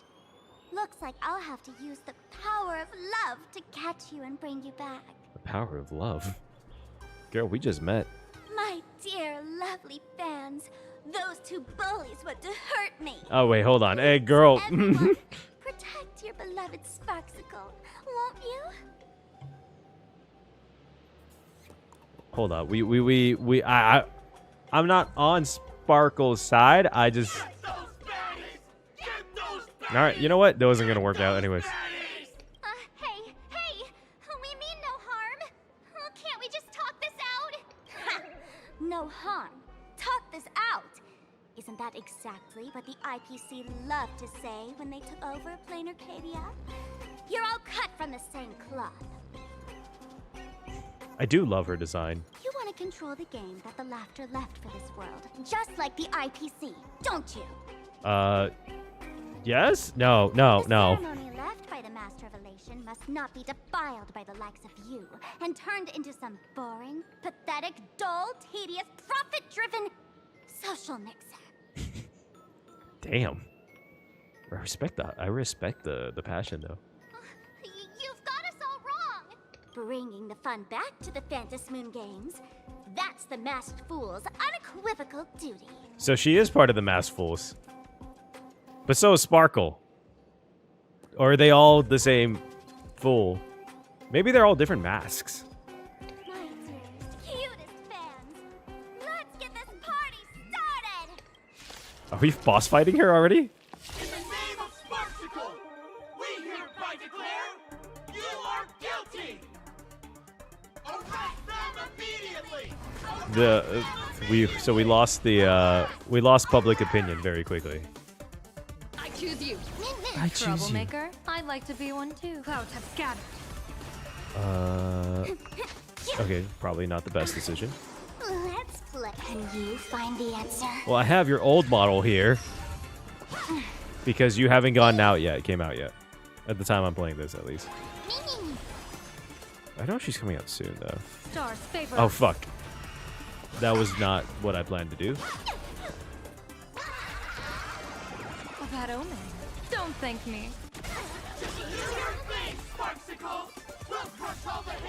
Looks like I'll have to use the power of love to catch you and bring you back. The power of love. Girl, we just met. My dear, lovely fans, those two bullies want to hurt me. Oh wait, hold on. Hey, girl. Everyone, protect your beloved Sparksicle, won't you? Hold on. I'm not on Sparkle's side. I just. All right. You know what? That wasn't gonna work out, anyways. Hey, we mean no harm. Can't we just talk this out? No harm. Talk this out. Isn't that exactly what the IPC loved to say when they took over Planarcadia? You're all cut from the same cloth. I do love her design. You want to control the game that the laughter left for this world, just like the IPC, don't you? Yes? No. The ceremony left by the Master of Elation must not be defiled by the likes of you and turned into some boring, pathetic, dull, tedious, profit-driven social mixer. Damn. I respect that. I respect the passion, though. You've got us all wrong. Bringing the fun back to the Phantom Moon Games, that's the Masked Fool's unequivocal duty. So she is part of the Masked Fools. But so is Sparkle. Or are they all the same fool? Maybe they're all different masks. My dearest, cutest fans, let's get this party started! Are we boss fighting her already? In the name of Sparksicle, we hereby declare you are guilty. Arrest them immediately. We lost public opinion very quickly. I choose you. I choose you. Troublemaker. I'd like to be one too. Clouds have scattered. Okay, probably not the best decision. Let's play. Can you find the answer? Well, I have your old model here. Because you haven't gone out yet, came out yet. At the time I'm playing this, at least. I know she's coming out soon, though. Stars favor. Oh, fuck. That was not what I planned to do. A bad omen. Don't thank me.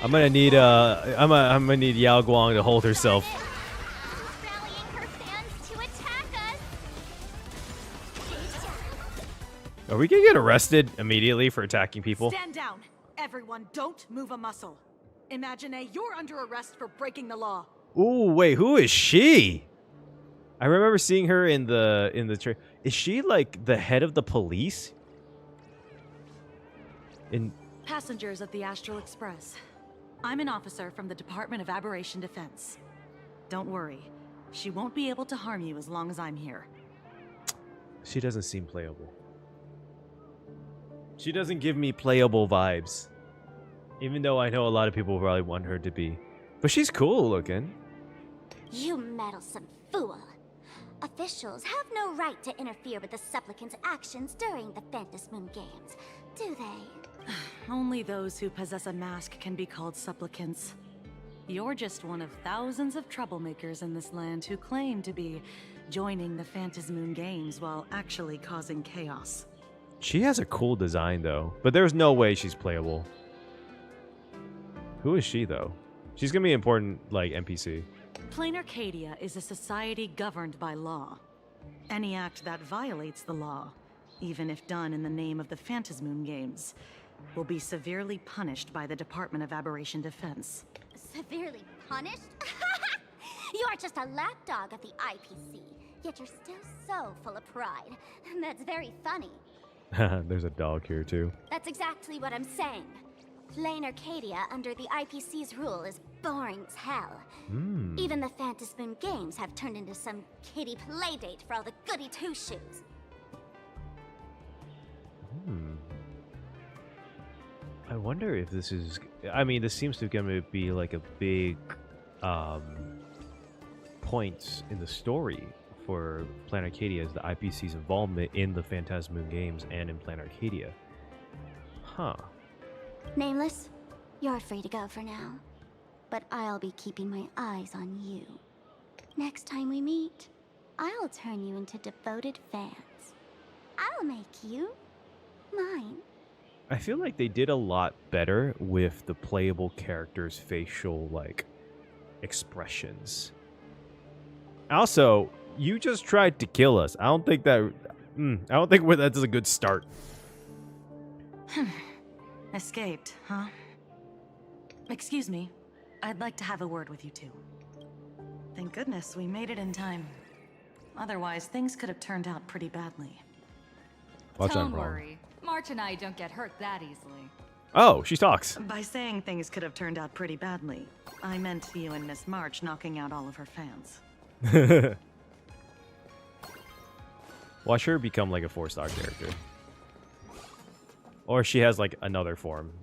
I'm gonna need I'm gonna need Yao Guang to hold herself. Rallying her fans to attack us. Are we gonna get arrested immediately for attacking people? Stand down. Everyone, don't move a muscle. Imagine you're under arrest for breaking the law. Ooh, wait, who is she? I remember seeing her in the is she like the head of the police? Passengers of the Astral Express. I'm an officer from the Department of Aberration Defense. Don't worry. She won't be able to harm you as long as I'm here. She doesn't seem playable. She doesn't give me playable vibes. Even though I know a lot of people probably want her to be. But she's cool looking. You meddlesome fool. Officials have no right to interfere with the supplicants' actions during the Phantom Moon Games, do they? Only those who possess a mask can be called supplicants. You're just one of thousands of troublemakers in this land who claim to be joining the Phantom Moon Games while actually causing chaos. She has a cool design, though. But there's no way she's playable. Who is she, though? She's gonna be an important, like, NPC. Planarcadia is a society governed by law. Any act that violates the law, even if done in the name of the Phantasmoon Games, will be severely punished by the Department of Aberration Defense. Severely punished? You are just a lapdog of the IPC, yet you're still so full of pride. That's very funny. There's a dog here, too. That's exactly what I'm saying. Planarcadia under the IPC's rule is boring as hell. Even the Phantasmoon Games have turned into some kiddie playdate for all the goody two-shoes. I wonder if this is... I mean, this seems to be like a big point in the story for Planarcadia, is the IPC's involvement in the Phantasmoon Games and in Planarcadia. Huh. Nameless, you're free to go for now. But I'll be keeping my eyes on you. Next time we meet, I'll turn you into devoted fans. I'll make you mine. I feel like they did a lot better with the playable characters' facial, like, expressions. Also, you just tried to kill us. I don't think that... I don't think that's a good start. Escaped, huh? Excuse me. I'd like to have a word with you two. Thank goodness we made it in time. Otherwise, things could have turned out pretty badly. Don't worry. March and I don't get hurt that easily. Oh, she talks. By saying things could have turned out pretty badly, I meant you and Miss March knocking out all of her fans. Watch her become like a 4-star character. Or she has like another form.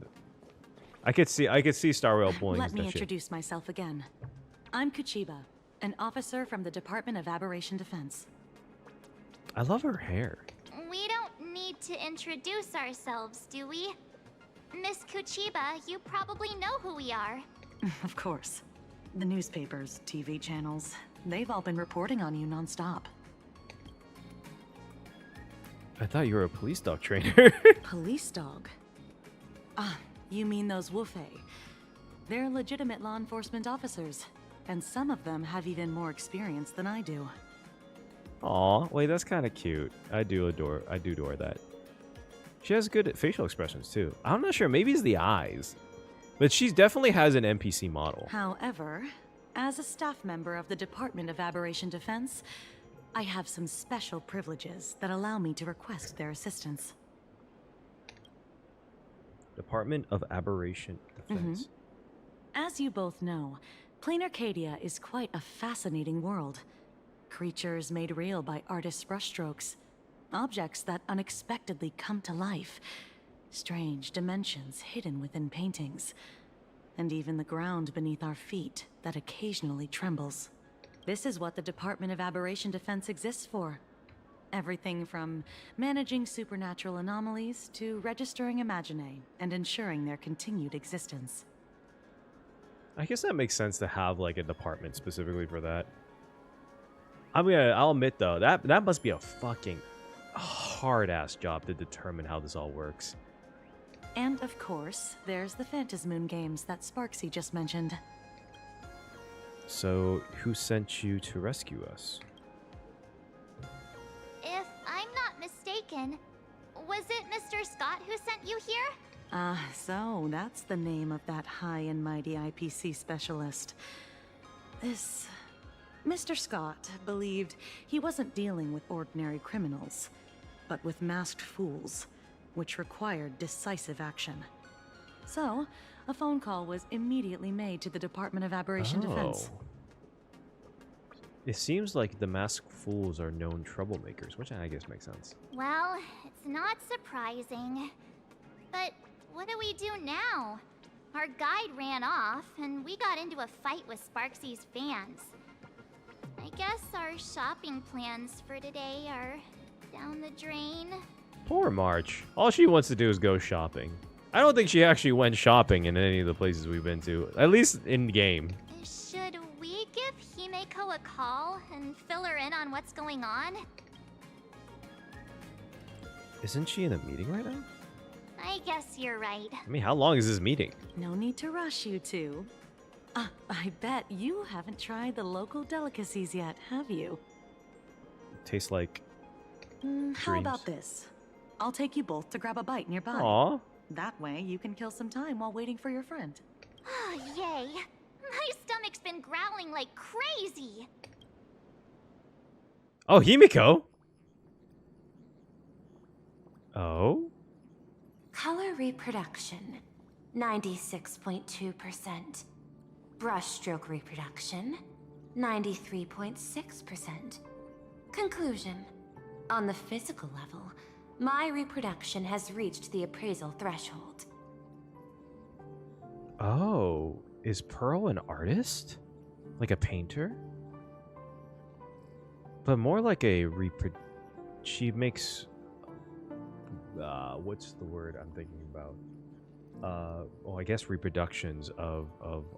I could see Star Rail pulling Let me that shit. introduce myself again. I'm Kuchiba, an officer from the Department of Aberration Defense. I love her hair. We don't need to introduce ourselves, do we? Miss Kuchiba, you probably know who we are. Of course. The newspapers, TV channels, they've all been reporting on you nonstop. I thought you were a police dog trainer. Police dog? Ah, you mean those Wufei. They're legitimate law enforcement officers, and some of them have even more experience than I do. Aw, wait, that's kind of cute. I do adore that. She has good facial expressions too. I'm not sure, maybe it's the eyes. But she definitely has an NPC model. However, as a staff member of the Department of Aberration Defense, I have some special privileges that allow me to request their assistance. Department of Aberration Defense. As you both know, Planarcadia is quite a fascinating world. Creatures made real by artists' brushstrokes. Objects that unexpectedly come to life. Strange dimensions hidden within paintings. And even the ground beneath our feet that occasionally trembles. This is what the Department of Aberration Defense exists for. Everything from managing supernatural anomalies to registering Imaginae and ensuring their continued existence. I guess that makes sense to have like a department specifically for that. I'll admit though, that must be a fucking hard-ass job to determine how this all works. And of course, there's the Phantasmoon Games that Sparksy just mentioned. So, who sent you to rescue us? If I'm not mistaken, was it Mr. Scott who sent you here? So that's the name of that high and mighty IPC specialist. This... Mr. Scott believed he wasn't dealing with ordinary criminals, but with masked fools, which required decisive action. So, a phone call was immediately made to the Department of Aberration Defense. It seems like the masked fools are known troublemakers, which I guess makes sense. Well, it's not surprising. But what do we do now? Our guide ran off, and we got into a fight with Sparksy's fans. I guess our shopping plans for today are down the drain. Poor March. All she wants to do is go shopping. I don't think she actually went shopping in any of the places we've been to, at least in game. Should we give Himeko a call and fill her in on what's going on? Isn't she in a meeting right now? I guess you're right. I mean, how long is this meeting? No need to rush, you two. I bet you haven't tried the local delicacies yet, have you? Tastes like How about this? I'll take you both to grab a bite nearby. Aw. That way, you can kill some time while waiting for your friend. Oh, yay. My stomach's been growling like crazy. Oh, Himiko. Oh. Color reproduction, 96.2%. Brushstroke reproduction, 93.6%. Conclusion. On the physical level, my reproduction has reached the appraisal threshold. Oh, is Pearl an artist? Like a painter? But more like a she makes what's the word I'm thinking about? Well, I guess reproductions of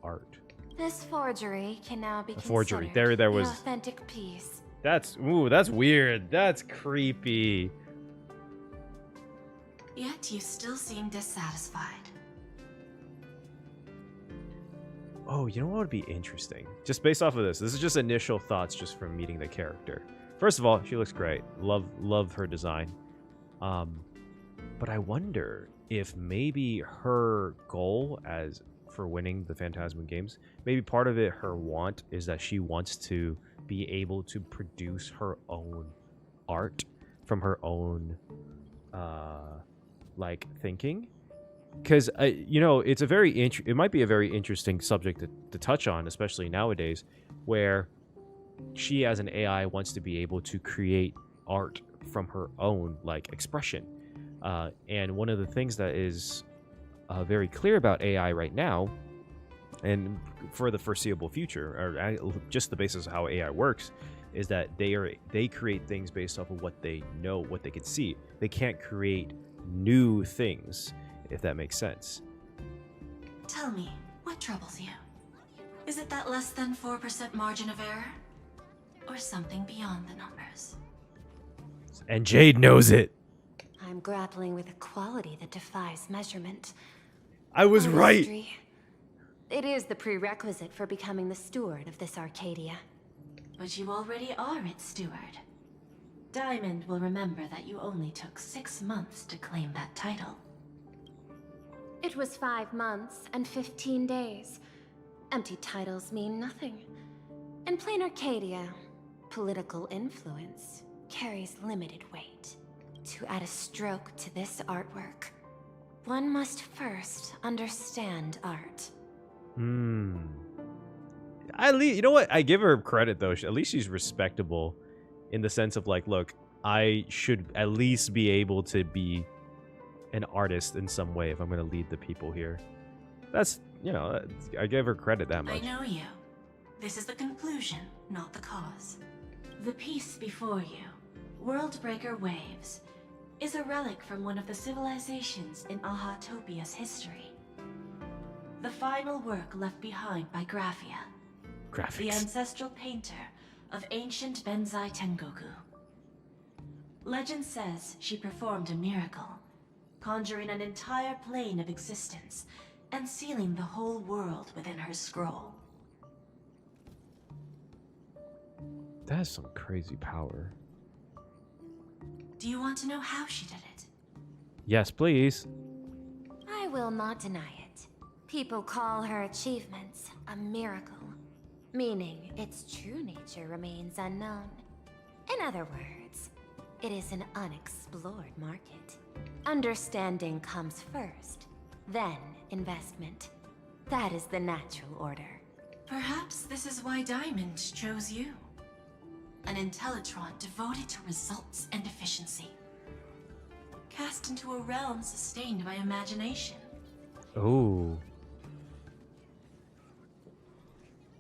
art. This forgery can now be Forgery. considered There the was authentic piece. That's weird. That's creepy. Yet you still seem dissatisfied. Oh, you know what would be interesting? Just based off of this. This is just initial thoughts just from meeting the character. First of all, she looks great. Love her design. But I wonder if maybe her goal for winning the Phantasm games, maybe part of it, her want, is that she wants to be able to produce her own art from her own like thinking. Because you know, it's a it might be a very interesting subject to touch on, especially nowadays, where she as an AI wants to be able to create art from her own like expression. And one of the things that is very clear about AI right now, and for the foreseeable future, or just the basis of how AI works, is that they create things based off of what they know, what they can see. They can't create new things, if that makes sense. Tell me, what troubles you? Is it that less than 4% margin of error? Or something beyond the numbers? And Jade knows it. I'm grappling with a quality that defies measurement. I was right. Artistry. It is the prerequisite for becoming the steward of this Arcadia. But you already are its steward. Diamond will remember that you only took 6 months to claim that title. It was 5 months and 15 days. Empty titles mean nothing. In Planarcadia, political influence carries limited weight. To add a stroke to this artwork, one must first understand art. At least, you know what? I give her credit though. At least she's respectable, in the sense of like, look, I should at least be able to be an artist in some way if I'm going to lead the people here. That's, you know, I give her credit that much. I know you. This is the conclusion, not the cause. The piece before you, Worldbreaker Waves, is a relic from one of the civilizations in Ahatopia's history. The final work left behind by Graphia, the ancestral painter of ancient Benzai Tengoku. Legend says she performed a miracle, conjuring an entire plane of existence and sealing the whole world within her scroll. That is some crazy power. Do you want to know how she did it? Yes, please. I will not deny it. People call her achievements a miracle, meaning its true nature remains unknown. In other words, it is an unexplored market. Understanding comes first, then investment. That is the natural order. Perhaps this is why Diamond chose you. An Intellitron devoted to results and efficiency. Cast into a realm sustained by imagination. Oh.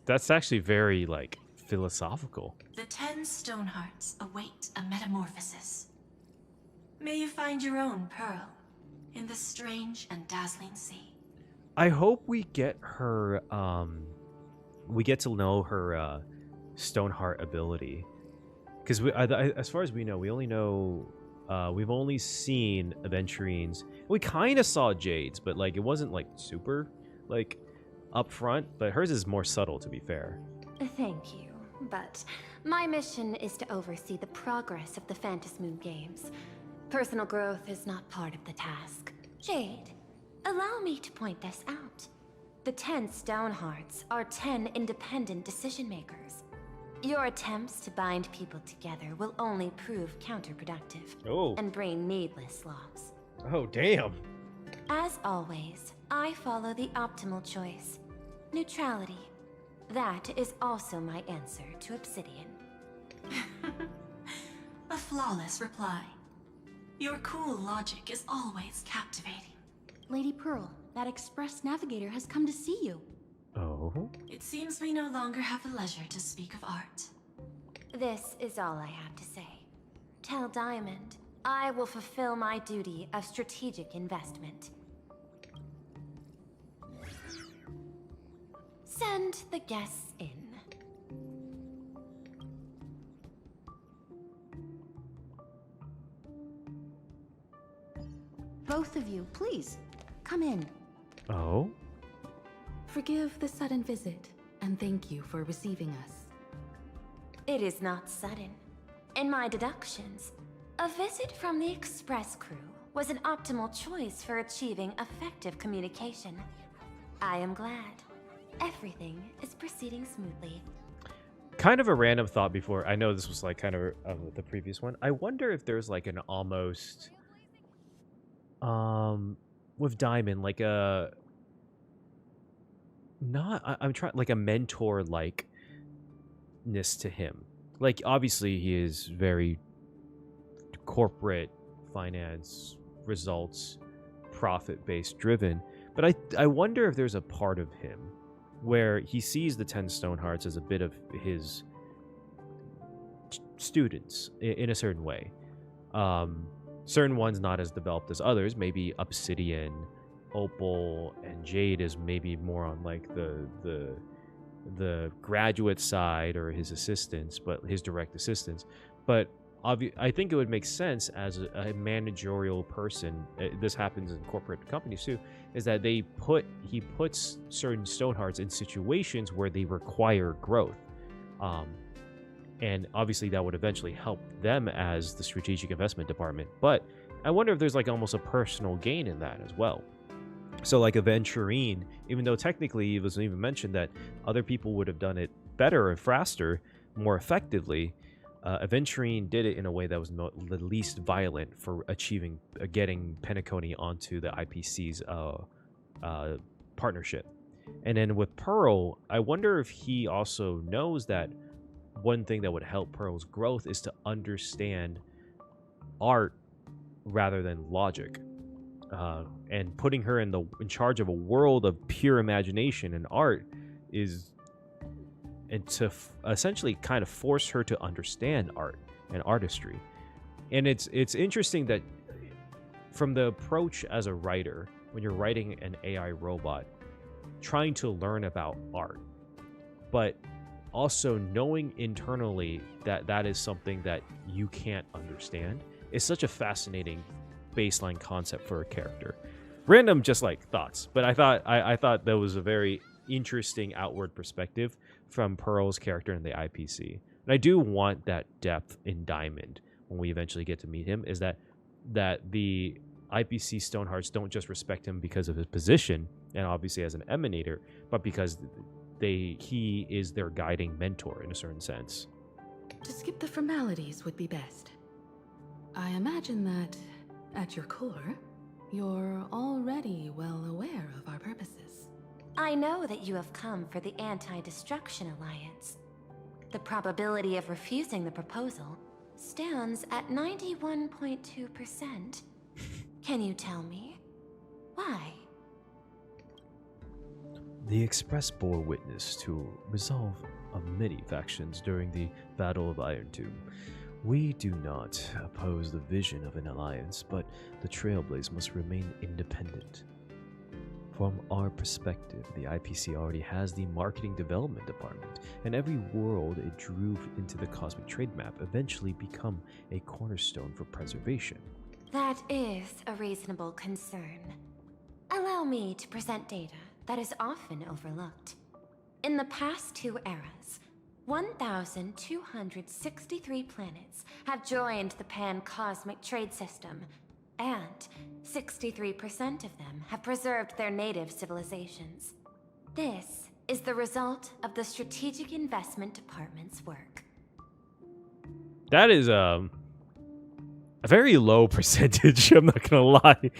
That's actually very, like, philosophical. The 10 stone hearts await a metamorphosis. May you find your own pearl in this strange and dazzling sea. I hope we get her, we get to know her, Stoneheart ability. Because as far as we know, we only know We've only seen Aventurines. We kind of saw Jade's, but like it wasn't like super like up front. But hers is more subtle, to be fair. Thank you, but my mission is to oversee the progress of the Phantasmoon Games. Personal growth is not part of the task. Jade, allow me to point this out. The 10 Stonehearts are 10 independent decision makers. Your attempts to bind people together will only prove counterproductive and bring needless loss. Oh, damn. As always, I follow the optimal choice. Neutrality. That is also my answer to Obsidian. A flawless reply. Your cool logic is always captivating. Lady Pearl, that express navigator has come to see you. Oh? It seems we no longer have the leisure to speak of art. This is all I have to say. Tell Diamond, I will fulfill my duty of strategic investment. Send the guests in. Both of you, please, come in. Oh? Forgive the sudden visit, and thank you for receiving us. It is not sudden. In my deductions, a visit from the Express crew was an optimal choice for achieving effective communication. I am glad. Everything is proceeding smoothly. Kind of a random thought before. I know this was like kind of the previous one. I wonder if there's like an almost with Diamond like a I'm trying like a mentor likeness to him. Like obviously he is very corporate finance results profit based driven, but I wonder if there's a part of him where he sees the 10 Stonehearts as a bit of his students in a certain way. Certain ones not as developed as others. Maybe Obsidian, Opal, and Jade is maybe more on like the graduate side or his assistants, but his direct assistants. But I think it would make sense as a managerial person. This happens in corporate companies too. Is that he puts certain Stonehearts in situations where they require growth, and obviously that would eventually help them as the strategic investment department. But I wonder if there's like almost a personal gain in that as well. So like Aventurine, even though technically it wasn't even mentioned that other people would have done it better and faster, more effectively, Aventurine did it in a way that was the least violent for achieving getting Penacony onto the IPC's partnership. And then with Pearl, I wonder if he also knows that one thing that would help Pearl's growth is to understand art rather than logic. And putting her in charge of a world of pure imagination and art and to essentially kind of force her to understand art and artistry. And it's interesting that from the approach as a writer, when you're writing an AI robot, trying to learn about art, but also knowing internally that that is something that you can't understand is such a fascinating baseline concept for a character. Random just like thoughts, but I thought that was a very interesting outward perspective from Pearl's character in the IPC. And I do want that depth in Diamond when we eventually get to meet him, is that the IPC Stonehearts don't just respect him because of his position and obviously as an emanator, but because he is their guiding mentor in a certain sense. To skip the formalities would be best. I imagine that, at your core, you're already well aware of our purposes. I know that you have come for the Anti-Destruction Alliance. The probability of refusing the proposal stands at 91.2%. Can you tell me why? The Express bore witness to resolve of many factions during the Battle of Iron Tomb. We do not oppose the vision of an alliance, but the Trailblaze must remain independent. From our perspective, the IPC already has the marketing development department, and every world it drew into the cosmic trade map eventually become a cornerstone for preservation. That is a reasonable concern. Allow me to present data that is often overlooked. In the past 2 eras, 1,263 planets have joined the pan-cosmic trade system, and 63% of them have preserved their native civilizations. This is the result of the Strategic Investment Department's work. That is a very low percentage. I'm not gonna lie.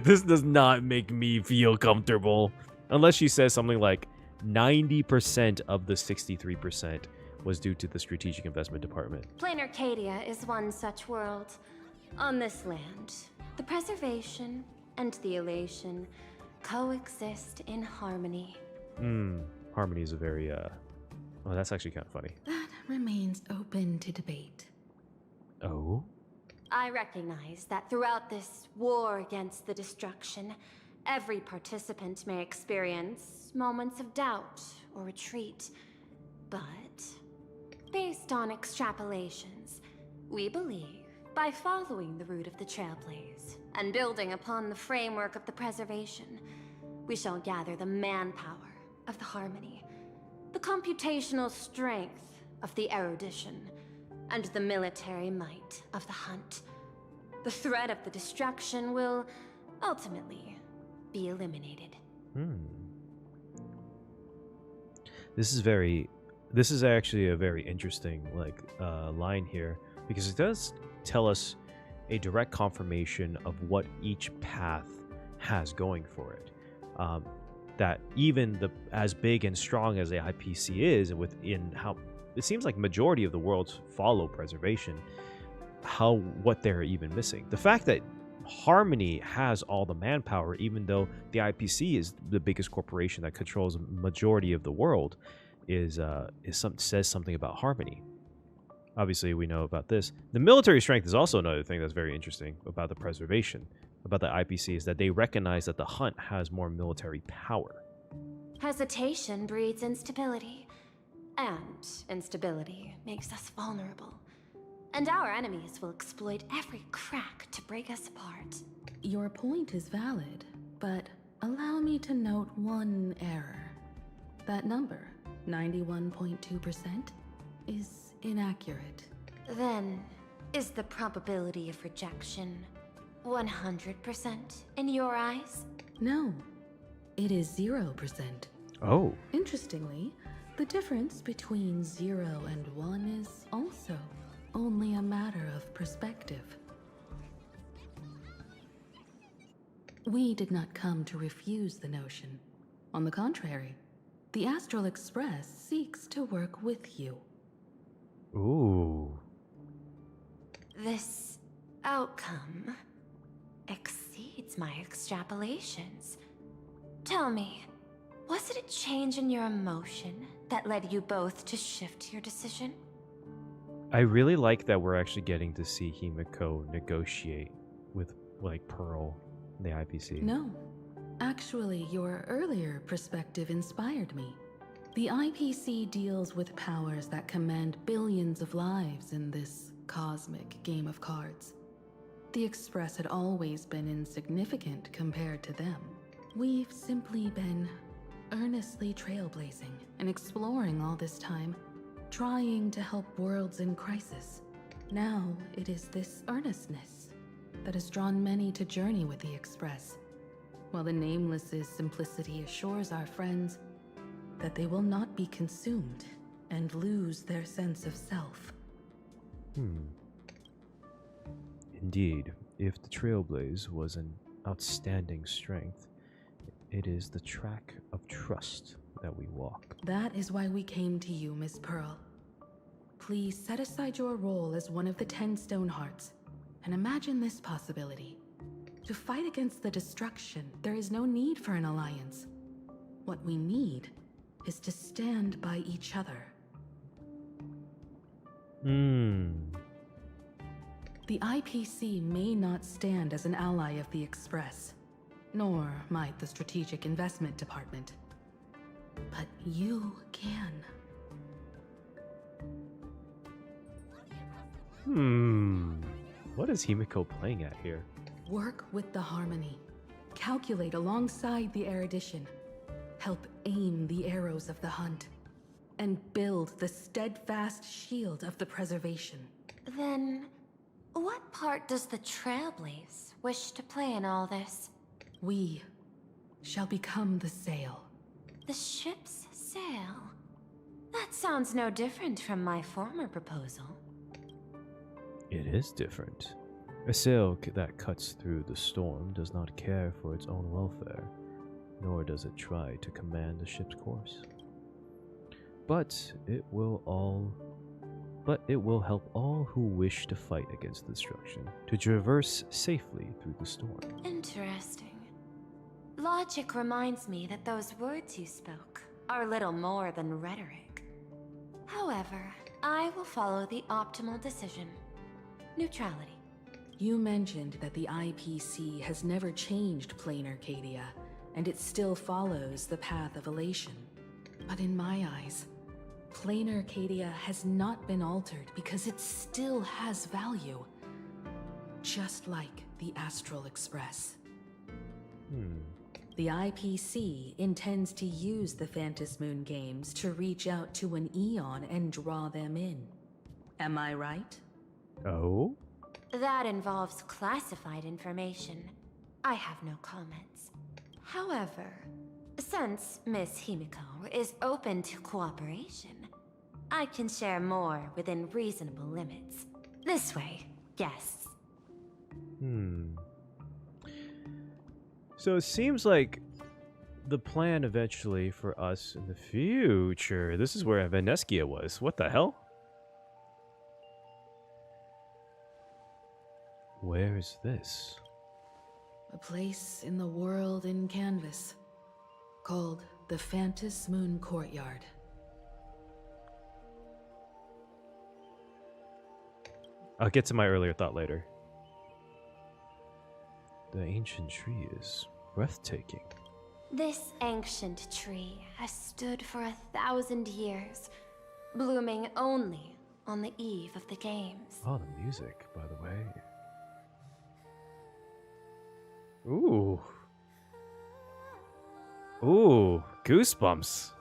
This does not make me feel comfortable unless she says something like 90% of the 63% was due to the Strategic Investment Department. Planarcadia is one such world. On this land, the preservation and the elation coexist in harmony. Harmony is a very oh, that's actually kind of funny. That remains open to debate. Oh? I recognize that throughout this war against the destruction, every participant may experience moments of doubt or retreat. But, based on extrapolations, we believe by following the route of the Trailblaze and building upon the framework of the preservation, we shall gather the manpower of the harmony, the computational strength of the erudition, and the military might of the hunt. The threat of the destruction will ultimately be eliminated. This is actually a very interesting line here, because it does tell us a direct confirmation of what each path has going for it. That even as big and strong as the IPC is, and within how it seems like majority of the worlds follow preservation, what they're even missing. The fact that Harmony has all the manpower, even though the IPC is the biggest corporation that controls a majority of the world, says something about Harmony. Obviously, we know about this. The military strength is also another thing that's very interesting about the preservation, about the IPC, is that they recognize that the hunt has more military power. Hesitation breeds instability, and instability makes us vulnerable. And our enemies will exploit every crack to break us apart. Your point is valid, but allow me to note one error. That number, 91.2%, is inaccurate. Then, is the probability of rejection 100% in your eyes? No, it is 0%. Oh. Interestingly, the difference between 0 and 1 is also only a matter of perspective. We did not come to refuse the notion. On the contrary, the Astral Express seeks to work with you. Ooh. This outcome exceeds my extrapolations. Tell me, was it a change in your emotion that led you both to shift your decision? I really like that we're actually getting to see Himiko negotiate with, Pearl in the IPC. No. Actually, your earlier perspective inspired me. The IPC deals with powers that command billions of lives in this cosmic game of cards. The Express had always been insignificant compared to them. We've simply been earnestly trailblazing and exploring all this time, trying to help worlds in crisis. Now it is this earnestness that has drawn many to journey with the Express, while the Nameless's simplicity assures our friends that they will not be consumed and lose their sense of self. Indeed, if the Trailblaze was an outstanding strength, it is the track of trust that we walk. That is why we came to you, Miss Pearl. Please set aside your role as one of the 10 Stonehearts and imagine this possibility. To fight against the destruction, there is no need for an alliance. What we need is to stand by each other. The IPC may not stand as an ally of the Express, nor might the Strategic Investment Department. But you can. What is Himiko playing at here? Work with the harmony. Calculate alongside the erudition. Help aim the arrows of the hunt. And build the steadfast shield of the preservation. Then, what part does the Trailblaze wish to play in all this? We shall become the sail. The ship's sail? That sounds no different from my former proposal. It is different. A sail that cuts through the storm does not care for its own welfare, nor does it try to command the ship's course. But it will help all who wish to fight against destruction to traverse safely through the storm. Interesting. Logic reminds me that those words you spoke are little more than rhetoric. However, I will follow the optimal decision. Neutrality. You mentioned that the IPC has never changed Planarcadia, and it still follows the path of elation. But in my eyes, Planarcadia has not been altered because it still has value. Just like the Astral Express. The IPC intends to use the Phantom Moon games to reach out to an Eon and draw them in. Am I right? Oh? That involves classified information. I have no comments. However, since Miss Himiko is open to cooperation, I can share more within reasonable limits. This way, guests. So it seems like the plan eventually for us in the future. This is where Veneskia was. What the hell? Where is this? A place in the world in canvas, called the Phantom Moon Courtyard. I'll get to my earlier thought later. The ancient tree is breathtaking. This ancient tree has stood for 1,000 years, blooming only on the eve of the games. Oh, the music, by the way. Ooh. Ooh, goosebumps.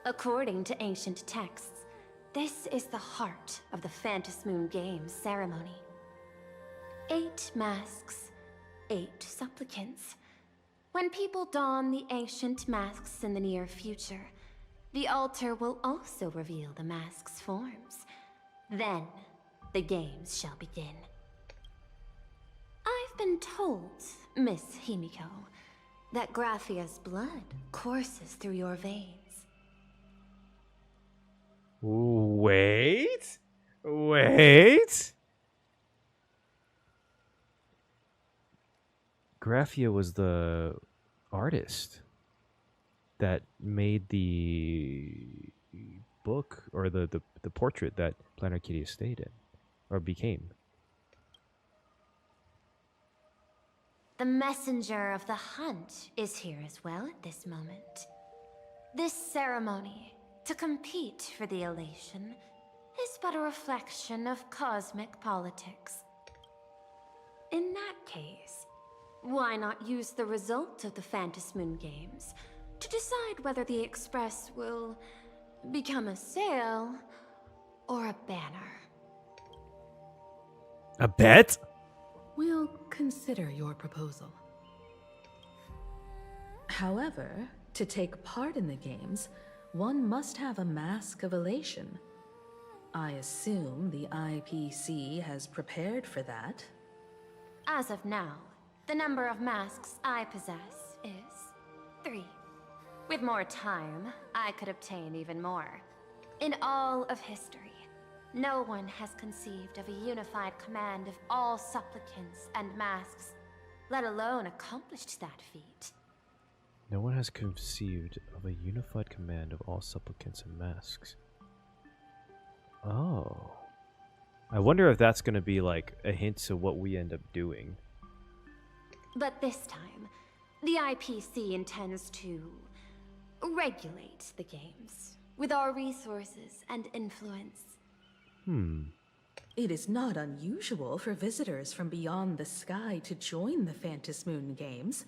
According to ancient texts, this is the heart of the Phantom Moon Games ceremony. 8 masks, 8 supplicants. When people don the ancient masks in the near future, the altar will also reveal the masks' forms. Then, the games shall begin. I've been told, Miss Himiko, that Graphia's blood courses through your veins. Wait. Graphia was the artist that made the book or the portrait that Planarcadia stayed in or became. The messenger of the hunt is here as well at this moment. This ceremony, to compete for the elation, is but a reflection of cosmic politics. In that case, why not use the result of the Phantom Moon Games to decide whether the Express will become a sail or a banner? A bet? We'll consider your proposal. However, to take part in the games, one must have a mask of elation. I assume the IPC has prepared for that. As of now, the number of masks I possess is 3. With more time, I could obtain even more. In all of history, no one has conceived of a unified command of all supplicants and masks, let alone accomplished that feat. No one has conceived of a unified command of all supplicants and masks. Oh. I wonder if that's going to be like a hint to what we end up doing. But this time, the IPC intends to regulate the games with our resources and influence. It is not unusual for visitors from beyond the sky to join the Phantasmoon Games,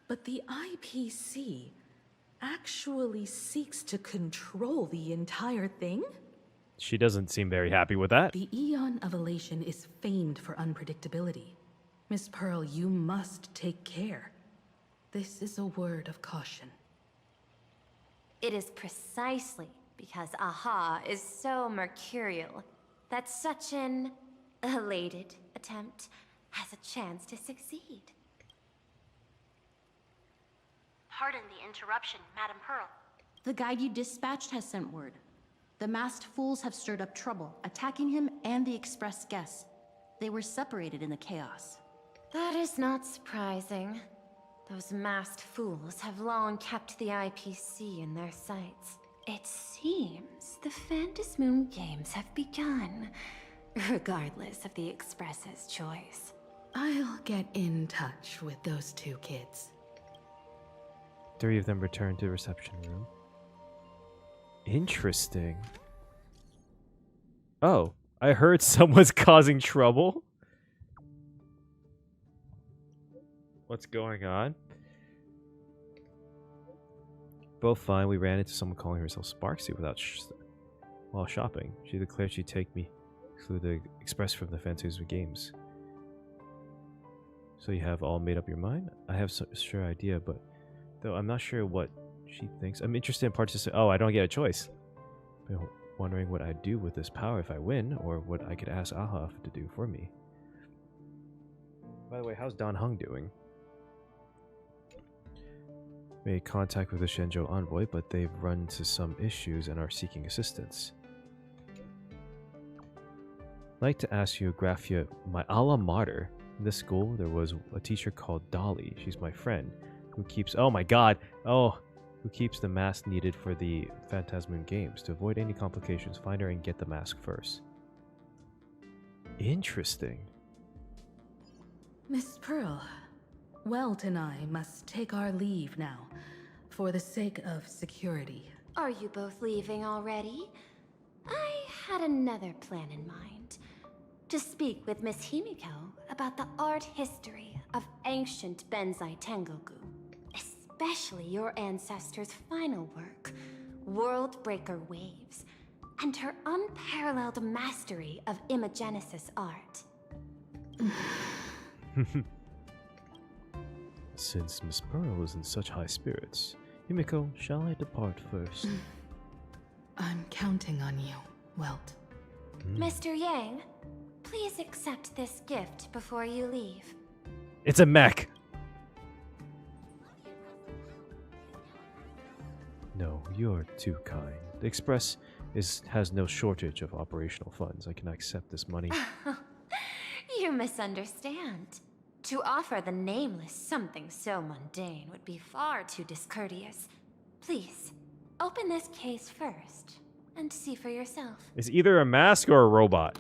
but the IPC actually seeks to control the entire thing? She doesn't seem very happy with that. The Eon of Elation is famed for unpredictability. Miss Pearl, you must take care. This is a word of caution. It is precisely because Aha is so mercurial that such an elated attempt has a chance to succeed. Pardon the interruption, Madam Pearl. The guide you dispatched has sent word. The masked fools have stirred up trouble, attacking him and the express guests. They were separated in the chaos. That is not surprising. Those masked fools have long kept the IPC in their sights. It seems the Phantasmoon Games have begun, regardless of the Express's choice. I'll get in touch with those two kids. 3 of them return to the reception room. Interesting. Oh, I heard someone's causing trouble. What's going on? Both fine. We ran into someone calling herself Sparksy while shopping. She declared she'd take me through the express from the Phantasmoon Games. So you have all made up your mind? I have a sure idea, but though I'm not sure what she thinks. I'm interested in participating. Oh, I don't get a choice. I'm wondering what I'd do with this power if I win, or what I could ask Aha to do for me. By the way, how's Don Hung doing? Made contact with the Shenzhou envoy, but they've run into some issues and are seeking assistance. I'd like to ask you, Graphia, my alma mater. In this school, there was a teacher called Dolly. She's my friend, who keeps... Oh my god! Oh! Who keeps the mask needed for the Phantasmoon Games. To avoid any complications, find her and get the mask first. Interesting. Miss Pearl, Welt and I must take our leave now, for the sake of security. Are you both leaving already? I had another plan in mind. To speak with Miss Himiko about the art history of ancient Benzai Tengoku. Especially your ancestors' final work, World Breaker Waves, and her unparalleled mastery of imagenesis art. Since Miss Pearl is in such high spirits, Himiko, shall I depart first? I'm counting on you, Welt. Mr. Yang, please accept this gift before you leave. It's a mech! No, you're too kind. The Express has no shortage of operational funds. I cannot accept this money. You misunderstand. To offer the Nameless something so mundane would be far too discourteous. Please, open this case first, and see for yourself. It's either a mask or a robot.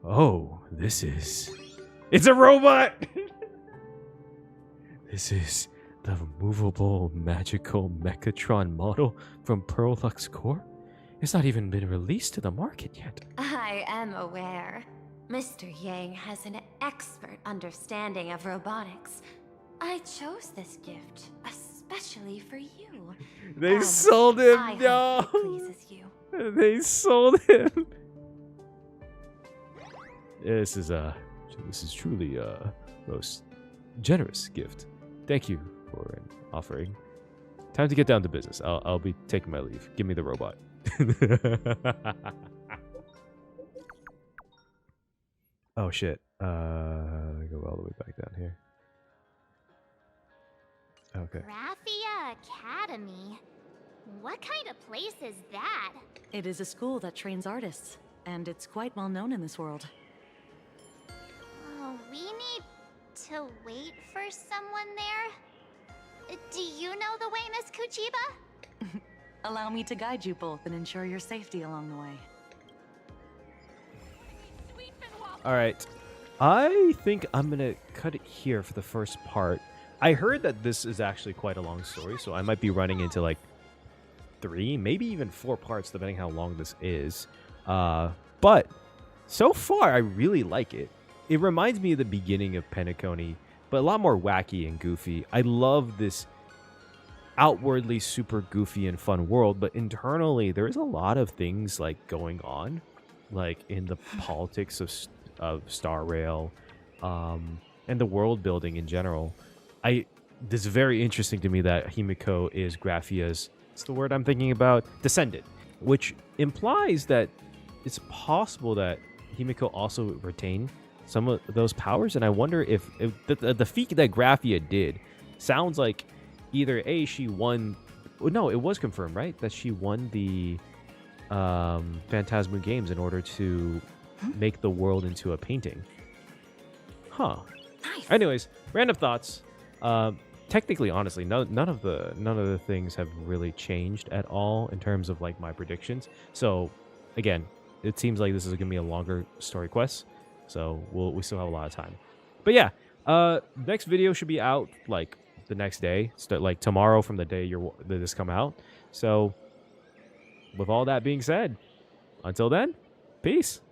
Oh, this is... It's a robot! This is the movable magical Mechatron model from Pearl Lux Corps? It's not even been released to the market yet. I am aware. Mr. Yang has an expert understanding of robotics. I chose this gift especially for you. They sold him, I no! hope it pleases you. They sold him. This is truly a most generous gift. Thank you for an offering. Time to get down to business. I'll be taking my leave. Give me the robot. Oh shit. Go all the way back down here. Okay. Graphia Academy? What kind of place is that? It is a school that trains artists, and it's quite well known in this world. Oh, we need to wait for someone there? Do you know the way, Miss Kuchiba? Allow me to guide you both and ensure your safety along the way. All right. I think I'm going to cut it here for the first part. I heard that this is actually quite a long story, so I might be running into like 3, maybe even 4 parts, depending how long this is. But so far, I really like it. It reminds me of the beginning of Penacony, but a lot more wacky and goofy. I love this outwardly super goofy and fun world, but internally, there is a lot of things like going on, like in the politics of Star Rail, and the world building in general. This is very interesting to me that Himiko is Graphia's, what's the word I'm thinking about? Descendant, which implies that it's possible that Himiko also retained some of those powers. And I wonder if the feat that Graphia did sounds like either A, she won, no, it was confirmed, right? That she won the Phantasmo Games in order to make the world into a painting. Huh. Nice. Anyways, random thoughts. Technically, honestly, none of the things have really changed at all in terms of like my predictions. So, again, it seems like this is gonna be a longer story quest. So we still have a lot of time. But yeah, next video should be out like the next day, like tomorrow from the day this come out. So, with all that being said, until then, peace.